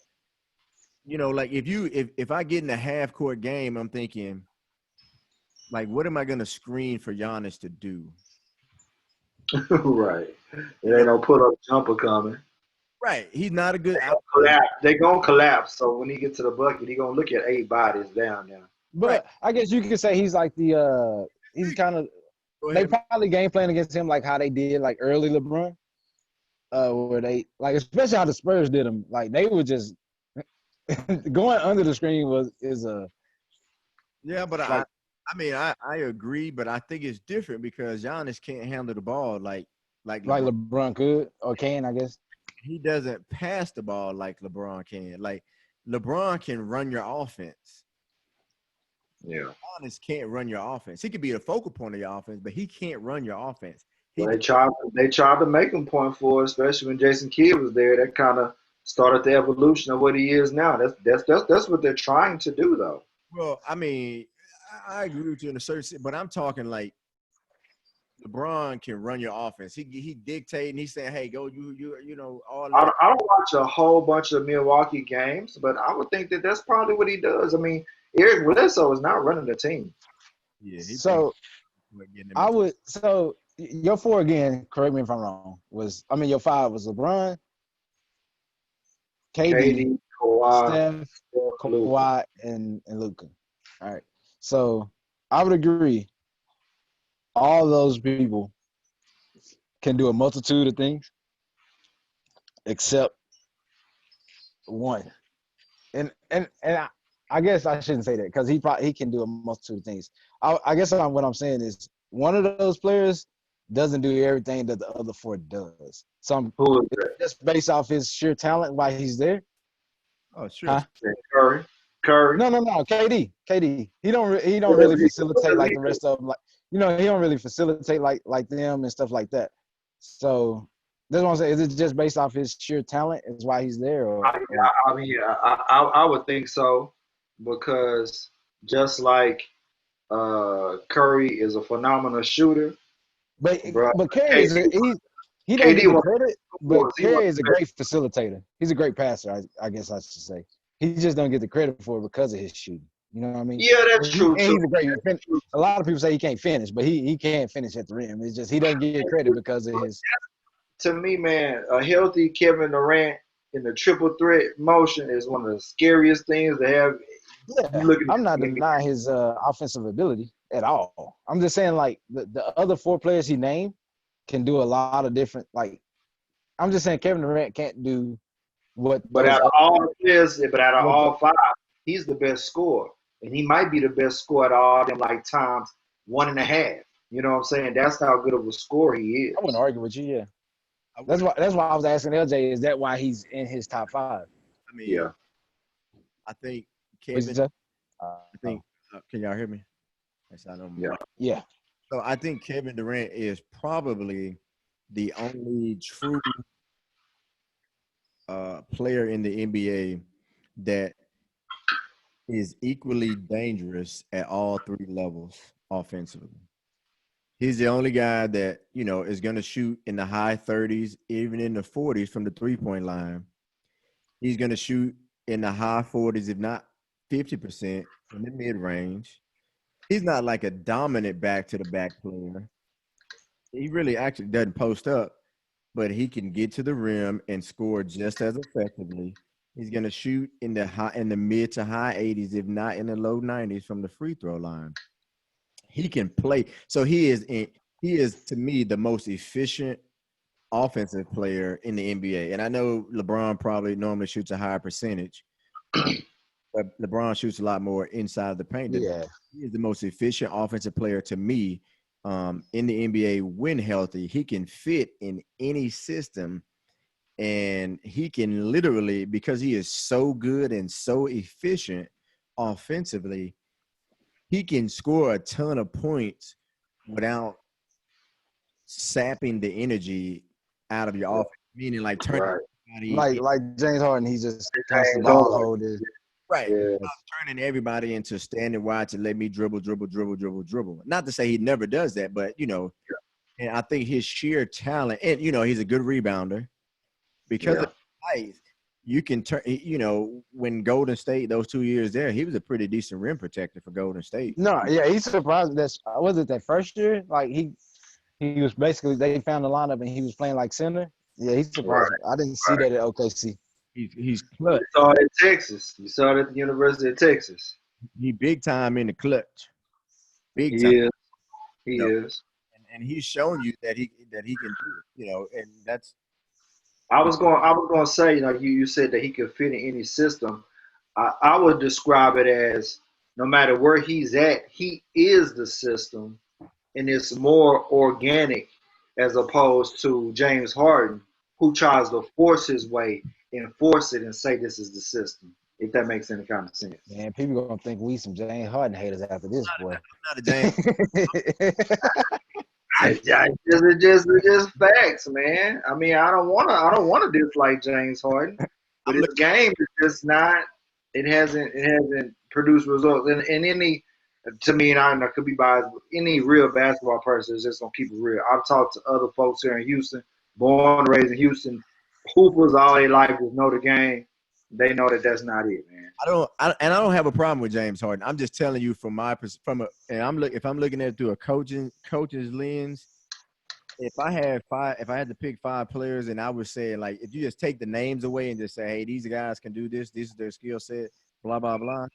Speaker 1: like if I get in a half court game, I'm thinking, like, what am I gonna screen for Giannis to do?
Speaker 2: Right. It ain't no put up jumper coming.
Speaker 1: Right. He's not a good
Speaker 2: Collapse. They gonna collapse. So when he get to the bucket, he gonna look at 8 bodies down there.
Speaker 1: Right.
Speaker 3: but I guess you could say he's like he's kind of
Speaker 1: Go
Speaker 3: they
Speaker 1: ahead.
Speaker 3: probably game plan against him like how they did like early LeBron. Where they like especially how the Spurs did him. Like they were just going under the screen is a
Speaker 1: Yeah, but
Speaker 3: like
Speaker 1: I mean I agree, but I think it's different because Giannis can't handle the ball like
Speaker 3: like
Speaker 1: LeBron.
Speaker 3: LeBron could or can, I guess.
Speaker 1: He doesn't pass the ball like LeBron can. Like LeBron can run your offense.
Speaker 2: Yeah.
Speaker 1: Giannis can't run your offense. He could be the focal point of your offense, but he can't run your offense. He
Speaker 2: Well, they tried to make him point forward, especially when Jason Kidd was there. That kind of started the evolution of what he is now. That's what they're trying to do, though.
Speaker 1: Well, I mean, I agree with you in a certain, but I'm talking like LeBron can run your offense. He dictating. He's saying, "Hey, go all
Speaker 2: I,
Speaker 1: that."
Speaker 2: I don't watch a whole bunch of Milwaukee games, but I would think that that's probably what he does. I mean, Eric Bledsoe is not running the team.
Speaker 1: Yeah, he thinks
Speaker 3: So
Speaker 1: getting him
Speaker 3: I
Speaker 1: into.
Speaker 3: would so your four again, correct me if I'm wrong, your five was LeBron, KD,
Speaker 2: KD, Kawhi,
Speaker 3: Steph,
Speaker 2: Luka.
Speaker 3: Kawhi, and Luka. All right. So I would agree. All those people can do a multitude of things, except one. And I guess I shouldn't say that because he can do a multitude of things. I guess what I'm saying is one of those players doesn't do everything that the other four does.
Speaker 2: Who is that?
Speaker 3: Just based off his sheer talent while he's there.
Speaker 1: Oh, sure.
Speaker 3: Huh?
Speaker 2: Curry. Curry.
Speaker 3: No. KD. He don't
Speaker 2: Whatever
Speaker 3: really
Speaker 2: he-
Speaker 3: facilitate
Speaker 2: whatever
Speaker 3: like
Speaker 2: he
Speaker 3: the
Speaker 2: do.
Speaker 3: rest of them. Like he don't really facilitate like them and stuff like that. So that's what I'm saying. Is it just based off his sheer talent? Is why he's there,
Speaker 2: I mean, I would think so because just like Curry is a phenomenal shooter,
Speaker 3: but
Speaker 2: bro.
Speaker 3: but Curry
Speaker 2: KD,
Speaker 3: is he don't get
Speaker 2: KD
Speaker 3: the
Speaker 2: was
Speaker 3: credit. But
Speaker 2: he
Speaker 3: Curry
Speaker 2: was
Speaker 3: is a great facilitator. He's a great passer. I guess I should say. He just don't get the credit for it because of his shooting. You know what I mean?
Speaker 2: yeah, that's true
Speaker 3: And
Speaker 2: too.
Speaker 3: he's a great a lot of people say he can't finish, but he can't finish at the rim. It's just he doesn't get credit because of his.
Speaker 2: To me, man, a healthy Kevin Durant in the triple threat motion is one of the scariest things to have. You
Speaker 3: Yeah,
Speaker 2: looking
Speaker 3: I'm not
Speaker 2: at
Speaker 3: denying his offensive ability at all. I'm just saying like the other four players he named can do a lot of different. Like I'm just saying Kevin Durant can't do what
Speaker 2: but
Speaker 3: those
Speaker 2: out of
Speaker 3: other
Speaker 2: all the players, but out of
Speaker 3: what the,
Speaker 2: all five, he's the best scorer, and he might be the best scorer out of all them, like times 1.5. You know what I'm saying? That's how good of a scorer he
Speaker 3: I wouldn't
Speaker 2: is.
Speaker 3: argue with you. Yeah,
Speaker 1: I
Speaker 3: that's
Speaker 1: would.
Speaker 3: why I was asking LJ. Is that why he's in his top five?
Speaker 1: I mean,
Speaker 2: Yeah.
Speaker 1: I think
Speaker 3: What'd you
Speaker 1: Kevin.
Speaker 3: say?
Speaker 1: I think. Can y'all hear me? Yes, I know.
Speaker 2: Yeah.
Speaker 3: Yeah.
Speaker 1: So I think Kevin Durant is probably the only true player in the NBA that is equally dangerous at all three levels offensively. He's the only guy that, is going to shoot in the high 30s, even in the 40s from the three-point line. He's going to shoot in the high 40s, if not 50% in the mid range. He's not like a dominant back to the back player. He really actually doesn't post up, but he can get to the rim and score just as effectively. He's going to shoot in the mid to high 80s, if not in the low 90s from the free throw line. He can play. So he is to me the most efficient offensive player in the NBA. And I know LeBron probably normally shoots a higher percentage, but LeBron shoots a lot more inside of the paint.
Speaker 3: Yeah.
Speaker 1: He is the most efficient offensive player to me in the NBA when healthy. He can fit in any system, and he can literally, because he is so good and so efficient offensively, he can score a ton of points without sapping the energy out of your offense, meaning like turning
Speaker 2: Right.
Speaker 3: Like James Harden, he just constant
Speaker 2: James
Speaker 3: ball
Speaker 2: Harden.
Speaker 3: holding.
Speaker 1: right.
Speaker 2: Yeah.
Speaker 1: Turning everybody into standing wide to let me dribble. Not to say he never does that, but and I think his sheer talent, and he's a good rebounder because
Speaker 2: Yeah.
Speaker 1: of height. You can turn, when Golden State those 2 years there, he was a pretty decent rim protector for Golden State.
Speaker 3: No, yeah, he's surprised. That's was it that first year? Like he was basically they found the lineup and he was playing like center. Yeah, he's surprised.
Speaker 2: Right.
Speaker 3: I didn't see that at OKC.
Speaker 1: He's
Speaker 2: You
Speaker 1: clutch.
Speaker 2: saw it at Texas. You saw it at the University of Texas.
Speaker 1: He big time in the clutch, big time.
Speaker 2: He is. He
Speaker 1: You know,
Speaker 2: is.
Speaker 1: and he's shown you that he can do it. And that's
Speaker 2: I was going to say, you said that he could fit in any system. I would describe it as no matter where he's at, he is the system, and it's more organic as opposed to James Harden, who tries to force his way and force it and say this is the system. If that makes any kind of sense.
Speaker 3: Man, people gonna think we some James Harden haters after this, boy.
Speaker 1: not a James.
Speaker 2: It's just facts, man. I mean, I don't wanna dislike James Harden, but his game is just not. It hasn't produced results. And any, to me, and I could be biased, but any real basketball person is just gonna keep it real. I've talked to other folks here in Houston, born and raised in Houston, hoopers all their life just know the game. They know that that's not it, man.
Speaker 1: I don't have a problem with James Harden. I'm just telling you from my if I'm looking at it through a coach's lens. If I had to pick 5 players, and I would say, like, if you just take the names away and just say, hey, these guys can do this is their skill set, blah blah blah,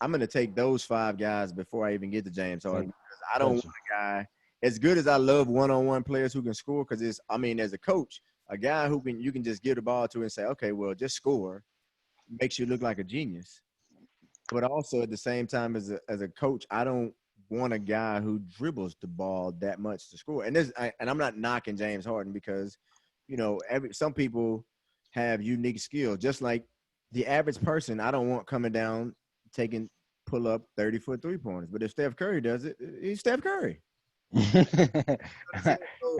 Speaker 1: I'm gonna take those 5 guys before I even get to James Harden, because I don't want a guy as good as I love one-on-one players who can score, because as a coach, a guy who you can just give the ball to and say, okay, well, just score, makes you look like a genius. But also at the same time, as a coach, I don't want a guy who dribbles the ball that much to score. And I'm not knocking James Harden, because some people have unique skills. Just like the average person, I don't want coming down taking pull up 30-foot 3-pointers. But if Steph Curry does it, he's Steph Curry. So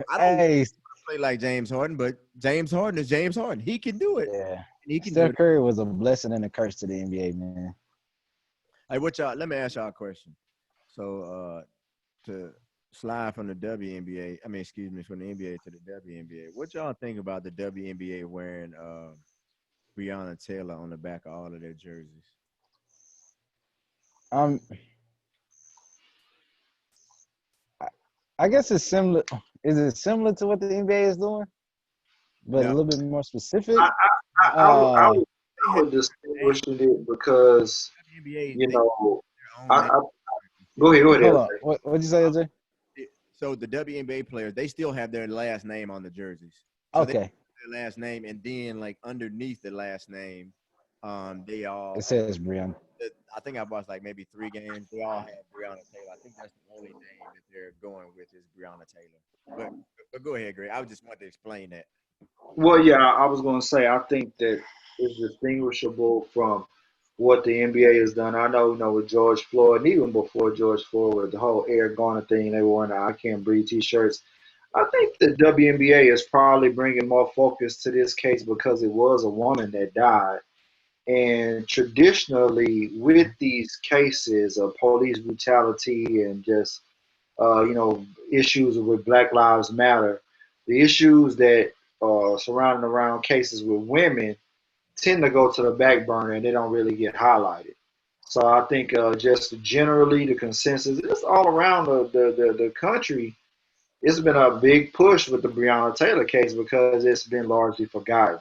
Speaker 1: I don't
Speaker 3: Hey,
Speaker 1: play like James Harden, but James Harden is James Harden. He can do it.
Speaker 3: yeah.
Speaker 1: He can do
Speaker 3: Steph
Speaker 1: it.
Speaker 3: Curry was a blessing and a curse to the NBA, man.
Speaker 1: Hey, let me ask y'all a question. So to slide from the WNBA, from the NBA to the WNBA, what y'all think about the WNBA wearing Breonna Taylor on the back of all of their jerseys?
Speaker 3: I guess it's similar. Is it similar to what the NBA is doing, but a little bit more specific?
Speaker 2: I would distinguish it because
Speaker 1: WNBA,
Speaker 2: go ahead.
Speaker 3: Hold on. What'd you say, AJ?
Speaker 1: So the WNBA players, they still have their last name on the jerseys. So
Speaker 3: Okay.
Speaker 1: they have their last name, and then like underneath the last name, they all.
Speaker 3: It says Breonna.
Speaker 1: I think I watched like maybe 3 games. They all have Breonna Taylor. I think that's the only name that they're going with is Breonna Taylor. But go ahead, Greg. I just wanted to explain that.
Speaker 2: Well, yeah, I was going to say I think that it's distinguishable from what the NBA has done. I know, with George Floyd, and even before George Floyd, with the whole Eric Garner thing, they were wearing the I Can't Breathe T-shirts. I think the WNBA is probably bringing more focus to this case because it was a woman that died. And traditionally, with these cases of police brutality and just issues with Black Lives Matter, the issues that surrounding around cases with women, tend to go to the back burner and they don't really get highlighted. So I think just generally the consensus is all around the country. It's been a big push with the Breonna Taylor case because it's been largely forgotten.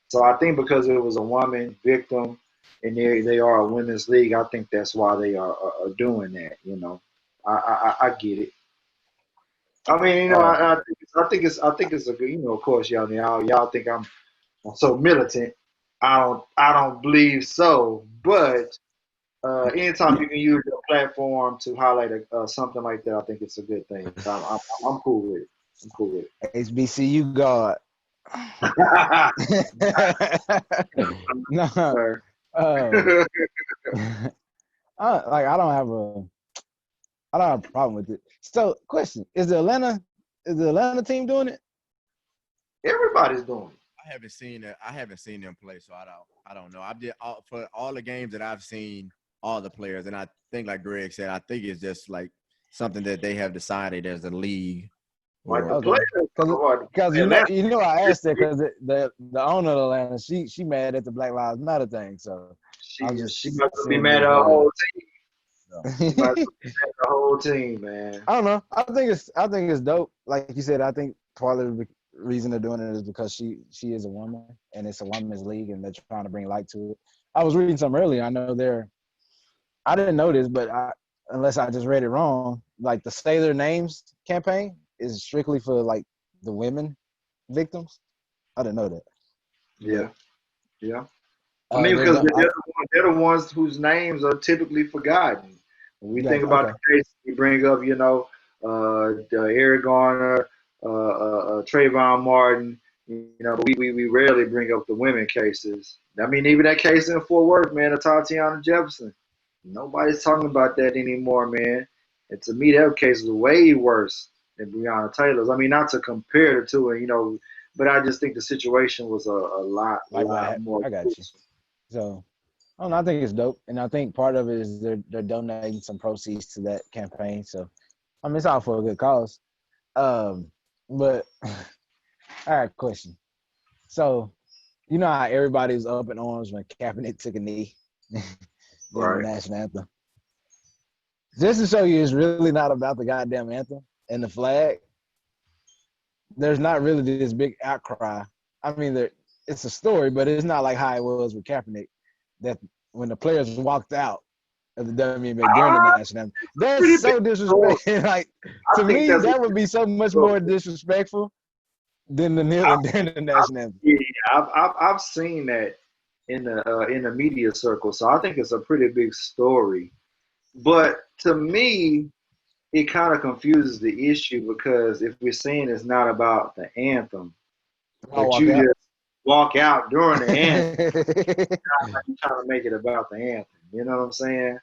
Speaker 2: So I think because it was a woman victim and they are a women's league, I think that's why they are doing that. You know, I get it. I mean, you know,
Speaker 3: Uh,
Speaker 2: I think it's a good. You know, of course, y'all think I'm so militant. I don't believe so. But anytime you can use your platform to highlight something like that, I think it's a good thing. So I'm cool with it. I'm cool with
Speaker 3: HBCU God.
Speaker 2: it.
Speaker 3: No,
Speaker 2: Sir.
Speaker 3: um, I don't have a problem with it. So, question: is the Atlanta team doing it?
Speaker 2: Everybody's doing it.
Speaker 1: I haven't seen it. I haven't seen them play, so I don't know. I did for all the games that I've seen, all the players, and I think, like Greg said, I think it's just like something that they have decided as a league.
Speaker 2: Like the
Speaker 1: Or
Speaker 3: Okay,
Speaker 2: players
Speaker 3: because
Speaker 2: are
Speaker 3: you know
Speaker 2: Atlanta.
Speaker 3: I asked that because the owner of Atlanta she mad at the Black Lives Matter thing, so I was
Speaker 2: She
Speaker 3: just
Speaker 2: must be
Speaker 3: seeing
Speaker 2: mad
Speaker 3: if
Speaker 2: at her whole team. She must
Speaker 3: I
Speaker 2: be mad at the whole team, man.
Speaker 3: don't know. I think it's dope. Like you said, I think part of the reason they're doing it is because she is a woman and it's a women's league and they're trying to bring light to it. I was reading something earlier. I know I didn't know this, but unless I just read it wrong, like the Say Their Names campaign is strictly for like the women victims. I didn't know that, but
Speaker 2: Yeah, yeah. I mean,
Speaker 3: there's
Speaker 2: because they're the ones whose names are typically forgotten. When we think about
Speaker 3: okay.
Speaker 2: the case, we bring up, Eric Garner, Trayvon Martin, but we rarely bring up the women cases. I mean, even that case in Fort Worth, man, of Tatiana Jefferson. Nobody's talking about that anymore, man. And to me, that case was way worse than Breonna Taylor's. I mean, not to compare the two, but I just think the situation was a
Speaker 3: Like
Speaker 2: lot more
Speaker 3: I got you.
Speaker 2: gruesome.
Speaker 3: So I don't know, I think it's dope, and I think part of it is they're donating some proceeds to that campaign. So I mean, it's all for a good cause. But all right, question. So you know how everybody was up in arms when Kaepernick took a knee during the
Speaker 2: Right.
Speaker 3: national anthem. Just to show you, it's really not about the goddamn anthem and the flag. There's not really this big outcry. I mean, it's a story, but it's not like how it was with Kaepernick. That when the players walked out of the WNBA during the
Speaker 2: Ah,
Speaker 3: national anthem, that's
Speaker 2: pretty big
Speaker 3: so
Speaker 2: story.
Speaker 3: disrespectful. Like
Speaker 2: I
Speaker 3: to
Speaker 2: think
Speaker 3: me,
Speaker 2: that's a
Speaker 3: that would be so much
Speaker 2: story.
Speaker 3: more disrespectful than the
Speaker 2: I,
Speaker 3: kneeling during the
Speaker 2: I,
Speaker 3: national anthem.
Speaker 2: yeah, I've seen that in the media circle, so I think it's a pretty big story. But to me, it kind of confuses the issue because if we're saying it's not about the anthem,
Speaker 3: I'll
Speaker 2: but
Speaker 3: walk
Speaker 2: you
Speaker 3: out.
Speaker 2: just walk out during the anthem, you're trying to make it about the anthem. You know what I'm saying?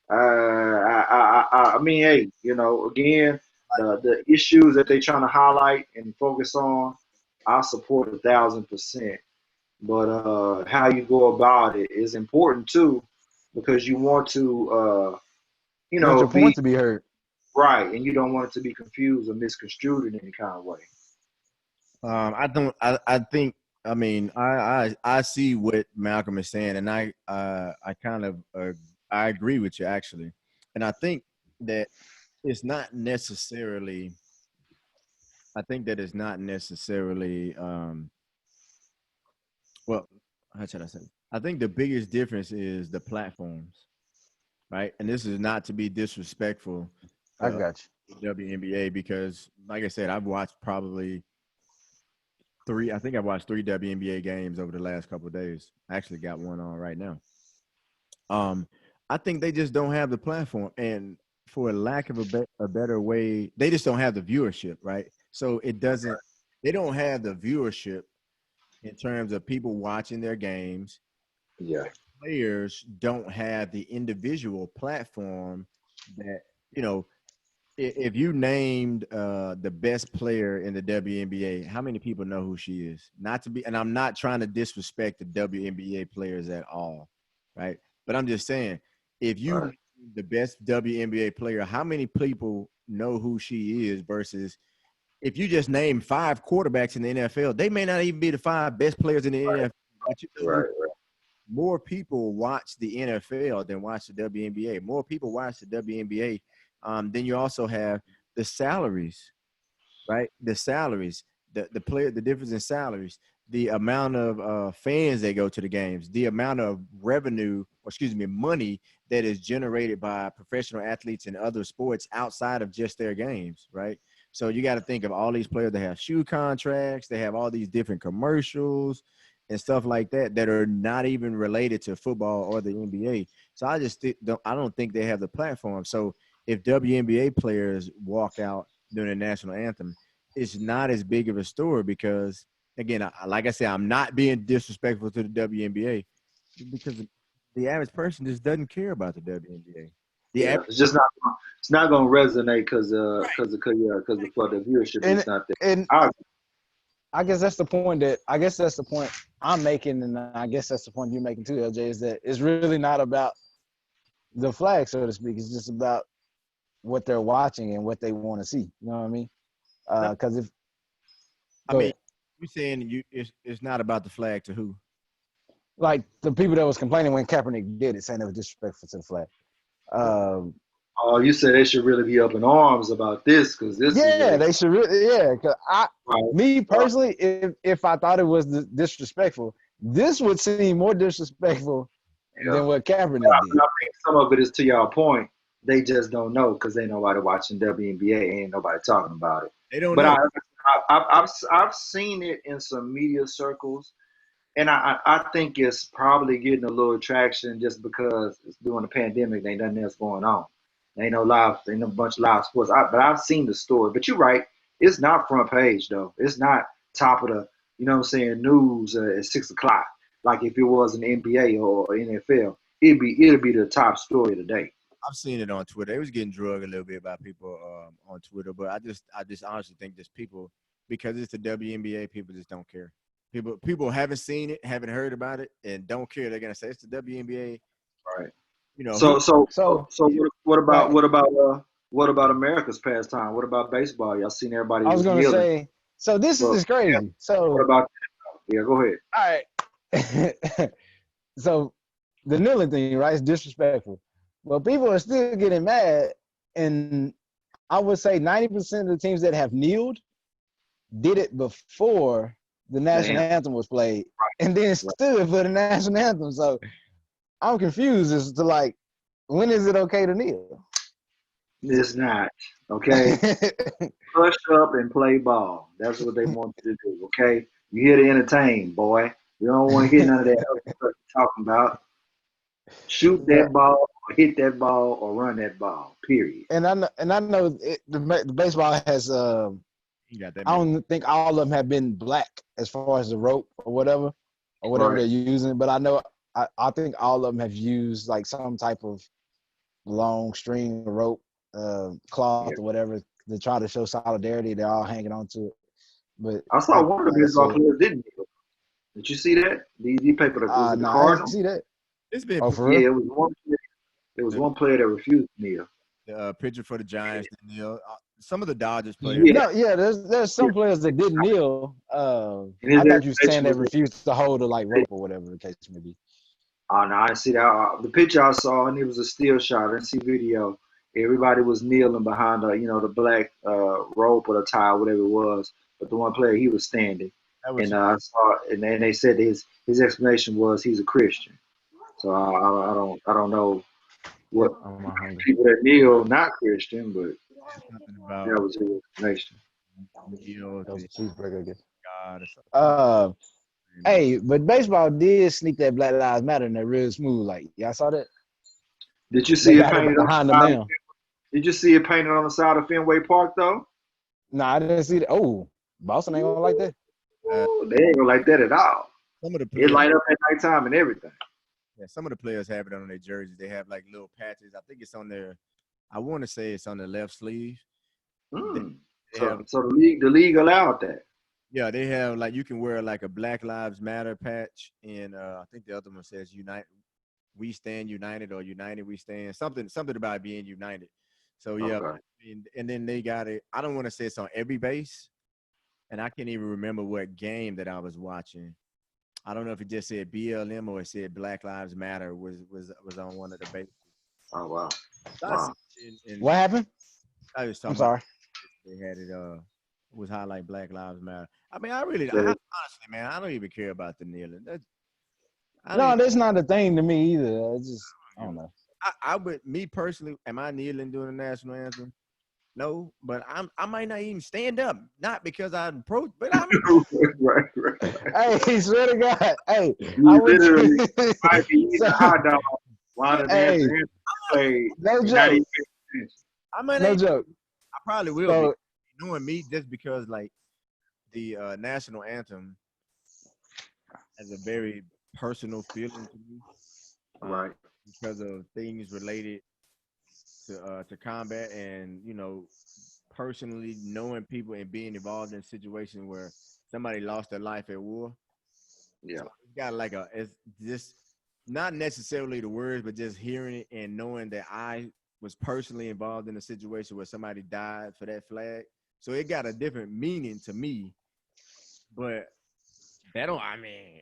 Speaker 2: I mean, hey, again, the issues that they're trying to highlight and focus on, I support 1,000%. But how you go about it is important too, because you want to,
Speaker 3: You want your
Speaker 2: be
Speaker 3: point to be heard.
Speaker 2: right, and you don't want it to be confused or misconstrued in any kind of way.
Speaker 1: I don't. I think. I mean, I see what Malcolm is saying, and I kind of I agree with you actually, and I think that it's not necessarily. I think that it's not necessarily. Well, how should I say? I think the biggest difference is the platforms, right? And this is not to be disrespectful
Speaker 3: I
Speaker 1: to
Speaker 3: got
Speaker 1: WNBA because, like I said, I've watched probably three. I think I've watched three WNBA games over the last couple of days. I actually got one on right now. Um, I think they just don't have the platform, and for a lack of a better way, they just don't have the viewership, right? So it doesn't. They don't have the viewership in terms of people watching their games.
Speaker 2: Yeah.
Speaker 1: Players don't have the individual platform that you know if you named the best player in the WNBA, how many people know who she is? Not to be, and I'm not trying to disrespect the WNBA players at all, right? But I'm just saying, if you
Speaker 2: Right.
Speaker 1: name the best WNBA player, how many people know who she is versus if you just name five quarterbacks in the NFL, they may not even be the five best players in the NFL, but you know who
Speaker 2: Right.
Speaker 1: more people watch the NFL than watch the WNBA. More people watch the WNBA. Then you also have the salaries, right? The salaries, the difference in salaries, the amount of fans that go to the games, the amount of revenue, or excuse me, money that is generated by professional athletes in other sports outside of just their games, right? So you got to think of all these players that have shoe contracts, they have all these different commercials and stuff like that that are not even related to football or the NBA. So I just I don't think they have the platform. So if WNBA players walk out during the national anthem, it's not as big of a story because, again, like I said, I'm not being disrespectful to the WNBA because the average person just doesn't care about the WNBA. The
Speaker 2: Yeah,
Speaker 1: average,
Speaker 2: it's just not. It's not gonna resonate because the for the viewership
Speaker 3: And
Speaker 2: is not there.
Speaker 3: and
Speaker 2: I,
Speaker 3: I guess that's the point I'm making, and I guess that's the point you're making too, LJ, is that it's really not about the flag, so to speak. It's just about what they're watching and what they want to see. You know what I mean?
Speaker 1: no,
Speaker 3: Because if
Speaker 1: I
Speaker 3: go
Speaker 1: mean,
Speaker 3: ahead.
Speaker 1: you're saying it's not about the flag to who?
Speaker 3: Like the people that was complaining when Kaepernick did it, saying it was disrespectful to the flag. Um,
Speaker 2: oh, you said they should really be up in arms about this because this is
Speaker 3: yeah,
Speaker 2: a
Speaker 3: they should really. Yeah, because
Speaker 2: right.
Speaker 3: me personally, if I thought it was disrespectful, this would seem more disrespectful
Speaker 2: Yeah.
Speaker 3: than what Kaepernick
Speaker 2: And
Speaker 3: did.
Speaker 2: I think some of it is to y'all point. They just don't know because ain't nobody watching WNBA. Ain't nobody talking about it.
Speaker 1: They don't
Speaker 2: But
Speaker 1: know.
Speaker 2: I've seen it in some media circles, and I think it's probably getting a little traction just because it's during the pandemic. Ain't nothing else going on. Ain't no bunch of live sports. But I've seen the story. But you're right. It's not front page though. It's not top of the what I'm saying news at 6 o'clock. Like if it was an NBA or NFL, it'd be the top story of the day.
Speaker 1: I've seen it on Twitter. They was getting drugged a little bit by people on Twitter, but I just honestly think just people, because it's the WNBA, people just don't care. People haven't seen it, haven't heard about it, and don't care. They're gonna say it's the WNBA.
Speaker 2: Right.
Speaker 1: You know who?
Speaker 3: So
Speaker 2: What
Speaker 3: right,
Speaker 2: what about America's pastime? What about baseball? Y'all seen everybody
Speaker 3: I was
Speaker 2: was
Speaker 3: gonna
Speaker 2: kneeling.
Speaker 3: say. So this
Speaker 2: But
Speaker 3: is crazy.
Speaker 2: what
Speaker 3: So
Speaker 2: about yeah? Go ahead.
Speaker 3: all right. So the kneeling thing, right, is disrespectful. Well, people are still getting mad, and I would say 90% of the teams that have kneeled did it before the national
Speaker 2: Damn.
Speaker 3: anthem was played, and then
Speaker 2: Right.
Speaker 3: stood for the national anthem. So I'm confused as to like, when is it okay to kneel?
Speaker 2: It's not okay. Push up and play ball. That's what they want you to do. Okay. You here to entertain, boy. You don't want to hear none of that other stuff you're talking about. Shoot
Speaker 3: Right.
Speaker 2: that ball, or hit that ball, or run that ball. Period.
Speaker 3: And I know the baseball has.
Speaker 1: You got that
Speaker 3: I
Speaker 1: many.
Speaker 3: don't think all of them have been black as far as the rope or whatever
Speaker 2: Right.
Speaker 3: they're using. But I know I think all of them have used like some type of long string rope,
Speaker 2: Yeah.
Speaker 3: cloth or whatever to try to show solidarity. They're all hanging on to it. But
Speaker 2: I saw one of the baseball
Speaker 3: so
Speaker 2: players didn't. Did you see that? The paper was it the
Speaker 3: no, I didn't
Speaker 2: Cardinals?
Speaker 3: see that.
Speaker 1: It's been
Speaker 3: Oh, for
Speaker 2: Yeah,
Speaker 3: real?
Speaker 2: it was one. It was
Speaker 1: the,
Speaker 2: one player that refused to kneel.
Speaker 1: the pitcher for the Giants. Some of the Dodgers players.
Speaker 2: Yeah,
Speaker 3: No, yeah. There's
Speaker 2: yeah.
Speaker 3: some players that didn't kneel.
Speaker 2: And his
Speaker 3: I thought you were saying
Speaker 2: explanation
Speaker 3: they
Speaker 2: was
Speaker 3: refused to hold a like rope or whatever the case may be.
Speaker 2: oh no, I didn't see that. The picture I saw, and it was a still shot. I didn't see video. Everybody was kneeling behind the black rope or the tie, whatever it was. But the one player, he was standing,
Speaker 1: That was
Speaker 2: and I saw, and then they said his explanation was he's a Christian. So I don't know
Speaker 3: Yep,
Speaker 2: what
Speaker 3: I'm not hungry.
Speaker 2: people that kneel not Christian, but
Speaker 1: something about
Speaker 2: that was his explanation.
Speaker 1: kneel
Speaker 3: That was
Speaker 1: to
Speaker 3: a cheeseburger again.
Speaker 1: God or something.
Speaker 3: Uh, Hey, but baseball did sneak that Black Lives Matter in there real smooth. Like, y'all saw that?
Speaker 2: Did you
Speaker 3: They
Speaker 2: see it
Speaker 3: got it
Speaker 2: painted on
Speaker 3: behind
Speaker 2: the
Speaker 3: them
Speaker 2: side?
Speaker 3: now.
Speaker 2: Did you see it painted on the side of Fenway Park though?
Speaker 3: No, I didn't see that. Oh, Boston ain't gonna like that.
Speaker 1: Uh,
Speaker 2: Ooh, they ain't gonna like that at all.
Speaker 1: some of the
Speaker 2: It
Speaker 1: players,
Speaker 2: light up at nighttime and everything.
Speaker 1: yeah, some of the players have it on their jerseys. They have like little patches. I think it's on their. I want to say it's on the left sleeve. They,
Speaker 2: Mm.
Speaker 1: they have,
Speaker 2: So the league allowed that.
Speaker 1: yeah, they have like you can wear like a Black Lives Matter patch, and I think the other one says "Unite, we stand united" or "United we stand." Something about being united. So yeah,
Speaker 2: Okay.
Speaker 1: and then they got it. I don't want to say it's on every base, and I can't even remember what game that I was watching. I don't know if it just said BLM or it said Black Lives Matter was on one of the bases.
Speaker 2: Oh wow.
Speaker 1: So I
Speaker 2: Wow.
Speaker 1: seen it, and
Speaker 3: What happened?
Speaker 1: I was
Speaker 3: I'm
Speaker 1: talking about
Speaker 3: sorry.
Speaker 1: they had it was highlight Black Lives Matter. I mean,
Speaker 2: Yeah.
Speaker 1: honestly, man, I don't even care about the kneeling. I don't
Speaker 3: No,
Speaker 1: even
Speaker 3: that's not a thing to me either. It's just I
Speaker 1: give
Speaker 3: don't
Speaker 1: a-
Speaker 3: know.
Speaker 1: I would me personally, am I kneeling during the national anthem? No, but I might not even stand up, not because I'm pro, but I'm
Speaker 2: Right, right.
Speaker 3: Hey, swear to God. Hey, I
Speaker 2: You
Speaker 3: went
Speaker 2: literally
Speaker 3: to
Speaker 2: might be eating
Speaker 3: so
Speaker 2: a hot dog while the
Speaker 3: hey,
Speaker 2: national anthem played
Speaker 3: no
Speaker 2: and not
Speaker 3: joke.
Speaker 2: even paying attention.
Speaker 1: I might
Speaker 3: No
Speaker 1: not,
Speaker 3: joke.
Speaker 1: I probably will be
Speaker 3: So
Speaker 1: knowing me just because like the national anthem has a very personal feeling to me, uh,
Speaker 2: Right.
Speaker 1: because of things related to combat and personally knowing people and being involved in situations where somebody lost their life at war.
Speaker 2: Yeah.
Speaker 1: So it's got like it's just not necessarily the words, but just hearing it and knowing that I was personally involved in a situation where somebody died for that flag. So it got a different meaning to me, but that don't. I mean,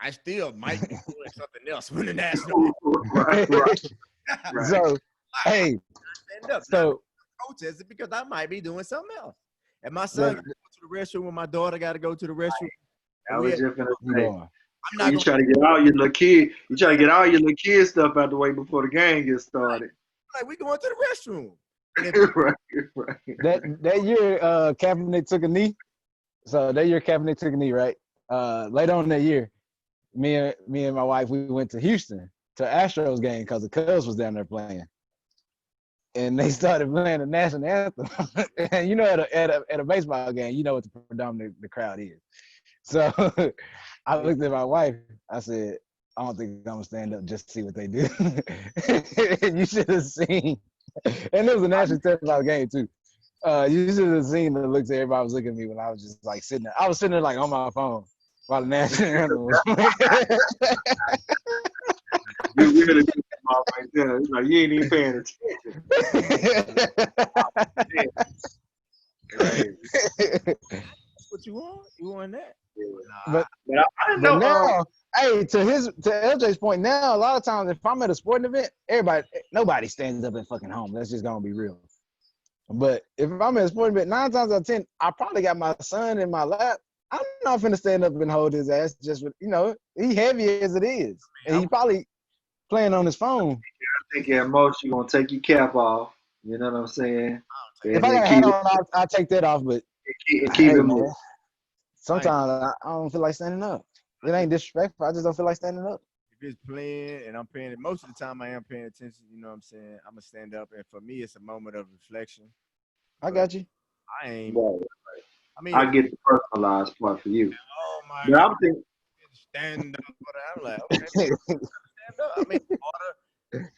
Speaker 1: I still might be doing something else when the national
Speaker 2: Right, right, right.
Speaker 3: so hey,
Speaker 1: stand up, not
Speaker 3: so
Speaker 1: protesting because I might be doing something else. And my son
Speaker 3: let
Speaker 1: got to go to the restroom when my daughter got to go to the restroom.
Speaker 2: I
Speaker 1: And
Speaker 2: was just gonna
Speaker 3: you
Speaker 2: say,
Speaker 3: going.
Speaker 1: I'm not
Speaker 2: you
Speaker 1: gonna
Speaker 2: try to get all your little kid, you try to get all your little kid stuff out the way before the game gets started.
Speaker 1: like we going to the restroom. And if
Speaker 2: Right, right.
Speaker 3: That year Kaepernick took a knee. So that year Kaepernick took a knee, right? Later on that year, me and my wife, we went to Houston to Astros game because the Cubs was down there playing. And they started playing the national anthem. And at a baseball game, you know what the predominant the crowd is. So I looked at my wife. I said, I don't think I'm gonna stand up just to see what they do. You should have seen. And it was a national televised game too. You should have seen the looks everybody was looking at me when I was just like sitting there. I was sitting there like on my phone while the national anthem was playing.
Speaker 2: You really took them off right there. It's like you ain't even paying attention. Yeah, crazy.
Speaker 1: that's what you want, you want that.
Speaker 2: Yeah.
Speaker 1: Nah,
Speaker 3: but
Speaker 2: But I didn't
Speaker 3: but
Speaker 2: know.
Speaker 3: now, hey, to LJ's point, now a lot of times if I'm at a sporting event, nobody stands up at fucking home. That's just gonna be real. But if I'm at a sporting event, 9 times out of 10, I probably got my son in my lap. I'm not finna stand up and hold his ass just with, he heavy as it is. And
Speaker 1: I,
Speaker 3: he probably playing on his phone.
Speaker 2: I think at most you're gonna take your cap off. You know what I'm saying?
Speaker 3: If
Speaker 2: And
Speaker 3: I
Speaker 2: then
Speaker 3: got a hat on, I'll take that off. But
Speaker 2: keep
Speaker 3: hey,
Speaker 2: it
Speaker 3: man,
Speaker 2: moving.
Speaker 1: I ain't,
Speaker 3: sometimes I don't feel like standing up.
Speaker 1: I
Speaker 3: It
Speaker 1: just
Speaker 3: ain't disrespectful. I just don't feel like standing up.
Speaker 1: if it's playing and I'm paying it, most of the time I am paying attention. You know what I'm saying? I'm gonna stand up, and for me, it's a moment of reflection.
Speaker 3: I
Speaker 1: But
Speaker 3: got you.
Speaker 1: I ain't.
Speaker 2: Right.
Speaker 1: I mean,
Speaker 2: I get the personalized part for you.
Speaker 1: oh my
Speaker 2: But
Speaker 1: god,
Speaker 2: I'm thinking,
Speaker 1: stand up for that. I'm like, okay, stand up. I mean,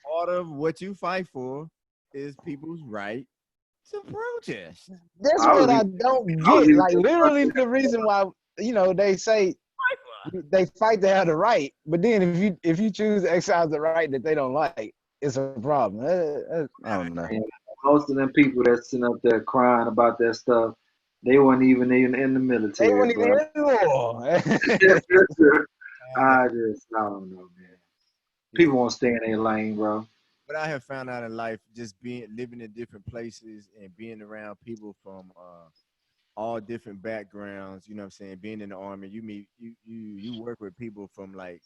Speaker 1: part of what you fight for is people's right to protest.
Speaker 3: That's
Speaker 2: I was
Speaker 3: what
Speaker 2: even,
Speaker 3: I don't
Speaker 2: I was
Speaker 3: get.
Speaker 2: even
Speaker 3: Like
Speaker 2: thinking about
Speaker 3: literally,
Speaker 2: that.
Speaker 3: the reason why they say
Speaker 1: Fight for.
Speaker 3: they fight to have the right, but then if you choose to exercise the right that they don't like, it's a problem. I don't know.
Speaker 2: And most of them people that's sitting up there crying about that stuff, they weren't even in the
Speaker 3: They
Speaker 2: military.
Speaker 3: won't even
Speaker 2: But
Speaker 3: in war.
Speaker 2: I don't know, man. People won't stay in their lane, bro.
Speaker 1: What I have found out in life, just living in different places and being around people from all different backgrounds, you know what I'm saying? Being in the army, you meet you work with people from like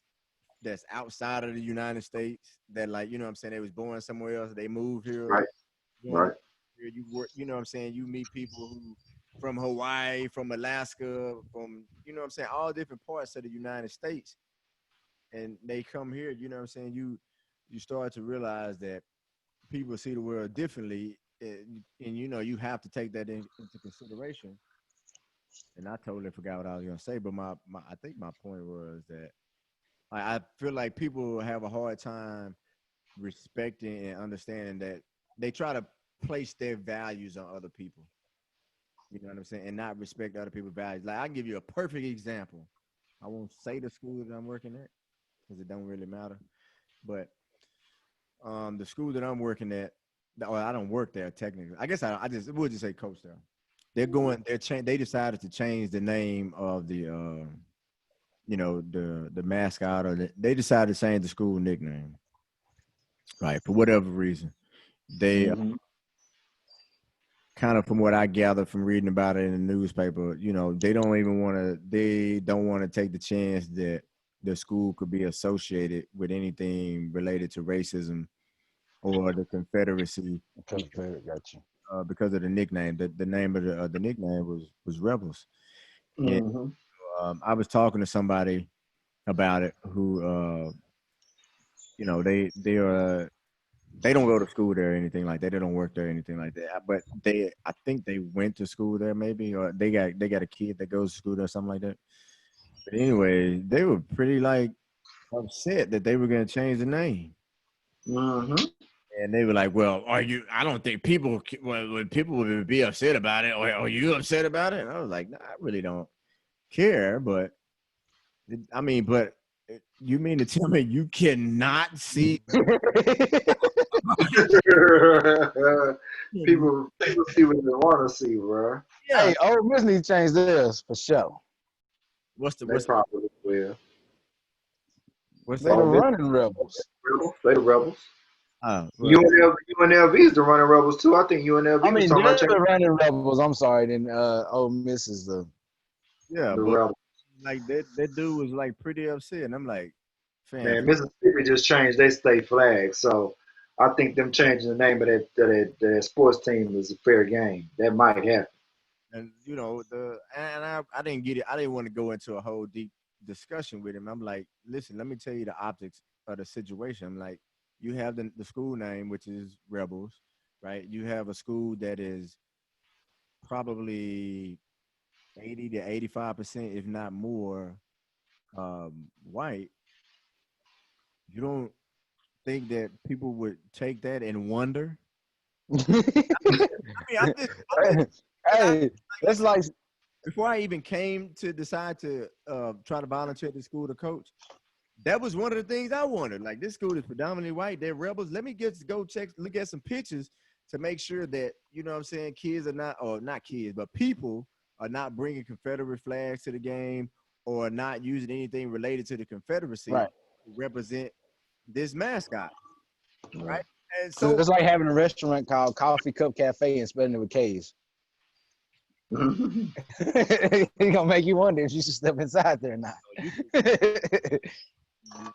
Speaker 1: that's outside of the United States that like, you know what I'm saying, they was born somewhere else, they moved here,
Speaker 2: Right,
Speaker 1: doing
Speaker 2: right,
Speaker 1: it here, you work, you know what I'm saying? You meet people who from Hawaii, from Alaska, from you know what I'm saying, all different parts of the United States. And they come here, you know what I'm saying? You start to realize that people see the world differently, and you have to take that into consideration. And I totally forgot what I was gonna say, but my I think my point was that I feel like people have a hard time respecting and understanding that they try to place their values on other people. You know what I'm saying, and not respect other people's values. Like I can give you a perfect example. I won't say the school that I'm working at because it don't really matter, but the school that I'm working at, well, I don't work there technically. I guess I just we'll just say coach there. They decided to change the name of the mascot, or they decided to change the school nickname, right? For whatever reason, they
Speaker 2: Mm-hmm.
Speaker 1: kind of, from what I gather from reading about it in the newspaper, they don't want to take the chance that the school could be associated with anything related to racism or the Confederacy,
Speaker 3: Got you.
Speaker 1: because of the nickname. The name of the nickname was Rebels. And
Speaker 2: Mm-hmm.
Speaker 1: I was talking to somebody about it who, they are. They don't go to school there or anything like that. They don't work there or anything like that. But I think they went to school there maybe, or they got a kid that goes to school there or something like that. But anyway, they were pretty like upset that they were going to change the name.
Speaker 2: Mm-hmm.
Speaker 1: And they were like, "Well, are you? I don't think people would be upset about it. Or are you upset about it?" And I was like, "Nah, I really don't care." But you mean to tell me you cannot see?
Speaker 2: People see what they want to see, bro.
Speaker 1: Yeah.
Speaker 3: Hey, Ole Miss need to change theirs for sure.
Speaker 1: What's
Speaker 2: They probably will.
Speaker 3: They the
Speaker 2: Ole Miss
Speaker 3: running rebels.
Speaker 2: rebels. They the rebels.
Speaker 1: well,
Speaker 2: UNLV is the running rebels too. I think UNLV
Speaker 3: I
Speaker 2: was
Speaker 3: mean,
Speaker 2: talking
Speaker 3: they're
Speaker 2: about
Speaker 3: the
Speaker 2: changing
Speaker 3: running rebels. I'm sorry. Then Ole Miss is the.
Speaker 1: yeah,
Speaker 2: the
Speaker 1: but
Speaker 2: rebels.
Speaker 1: like that dude was like pretty upset, and I'm like, fam,
Speaker 2: Man, Mississippi just changed their state flag, so I think them changing the name of that sports team is a fair game. That might happen.
Speaker 1: and I didn't get it. I didn't want to go into a whole deep discussion with him. I'm like, listen, let me tell you the optics of the situation. I'm like, you have the school name, which is Rebels, right? You have a school that is probably 80 to 85%, if not more, white. You don't think that people would take that and wonder?
Speaker 3: Hey, that's like
Speaker 1: Before I even came to decide to try to volunteer at the school to coach, that was one of the things I wanted. Like, this school is predominantly white. They're rebels. Let me look at some pictures to make sure that, you know what I'm saying, kids are not, or not kids, but people are not bringing Confederate flags to the game or not using anything related to the Confederacy
Speaker 3: right.
Speaker 1: to represent this mascot, right? And
Speaker 3: So
Speaker 1: so,
Speaker 3: it's like having a restaurant called Coffee Cup Cafe and spelling it with K's. It's gonna make you wonder if you should step inside there or not.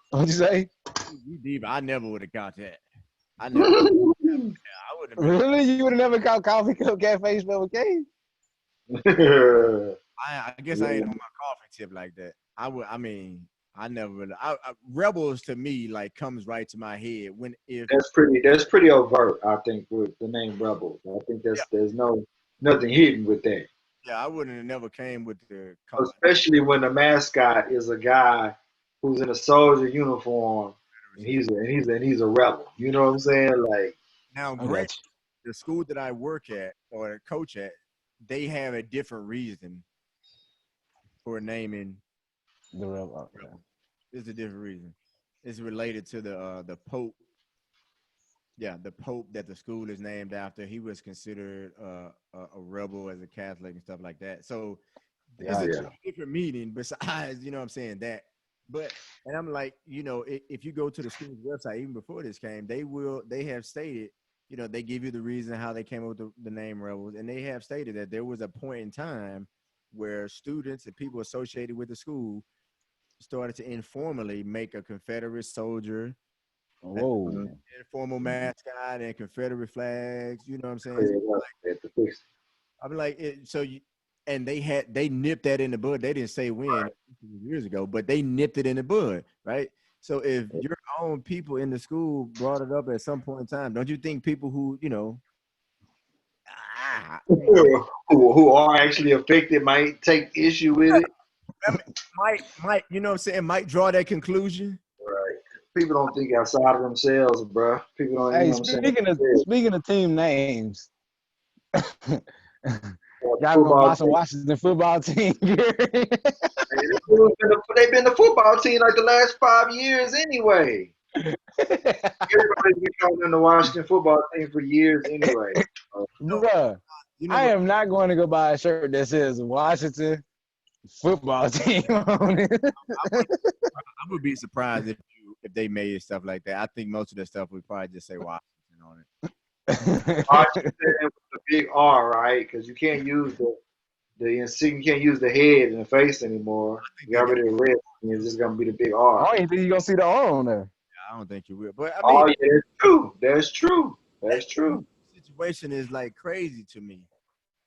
Speaker 3: What'd you say?
Speaker 1: you deep. I never would have got that. I never. I wouldn't have been.
Speaker 3: Really? You would have never called Coffee Cup Cafe spelled with K's?
Speaker 1: I guess I ain't on my coffee tip like that. I would. I mean, I never really. Rebels to me like comes right to my head when if
Speaker 2: That's pretty overt, I think, with the name Rebels. I think
Speaker 1: yeah,
Speaker 2: there's nothing hidden with that.
Speaker 1: I wouldn't have never came with the
Speaker 2: Especially when the mascot is a guy who's in a soldier uniform and he's a rebel. You know what I'm saying? Like,
Speaker 1: now.
Speaker 3: I
Speaker 1: Granted,
Speaker 3: got
Speaker 1: the school that I work at or coach at, they have a different reason for naming
Speaker 3: you. The real, okay.
Speaker 1: Rebels. It's a different reason. It's related to the Pope. Yeah, the Pope that the school is named after. He was considered a rebel as a Catholic and stuff like that. So it's a
Speaker 3: Gotcha.
Speaker 1: different meaning besides, you know what I'm saying, that. But, and I'm like, if you go to the school's website, even before this came, they have stated, they give you the reason how they came up with the name Rebels. And they have stated that there was a point in time where students and people associated with the school started to informally make a Confederate soldier,
Speaker 3: Whoa.
Speaker 1: informal mascot, and Confederate flags. You know what I'm saying? I'm like, and they nipped that in the bud. They didn't say when, years ago, but they nipped it in the bud, right? So if your own people in the school brought it up at some point in time, don't you think people who,
Speaker 2: who are actually affected might take issue with it?
Speaker 1: might, you know what I'm saying, might draw that conclusion?
Speaker 2: Right. People don't think outside of themselves, bro. People don't, you
Speaker 3: Hey,
Speaker 2: know what I'm saying?
Speaker 3: speaking of team names, y'all gonna
Speaker 2: Football
Speaker 3: buy some
Speaker 2: team.
Speaker 3: Washington football team gear?
Speaker 2: They've been the football team like the last 5 years anyway. Everybody's been calling them the Washington football team for years anyway.
Speaker 3: Bruh, I am not going to go buy a shirt that says Washington football team on it.
Speaker 1: I would be surprised if they made stuff like that. I think most of the stuff would probably just say Washington on it.
Speaker 2: Washington with the big R, right? Because you can't use the insignia, you can't use the head and the face anymore.
Speaker 1: I think
Speaker 2: You
Speaker 1: they
Speaker 2: got
Speaker 1: got.
Speaker 2: rid of the red. It's just gonna be the big
Speaker 3: I
Speaker 2: R.
Speaker 3: don't even think you're gonna see the R on there.
Speaker 1: I don't think you will, but I mean,
Speaker 2: Oh yeah, that's true. That's true.
Speaker 1: that
Speaker 2: That's true.
Speaker 1: situation is like crazy to me.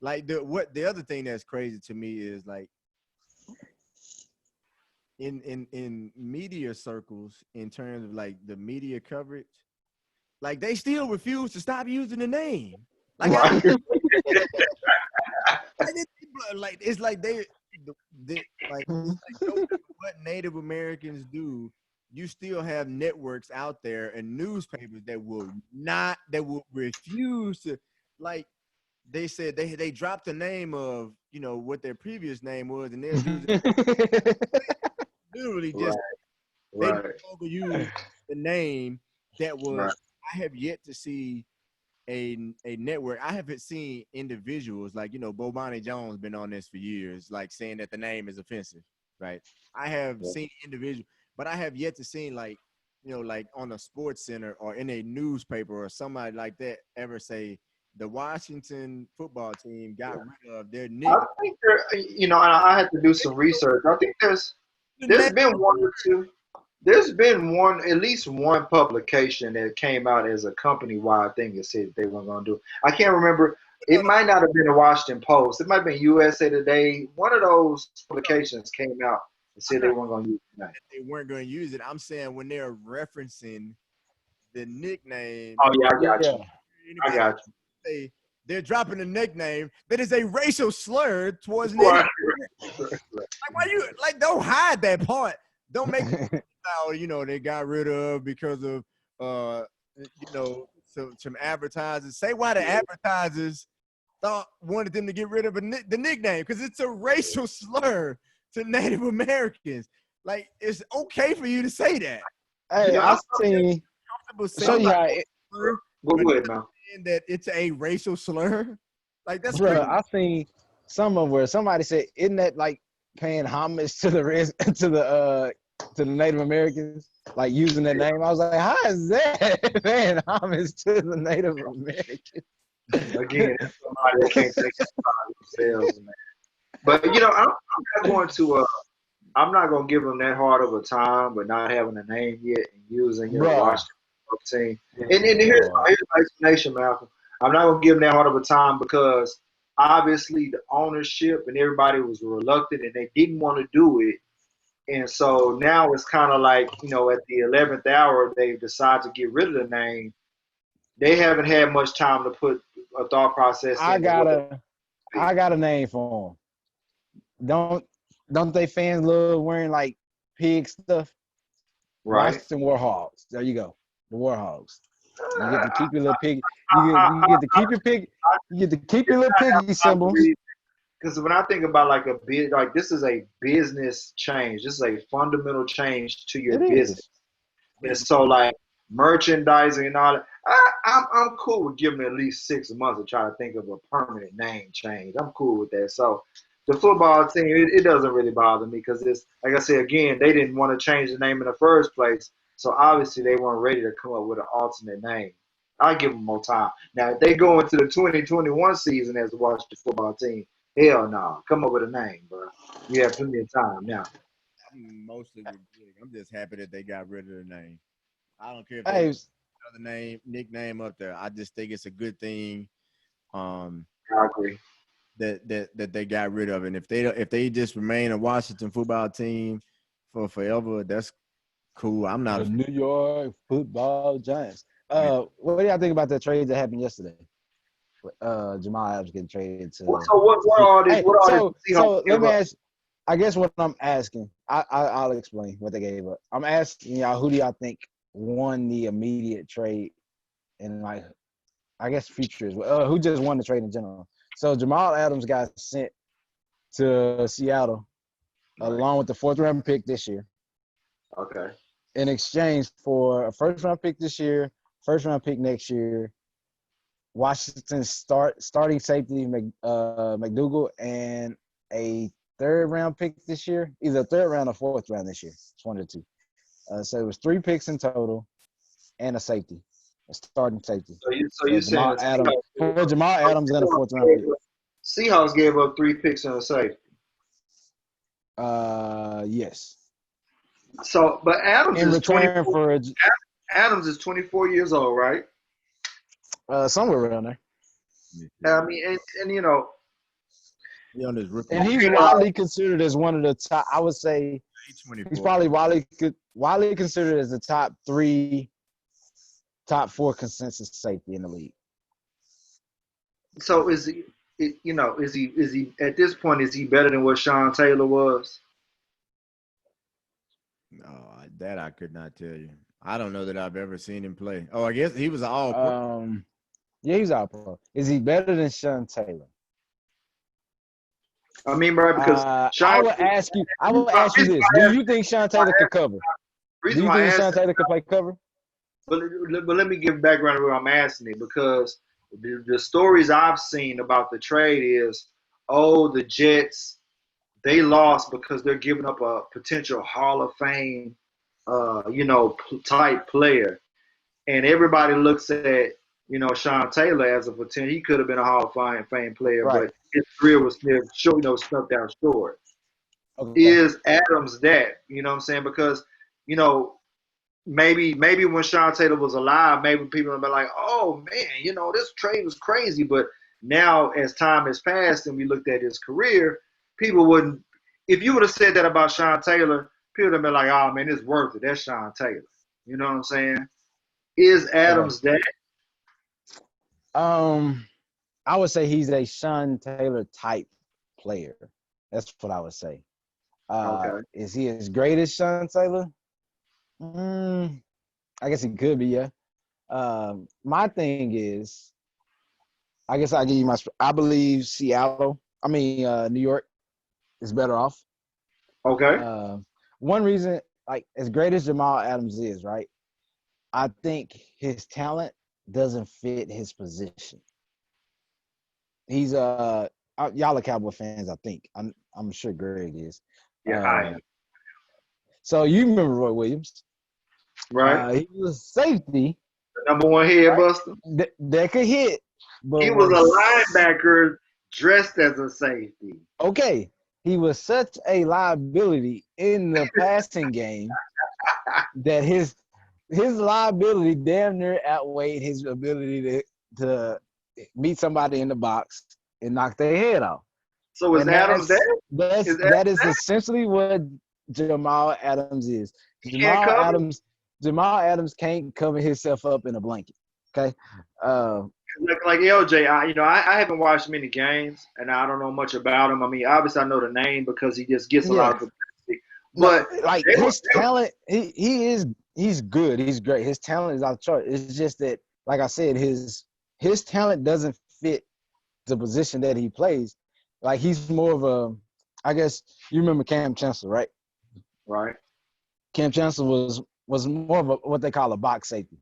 Speaker 1: Like the other thing that's crazy to me is like in media circles in terms of like the media coverage, like they still refuse to stop using the name. Like
Speaker 2: Right.
Speaker 1: like it's like like no matter what Native Americans do, you still have networks out there and newspapers that will refuse to like they said they dropped the name of what their previous name was and they're using literally just they no
Speaker 2: Right.
Speaker 1: longer use the name that was.
Speaker 2: Right.
Speaker 1: I have yet to see a network. I haven't seen individuals like Bobani Jones been on this for years, like saying that the name is offensive, right? I have seen individuals, but I have yet to see like like on a sports center or in a newspaper or somebody like that ever say the Washington football team got rid of their
Speaker 2: I
Speaker 1: nickname.
Speaker 2: think and I had to do some research. I think there's been one or two. There's been at least one publication that came out as a company-wide thing that said they weren't going to do. I can't remember. It might not have been the Washington Post. It might have been USA Today. One of those publications came out and said they weren't going to use it.
Speaker 1: That they weren't going to use it. I'm saying when they're referencing the nickname,
Speaker 2: Oh yeah, I got
Speaker 3: Yeah.
Speaker 2: you. I
Speaker 1: anybody
Speaker 2: got
Speaker 1: say they're dropping a nickname that is a racial slur towards
Speaker 2: you.
Speaker 1: Native.
Speaker 2: Right.
Speaker 1: Like why you like don't hide that part. Don't make it they got rid of because of some advertisers. Say why the advertisers wanted them to get rid of the nickname because it's a racial slur to Native Americans. Like it's okay for you to say that.
Speaker 3: Hey, I seen
Speaker 1: Comfortable
Speaker 3: show
Speaker 1: saying
Speaker 3: you how it,
Speaker 2: Go
Speaker 1: but
Speaker 2: ahead, man.
Speaker 1: saying that it's a racial slur. Like that's
Speaker 3: bro.
Speaker 1: crazy.
Speaker 3: I seen some of where somebody said, "Isn't that like paying homage to the to the Native Americans, like using their name?" I was like, "How is that paying homage to the Native Americans?"
Speaker 2: Again, that's somebody that can't take it by themselves, man. But I'm not going to. I'm not gonna give them that hard of a time, but not having a name yet and using
Speaker 3: Bruh.
Speaker 2: Washington team. And here's my explanation, Malcolm. I'm not gonna give them that hard of a time because obviously the ownership and everybody was reluctant and they didn't want to do it. And so now it's kind of like at the 11th hour they decide to get rid of the name. They haven't had much time to put a thought process
Speaker 3: I
Speaker 2: into
Speaker 3: got
Speaker 2: what they
Speaker 3: a name for them. Don't they fans love wearing like pig stuff?
Speaker 2: right.
Speaker 3: Washington Warhogs. There you go. The Warhogs. You get to keep your little pig. You get to keep your pig. You get to keep your little piggy symbols.
Speaker 2: Because when I think about like a bit, like this is a business change. This is a fundamental change to your
Speaker 3: It
Speaker 2: business.
Speaker 3: is.
Speaker 2: And so like merchandising and all that, I'm cool with giving at least 6 months to try to think of a permanent name change. I'm cool with that. So the football team, it doesn't really bother me because it's like I said again, they didn't want to change the name in the first place. So obviously they weren't ready to come up with an alternate name. I give them more time. Now if they go into the 2021 season as a Washington football team, hell no, come up with a name, bro. You have plenty of time now.
Speaker 1: I'm mostly with Greg. I'm just happy that they got rid of the name. I don't care if they
Speaker 3: Hey,
Speaker 1: put another nickname up there. I just think it's a good thing
Speaker 2: I agree.
Speaker 1: that they got rid of it. And if they just remain a Washington football team for forever, that's cool. I'm not
Speaker 3: the
Speaker 1: a
Speaker 3: New York Football Giants.
Speaker 1: fan.
Speaker 3: What do y'all think about that trade that happened yesterday? Jamal Adams getting traded to.
Speaker 2: So what are all these?
Speaker 3: Hey,
Speaker 2: What are
Speaker 3: so
Speaker 2: these?
Speaker 3: let me ask. I guess what I'm asking, I'll explain what they gave up. I'm asking y'all, who do y'all think won the immediate trade, and like, I guess futures. Who just won the trade in general? So Jamal Adams got sent to Seattle along with the 4th-round pick this year
Speaker 2: Okay.
Speaker 3: in exchange for a 1st-round pick this year, 1st-round pick next year, Washington's starting safety McDougal, and a third round pick this year, either third round or fourth round this year. It's one of the two. So it was 3 picks in total and a safety, a starting safety.
Speaker 2: So
Speaker 3: For
Speaker 2: you saying
Speaker 3: Jamal
Speaker 2: the
Speaker 3: Adams, for Jamal Adams and a fourth round pick.
Speaker 2: Seahawks gave up 3 picks and a safety.
Speaker 3: Yes.
Speaker 2: So, but Adams
Speaker 3: In
Speaker 2: is
Speaker 3: return
Speaker 2: 24. Adams is 24 years old, right?
Speaker 3: Somewhere around there.
Speaker 2: I mean, and you know,
Speaker 1: He on his rookie.
Speaker 3: And he's widely considered as one of the top. I would say
Speaker 1: He's 24.
Speaker 3: he's probably widely considered as the top 4 consensus safety in the league.
Speaker 2: so is he? Is he at this point? Is he better than what Sean Taylor was?
Speaker 1: That I could not tell you. I don't know that I've ever seen him play. Oh, I guess he was an all-pro.
Speaker 3: Yeah, he's all pro. Is he better than Sean Taylor?
Speaker 2: I mean, right, because
Speaker 3: I will ask you this: do you think Sean Taylor could cover? Do you think Sean Taylor could play cover?
Speaker 2: But let me give background where I'm asking it, because the stories I've seen about the trade is, the Jets, they lost because they're giving up a potential Hall of Fame, type player, and everybody looks at Sean Taylor as a potential. He could have been a Hall of Fame player,
Speaker 3: right.
Speaker 2: but his career was snuffed down short.
Speaker 3: Okay.
Speaker 2: Is Adams that? You know what I'm saying? Because maybe when Sean Taylor was alive, maybe people would be like, oh man, this trade was crazy. But now, as time has passed and we looked at his career, people wouldn't. If you would have said that about Sean Taylor, people would have been like, oh man, it's worth it. That's Sean Taylor. You know what I'm saying? Is Adams that?
Speaker 3: I would say he's a Sean Taylor type player. That's what I would say.
Speaker 2: Okay.
Speaker 3: Is he as great as Sean Taylor? I guess he could be, yeah. My thing is, I guess I'll give you I believe New York is better off.
Speaker 2: Okay.
Speaker 3: One reason, like, as great as Jamal Adams is, right, I think his talent doesn't fit his position. He's y'all are Cowboy fans, I think. I'm sure Greg is.
Speaker 2: Yeah, I am.
Speaker 3: So you remember Roy Williams,
Speaker 2: right?
Speaker 3: He was safety,
Speaker 2: the number one head
Speaker 3: right?
Speaker 2: buster.
Speaker 3: That could hit. But
Speaker 2: he was a linebacker dressed as a safety.
Speaker 3: Okay, he was such a liability in the passing game that his liability damn near outweighed his ability to meet somebody in the box and knock their head off.
Speaker 2: So is Adams there?
Speaker 3: That is essentially what Jamal Adams is. Jamal Adams can't cover himself up in a blanket. Okay.
Speaker 2: Like LJ, I haven't watched many games, and I don't know much about him. I mean, obviously I know the name because he just gets a lot of publicity. But
Speaker 3: like his talent, he's good. He's great. His talent is out of chart. It's just that, like I said, his talent doesn't fit the position that he plays. Like, he's more of a, I guess you remember Cam Chancellor, right?
Speaker 2: Right.
Speaker 3: Cam Chancellor was more of what they call a box safety.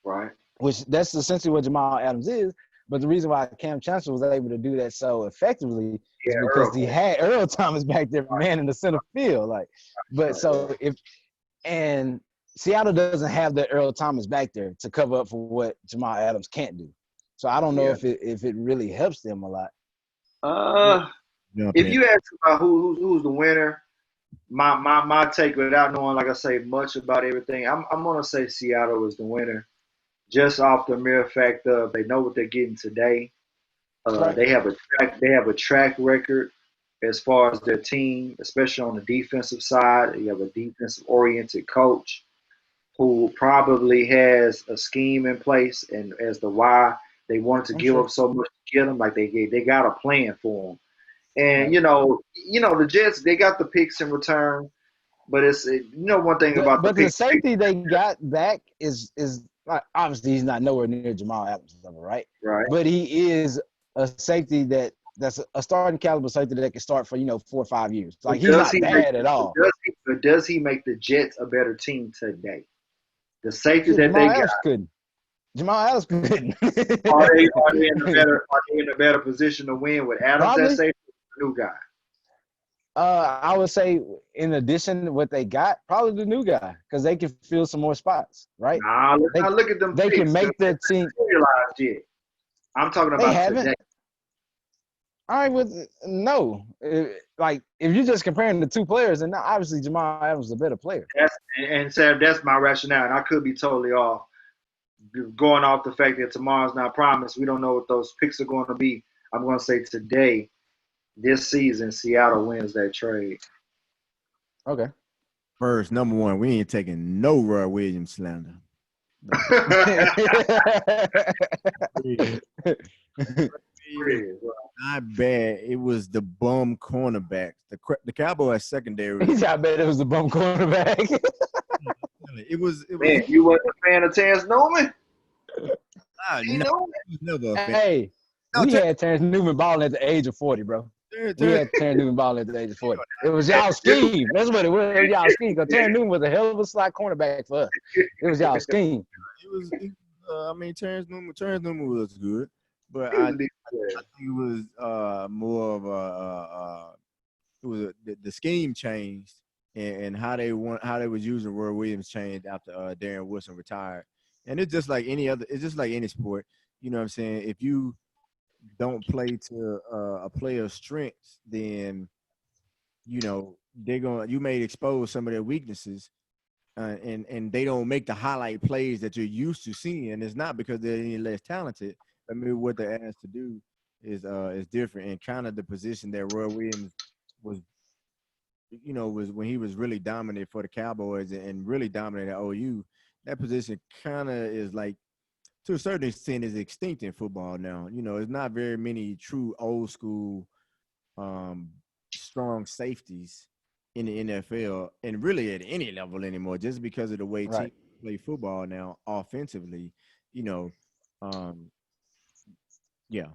Speaker 2: Right.
Speaker 3: Which that's essentially what Jamal Adams is. But the reason why Cam Chancellor was able to do that so effectively is because he had Earl Thomas back there, man, in the center field. And Seattle doesn't have the Earl Thomas back there to cover up for what Jamal Adams can't do. So I don't know if it really helps them a lot.
Speaker 2: If you ask about who's the winner, my take, without knowing, like I say, much about everything, I'm gonna say Seattle is the winner, just off the mere fact of they know what they're getting today.
Speaker 3: Right.
Speaker 2: They have a track record as far as their team, especially on the defensive side. You have a defensive oriented coach who probably has a scheme in place, and as to why they wanted to give up so much to get them, like they got a plan for them. And the Jets, they got the picks in return, but it's one thing about
Speaker 3: the safety they got back is obviously he's not nowhere near Jamal Adams level, right?
Speaker 2: Right.
Speaker 3: But he is a safety that's a starting caliber safety that can start for 4 or 5 years. Like, he's not bad at all.
Speaker 2: Does he make the Jets a better team today? The safety that
Speaker 3: Jamal
Speaker 2: they
Speaker 3: Adams
Speaker 2: got.
Speaker 3: couldn't. Jamal Adams couldn't.
Speaker 2: Are they in a better position to win with Adams as safety, or the new guy?
Speaker 3: I would say, in addition to what they got, probably the new guy, because they can fill some more spots, right?
Speaker 2: Nah, let's
Speaker 3: They
Speaker 2: not look at them
Speaker 3: they can
Speaker 2: picks. Them
Speaker 3: make their team.
Speaker 2: materialized yet. I'm talking
Speaker 3: They
Speaker 2: about
Speaker 3: haven't.
Speaker 2: today.
Speaker 3: All right, with no, like if you're just comparing the two players, and obviously Jamal Adams is a better player.
Speaker 2: And Sam, that's my rationale, and I could be totally off. Going off the fact that tomorrow's not promised, we don't know what those picks are going to be. I'm going to say today, this season, Seattle wins that trade.
Speaker 3: Okay.
Speaker 1: First, number one, we ain't taking no Roy Williams slander. Not bad. It was the bum cornerbacks. The Cowboys secondary.
Speaker 3: He's I bet it was the bum cornerback.
Speaker 1: It was.
Speaker 2: Man, you wasn't a fan of Terrence Newman?
Speaker 1: No, never a fan.
Speaker 3: Hey, we had Terrence Newman balling at the age of 40, bro. We had Terrence Newman balling at the age of 40. It was y'all scheme. That's what it was. It was y'all scheme. Because Terrence Newman was a hell of a slot cornerback for us. It was y'all scheme.
Speaker 1: It was. I mean, Terrence Newman was good, but I think it was more of it was the scheme changed and how they was using Roy Williams changed after Darren Woodson retired. And it's just like any other. It's just like any sport. You know what I'm saying? If you don't play to a player's strengths, then you may expose some of their weaknesses, and they don't make the highlight plays that you're used to seeing. It's not because they're any less talented. I mean, what they're asked to do is different, and kind of the position that Roy Williams was when he was really dominant for the Cowboys and really dominant at OU. That position kind of is like, to a certain extent, is extinct in football now. There's not very many true old school strong safeties in the NFL and really at any level anymore, just because of the way teams play football now offensively. Yeah.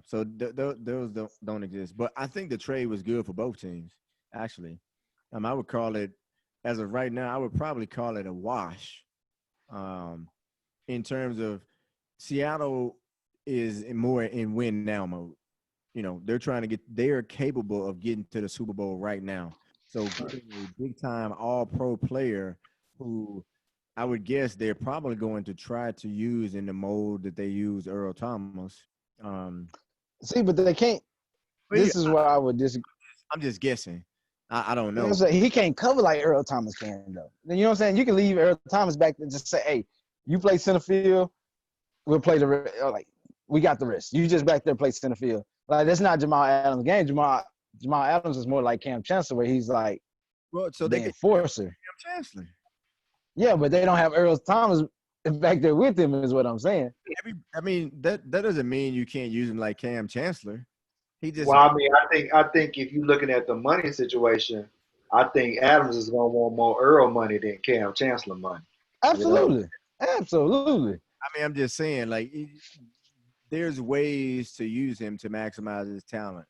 Speaker 1: So those don't exist. But I think the trade was good for both teams, actually. I would call it, as of right now, I would probably call it a wash. In terms of Seattle is more in win now mode. They're capable of getting to the Super Bowl right now. So getting a big time all pro player who I would guess they're probably going to try to use in the mold that they use Earl Thomas.
Speaker 3: See, but they can't. This is where I would disagree.
Speaker 1: I'm just guessing. I don't know.
Speaker 3: He can't cover like Earl Thomas can, though. You know what I'm saying? You can leave Earl Thomas back and just say, hey, you play center field, we'll play we got the rest. You just back there play center field. Like, that's not Jamal Adams' game. Jamal Adams is more like Cam Chancellor, where he's like the enforcer.
Speaker 1: Cam Chancellor.
Speaker 3: Yeah, but they don't have Earl Thomas back there with him, is what I'm saying.
Speaker 1: I mean, that doesn't mean you can't use him like Cam Chancellor.
Speaker 2: I think if you're looking at the money situation, I think Adams is going to want more Earl money than Cam Chancellor money.
Speaker 3: Absolutely. Absolutely.
Speaker 1: I mean, I'm just saying, like, there's ways to use him to maximize his talent.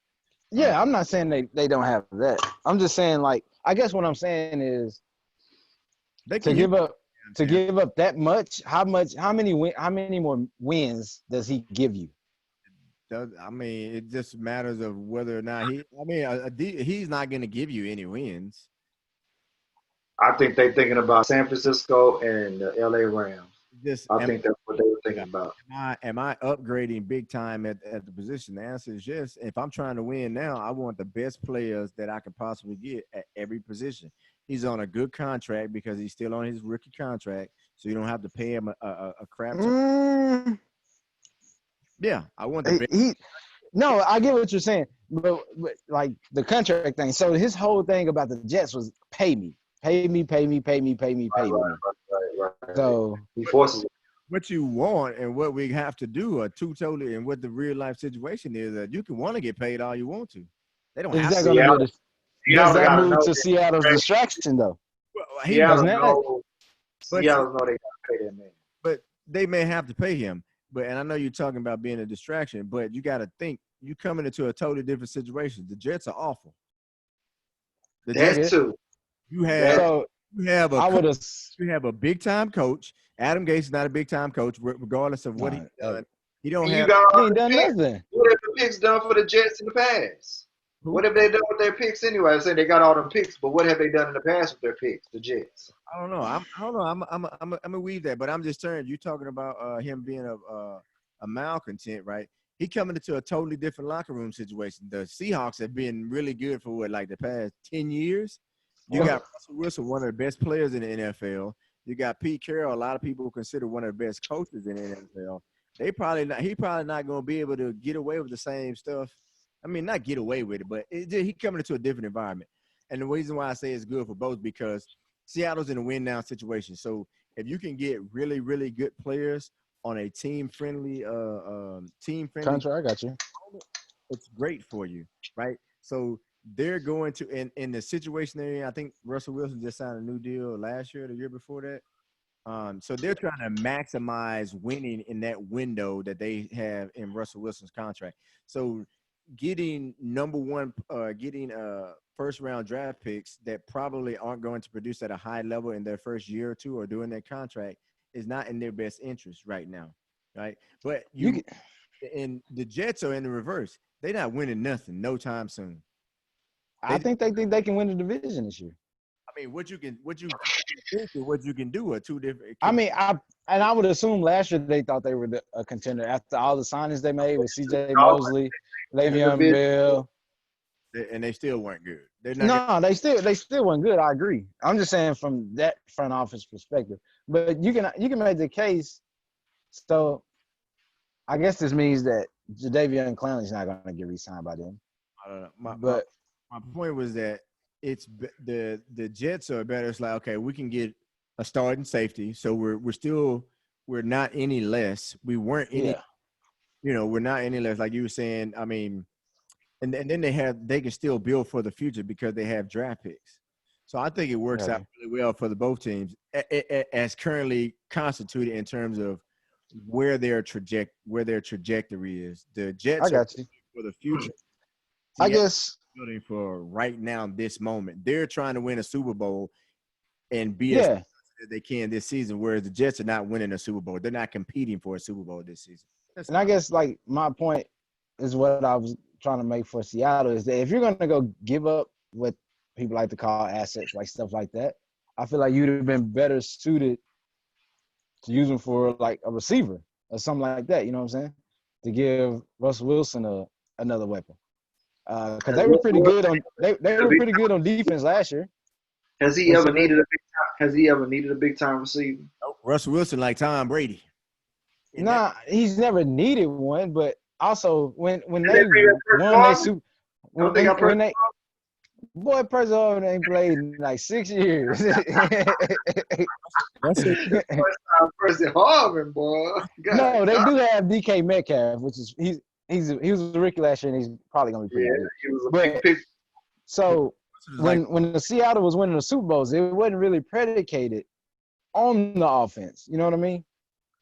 Speaker 3: Yeah, I'm not saying they don't have that. I'm just saying, like, I guess what I'm saying is to give up that much. How many more wins does he give you?
Speaker 1: I mean, it just matters of whether or not he's not going to give you any wins.
Speaker 2: I think they're thinking about San Francisco and the LA Rams. I think that's what they were thinking about.
Speaker 1: Am I upgrading big time at the position? The answer is yes. If I'm trying to win now, I want the best players that I can possibly get at every position. He's on a good contract because he's still on his rookie contract, so you don't have to pay him a crap ton. Yeah, I want the best.
Speaker 3: No, I get what you're saying, but like the contract thing. So his whole thing about the Jets was pay me. Right. So
Speaker 2: he forces it.
Speaker 1: What you want and what we have to do are two totally, and what the real life situation is that you can want to get paid all you want to. They don't have to.
Speaker 3: Does that move to Seattle's distraction though?
Speaker 1: Well,
Speaker 2: Seattle know they got to pay that man.
Speaker 1: But they may have to pay him. And I know you're talking about being a distraction, but you got to think you coming into a totally different situation. The Jets are awful.
Speaker 2: That's too.
Speaker 1: You have a big time coach. Adam Gase is not a big time coach, regardless of what he's done. He ain't done
Speaker 3: nothing.
Speaker 2: What have the picks done for the Jets in the past? What have they done with their picks anyway? I say they got all them picks, but what have they done in the past with their picks, the Jets?
Speaker 1: I don't know. I don't know. I'm gonna weave that, but I'm just saying you talking about him being a malcontent, right? He coming into a totally different locker room situation. The Seahawks have been really good for what, like the past 10 years. You got Russell Wilson, one of the best players in the NFL. You got Pete Carroll, a lot of people consider one of the best coaches in the NFL. He probably not going to be able to get away with the same stuff. I mean, not get away with it, but he coming into a different environment. And the reason why I say it's good for both because Seattle's in a win-now situation. So if you can get really, really good players on a team-friendly
Speaker 3: contract, I got you.
Speaker 1: It's great for you, right? So they're going to in the situation they're in. I think Russell Wilson just signed a new deal last year, the year before that. So they're trying to maximize winning in that window that they have in Russell Wilson's contract. So getting first round draft picks that probably aren't going to produce at a high level in their first year or two or during their contract is not in their best interest right now, right? But and the Jets are in the reverse. They're not winning nothing no time soon.
Speaker 3: I think they can win the division this year.
Speaker 1: I mean, what you think and what you can do are two different.
Speaker 3: I mean, I would assume last year they thought they were a contender after all the signings they made with C.J. Mosley, Le'Veon Bell,
Speaker 1: and they still weren't good.
Speaker 3: They still weren't good. I agree. I'm just saying from that front office perspective. But you can make the case. So, I guess this means that Jadeveon Clowney's not going to get re-signed by them.
Speaker 1: I don't know. My point was that it's the Jets are better. It's like, okay, we can get a starting safety, so we're not any less. We weren't any, we're not any less. Like you were saying, I mean, and then they can still build for the future because they have draft picks. So I think it works out really well for both teams as currently constituted in terms of where their trajectory is. The Jets are for the future.
Speaker 3: I guess
Speaker 1: building for right now, this moment. They're trying to win a Super Bowl and be as they can this season, whereas the Jets are not winning a Super Bowl. They're not competing for a Super Bowl this season.
Speaker 3: I guess, like, my point is what I was trying to make for Seattle is that if you're going to go give up what people like to call assets, like stuff like that, I feel like you'd have been better suited to use them for, like, a receiver or something like that, you know what I'm saying, to give Russell Wilson another weapon. Because they were pretty good on defense last year.
Speaker 2: Has he ever needed a big time receiver?
Speaker 1: Nope. Russell Wilson like Tom Brady.
Speaker 3: Nah, he's never needed one. But also when they won their Super, Percy Harvin ain't played in like 6 years.
Speaker 2: Percy Harvin, boy.
Speaker 3: No, they do have DK Metcalf, which is he was a rookie last year, and he's probably gonna be pretty good.
Speaker 2: He was a big pick.
Speaker 3: So when the Seattle was winning the Super Bowls, it wasn't really predicated on the offense. You know what I mean?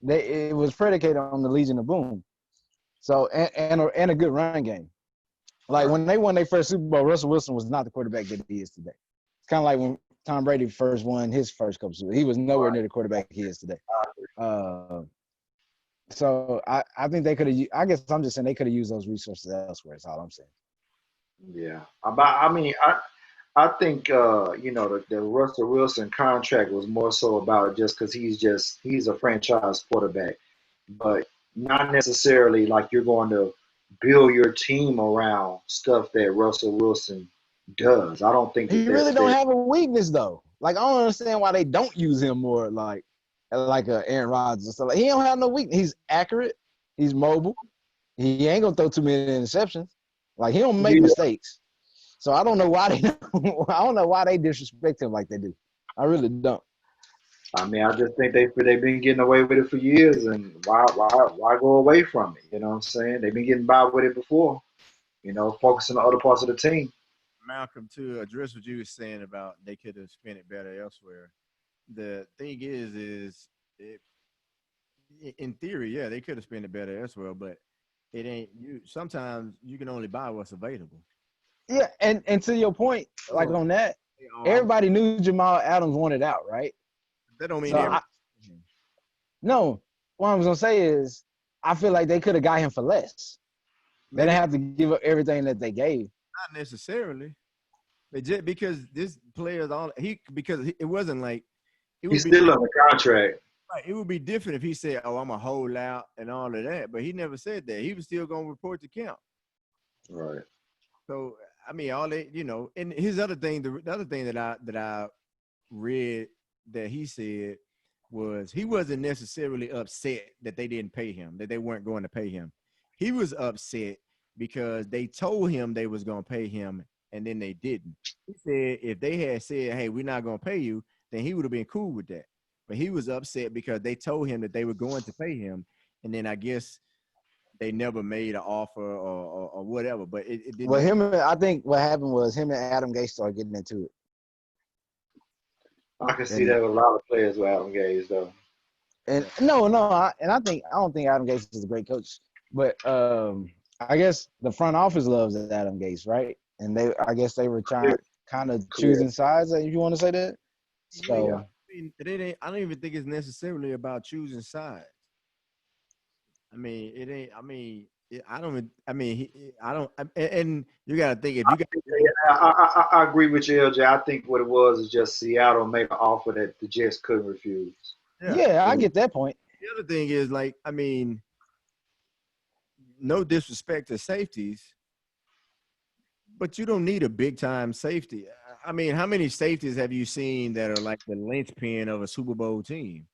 Speaker 3: It was predicated on the Legion of Boom. So and a good run game. Like when they won their first Super Bowl, Russell Wilson was not the quarterback that he is today. It's kind of like when Tom Brady first won his first couple Super Bowls. He was nowhere near the quarterback he is today. So I think they could have. I guess I'm just saying they could have used those resources elsewhere. That's all I'm saying.
Speaker 2: Yeah, I think the Russell Wilson contract was more so about just because he's a franchise quarterback, but not necessarily like you're going to build your team around stuff that Russell Wilson does. I don't think
Speaker 3: he really don't have a weakness though. Like I don't understand why they don't use him more like a Aaron Rodgers and stuff. Like, he don't have no weakness. He's accurate. He's mobile. He ain't gonna throw too many interceptions. Like he don't make mistakes. So I don't know why they disrespect him like they do. I really don't.
Speaker 2: I mean, I just think they've been getting away with it for years, and why go away from it? You know what I'm saying? They've been getting by with it before. Focusing on other parts of the team.
Speaker 1: Malcolm, to address what you were saying about they could have spent it better elsewhere. The thing is in theory, yeah, they could have spent it better elsewhere, but it ain't. Sometimes you can only buy what's available.
Speaker 3: Yeah, and to your point, like on that, everybody knew Jamal Adams wanted out, right?
Speaker 1: That don't mean
Speaker 3: no. What I was gonna say is, I feel like they could have got him for less. They didn't have to give up everything that they gave.
Speaker 1: Not necessarily. But just because this player's all it wasn't like it would
Speaker 2: He's
Speaker 1: be
Speaker 2: still on the contract.
Speaker 1: right, it would be different if he said, "Oh, I'm a hold out" and all of that. But he never said that. He was still gonna report to camp.
Speaker 2: Right.
Speaker 1: So I mean, all that and his other thing, the other thing that I read that he said was he wasn't necessarily upset that they didn't pay him, that they weren't going to pay him. He was upset because they told him they was going to pay him and then they didn't. He said if they had said, "Hey, we're not going to pay you," then he would have been cool with that. But he was upset because they told him that they were going to pay him, and then I guess they never made an offer or whatever. But it didn't
Speaker 3: Well,
Speaker 1: matter.
Speaker 3: I think what happened was him and Adam Gase started getting into it.
Speaker 2: I can see
Speaker 3: And
Speaker 2: that with a lot of players with Adam Gaze though.
Speaker 3: no, I don't think Adam Gase is a great coach, but I guess the front office loves Adam Gase, right? And I guess they were trying kind of
Speaker 2: Clear.
Speaker 3: choosing sides. If you want to say that,
Speaker 1: Yeah,
Speaker 3: so
Speaker 1: I mean, it ain't. I don't even think it's necessarily about choosing sides. I mean, it ain't. I mean, I don't. I mean, I don't. And you got to think if you got.
Speaker 2: I agree with you, LJ. I think what it was is just Seattle made an offer that the Jets couldn't refuse.
Speaker 1: Yeah.
Speaker 3: yeah, I get that point.
Speaker 1: The other thing is like, I mean, no disrespect to safeties, but you don't need a big time safety. I mean, how many safeties have you seen that are like the linchpin of a Super Bowl team?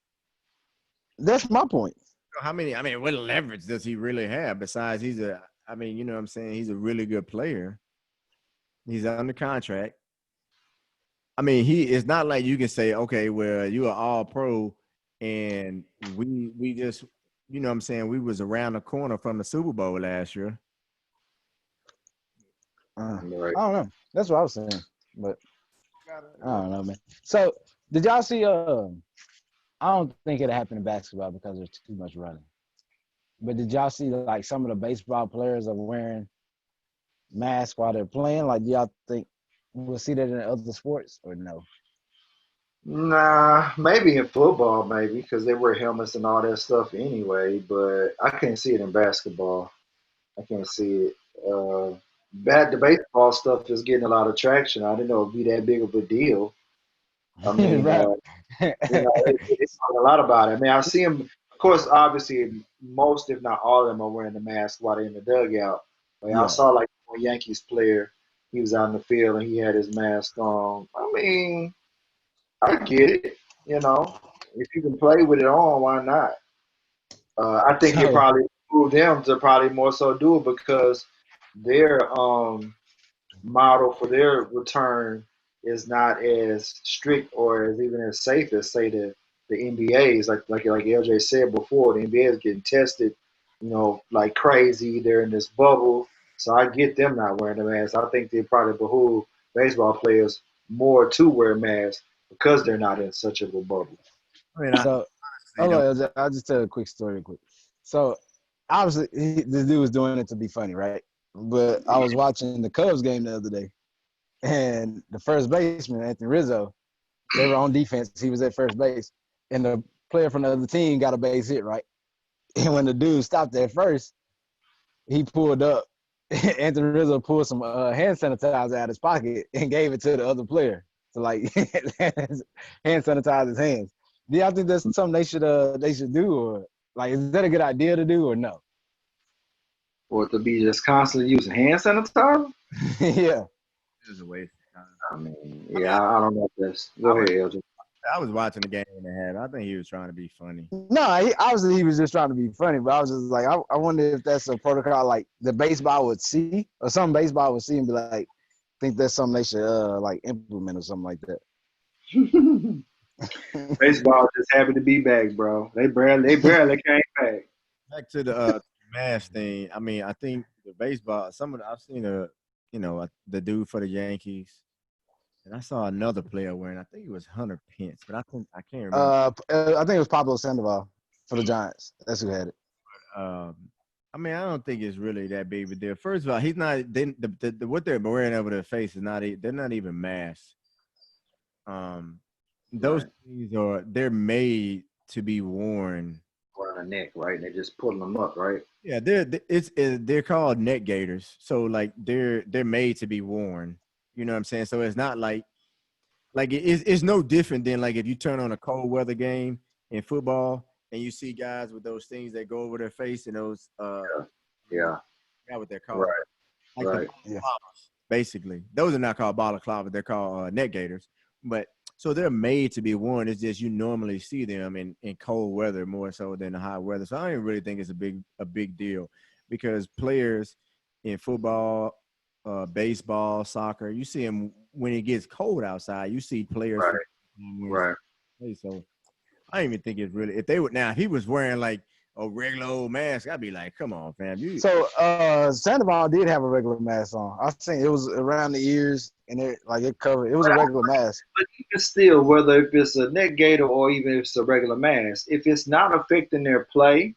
Speaker 3: That's my point.
Speaker 1: How many? I mean, what leverage does he really have besides he's a? I mean, you know what I'm saying? He's a really good player. He's under contract. I mean, it's not like you can say, okay, well, you are all pro, and we just, you know what I'm saying, we was around the corner from the Super Bowl last year.
Speaker 2: Right.
Speaker 3: I don't know. That's what I was saying, but I don't know, man. So did y'all see? I don't think it happened in basketball because there's too much running. But did y'all see like some of the baseball players are wearing masks while they're playing? Like, do y'all think we'll see that in other sports or no?
Speaker 2: Nah, maybe in football, maybe because they wear helmets and all that stuff anyway. But I can't see it in basketball. I can't see it. The baseball stuff is getting a lot of traction. I didn't know it'd be that big of a deal. I mean,
Speaker 3: right.
Speaker 2: it's talking a lot about it. I mean, I see them. Of course, obviously, most if not all of them are wearing the mask while they're in the dugout. Like, I
Speaker 3: yeah.
Speaker 2: saw like one Yankees player. He was out in the field and he had his mask on. I mean, I get it. You know, if you can play with it on, why not? I think it
Speaker 3: So
Speaker 2: probably moved them to probably more so do it because their model for their return is not as strict or as even as safe as say the NBA's like LJ said before, the NBA is getting tested, like crazy. They're in this bubble. So I get them not wearing the mask. I think they probably behoove baseball players more to wear masks because they're not in such of a bubble.
Speaker 1: I mean, I
Speaker 3: so
Speaker 1: honestly don't.
Speaker 3: I'll just tell a quick story real quick. So obviously this dude was doing it to be funny, right? But I was watching the Cubs game the other day, and the first baseman, Anthony Rizzo, they were on defense. He was at first base, and the player from the other team got a base hit, right? And when the dude stopped at first, he pulled up. Anthony Rizzo pulled some hand sanitizer out of his pocket and gave it to the other player to like hand sanitize his hands. Do y'all think that's something they should do, or like is that a good idea to do, or no?
Speaker 2: Or to be just constantly using hand sanitizer?
Speaker 3: yeah.
Speaker 1: It was a waste of time.
Speaker 2: I mean,
Speaker 1: I mean,
Speaker 2: yeah, I don't know if that's.
Speaker 1: I
Speaker 2: Go
Speaker 1: was
Speaker 2: ahead, LJ.
Speaker 1: I was watching the game and a half. I think he was trying to be funny.
Speaker 3: No, obviously he was just trying to be funny, but I was just like, I wonder if that's a protocol like the baseball would see, or some baseball would see and be like, think that's something they should like implement or something like that.
Speaker 2: Baseball just happy to be back, bro. They barely came back.
Speaker 1: Back to the mask thing. I mean, I think the baseball. I've seen the dude for the Yankees, and I saw another player wearing. I think it was Hunter Pence, but I can't remember.
Speaker 3: I think it was Pablo Sandoval for the Giants. That's who had it.
Speaker 1: Um, I mean, I don't think it's really that big of a deal. First of all, he's not. What they're wearing over their face is not. They're not even masks. Um, those
Speaker 2: Right.
Speaker 1: things they're made to be worn.
Speaker 2: Around the neck, right? And they just pulling them up, right?
Speaker 1: Yeah, they're called neck gaiters. So like they're made to be worn. You know what I'm saying? So it's not like it's no different than like if you turn on a cold weather game in football and you see guys with those things that go over their face and those
Speaker 2: Yeah.
Speaker 1: I forgot what they're called.
Speaker 2: Right.
Speaker 1: Like the
Speaker 2: Right.
Speaker 3: Yeah.
Speaker 1: balaclavas, basically. Those are not called balaclavas, they're called neck gaiters. But so they're made to be worn. It's just you normally see them in cold weather more so than the hot weather. So I don't really think it's a big deal because players in football, baseball, soccer, you see them when it gets cold outside. You see players
Speaker 2: Right.
Speaker 1: from
Speaker 2: Right.
Speaker 1: so I don't even think it's really if they would now if he was wearing like a regular old mask, I'd be like, come on, fam. You
Speaker 3: So Sandoval did have a regular mask on. I think it was around the ears and it covered. It was a regular mask.
Speaker 2: But even still, whether if it's a neck gaiter or even if it's a regular mask, if it's not affecting their play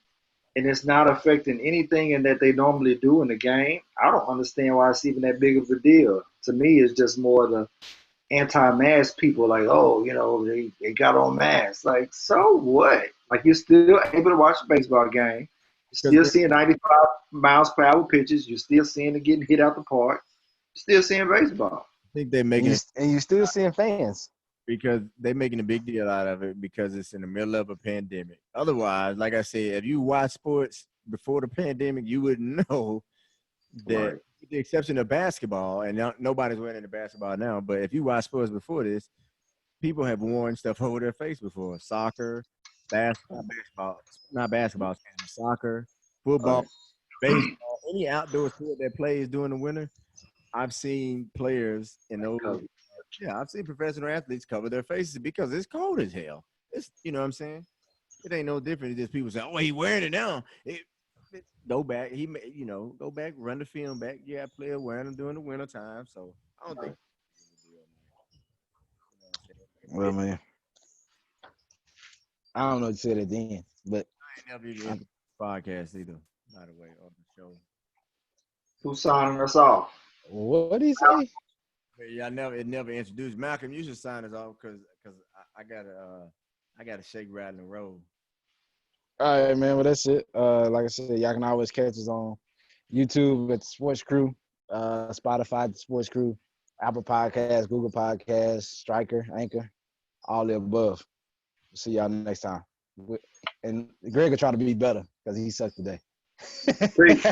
Speaker 2: and it's not affecting anything in that they normally do in the game, I don't understand why it's even that big of a deal. To me, it's just more the anti-mask people like, oh, they got on masks. Like, so what? Like, you're still able to watch a baseball game.
Speaker 1: because
Speaker 2: You're still seeing 95 miles per hour pitches. You're still seeing it getting hit out the park. You're still seeing baseball.
Speaker 1: I think they're
Speaker 3: And
Speaker 1: making
Speaker 3: you
Speaker 1: it
Speaker 3: and you still seeing fans.
Speaker 1: because they're making a big deal out of it because it's in the middle of a pandemic. Otherwise, like I said, if you watch sports before the pandemic, you would know that,
Speaker 2: Right.
Speaker 1: with the exception of basketball, and nobody's wearing the basketball now. But if you watch sports before this, people have worn stuff over their face before. Soccer, not basketball, excuse me, soccer, football,
Speaker 2: Right.
Speaker 1: baseball, any outdoor sport that plays during the winter. I've seen players in those. Yeah, I've seen professional athletes cover their faces because it's cold as hell. It's you know what I'm saying. It ain't no different. It's just people say, "Oh, he wearing it now." Go back. Go back, run the film back. Yeah, player wearing them during the winter time. So I don't think. You know what I'm saying?
Speaker 3: Well, man, I don't know what to say at the end, but
Speaker 1: I ain't never even into the podcast either. By the way, on the show.
Speaker 2: Who's signing us off?
Speaker 3: what did he say?
Speaker 1: But yeah, it never introduced Malcolm. You should sign us off because I gotta shake, rattle, and roll.
Speaker 3: All right, man. Well, that's it. Like I said, y'all can always catch us on YouTube at the Sports Crew, Spotify at the Sports Crew, Apple Podcasts, Google Podcasts, Striker, Anchor, all the above. See y'all next time. And Greg will try to be better because he sucked today.
Speaker 2: Preach.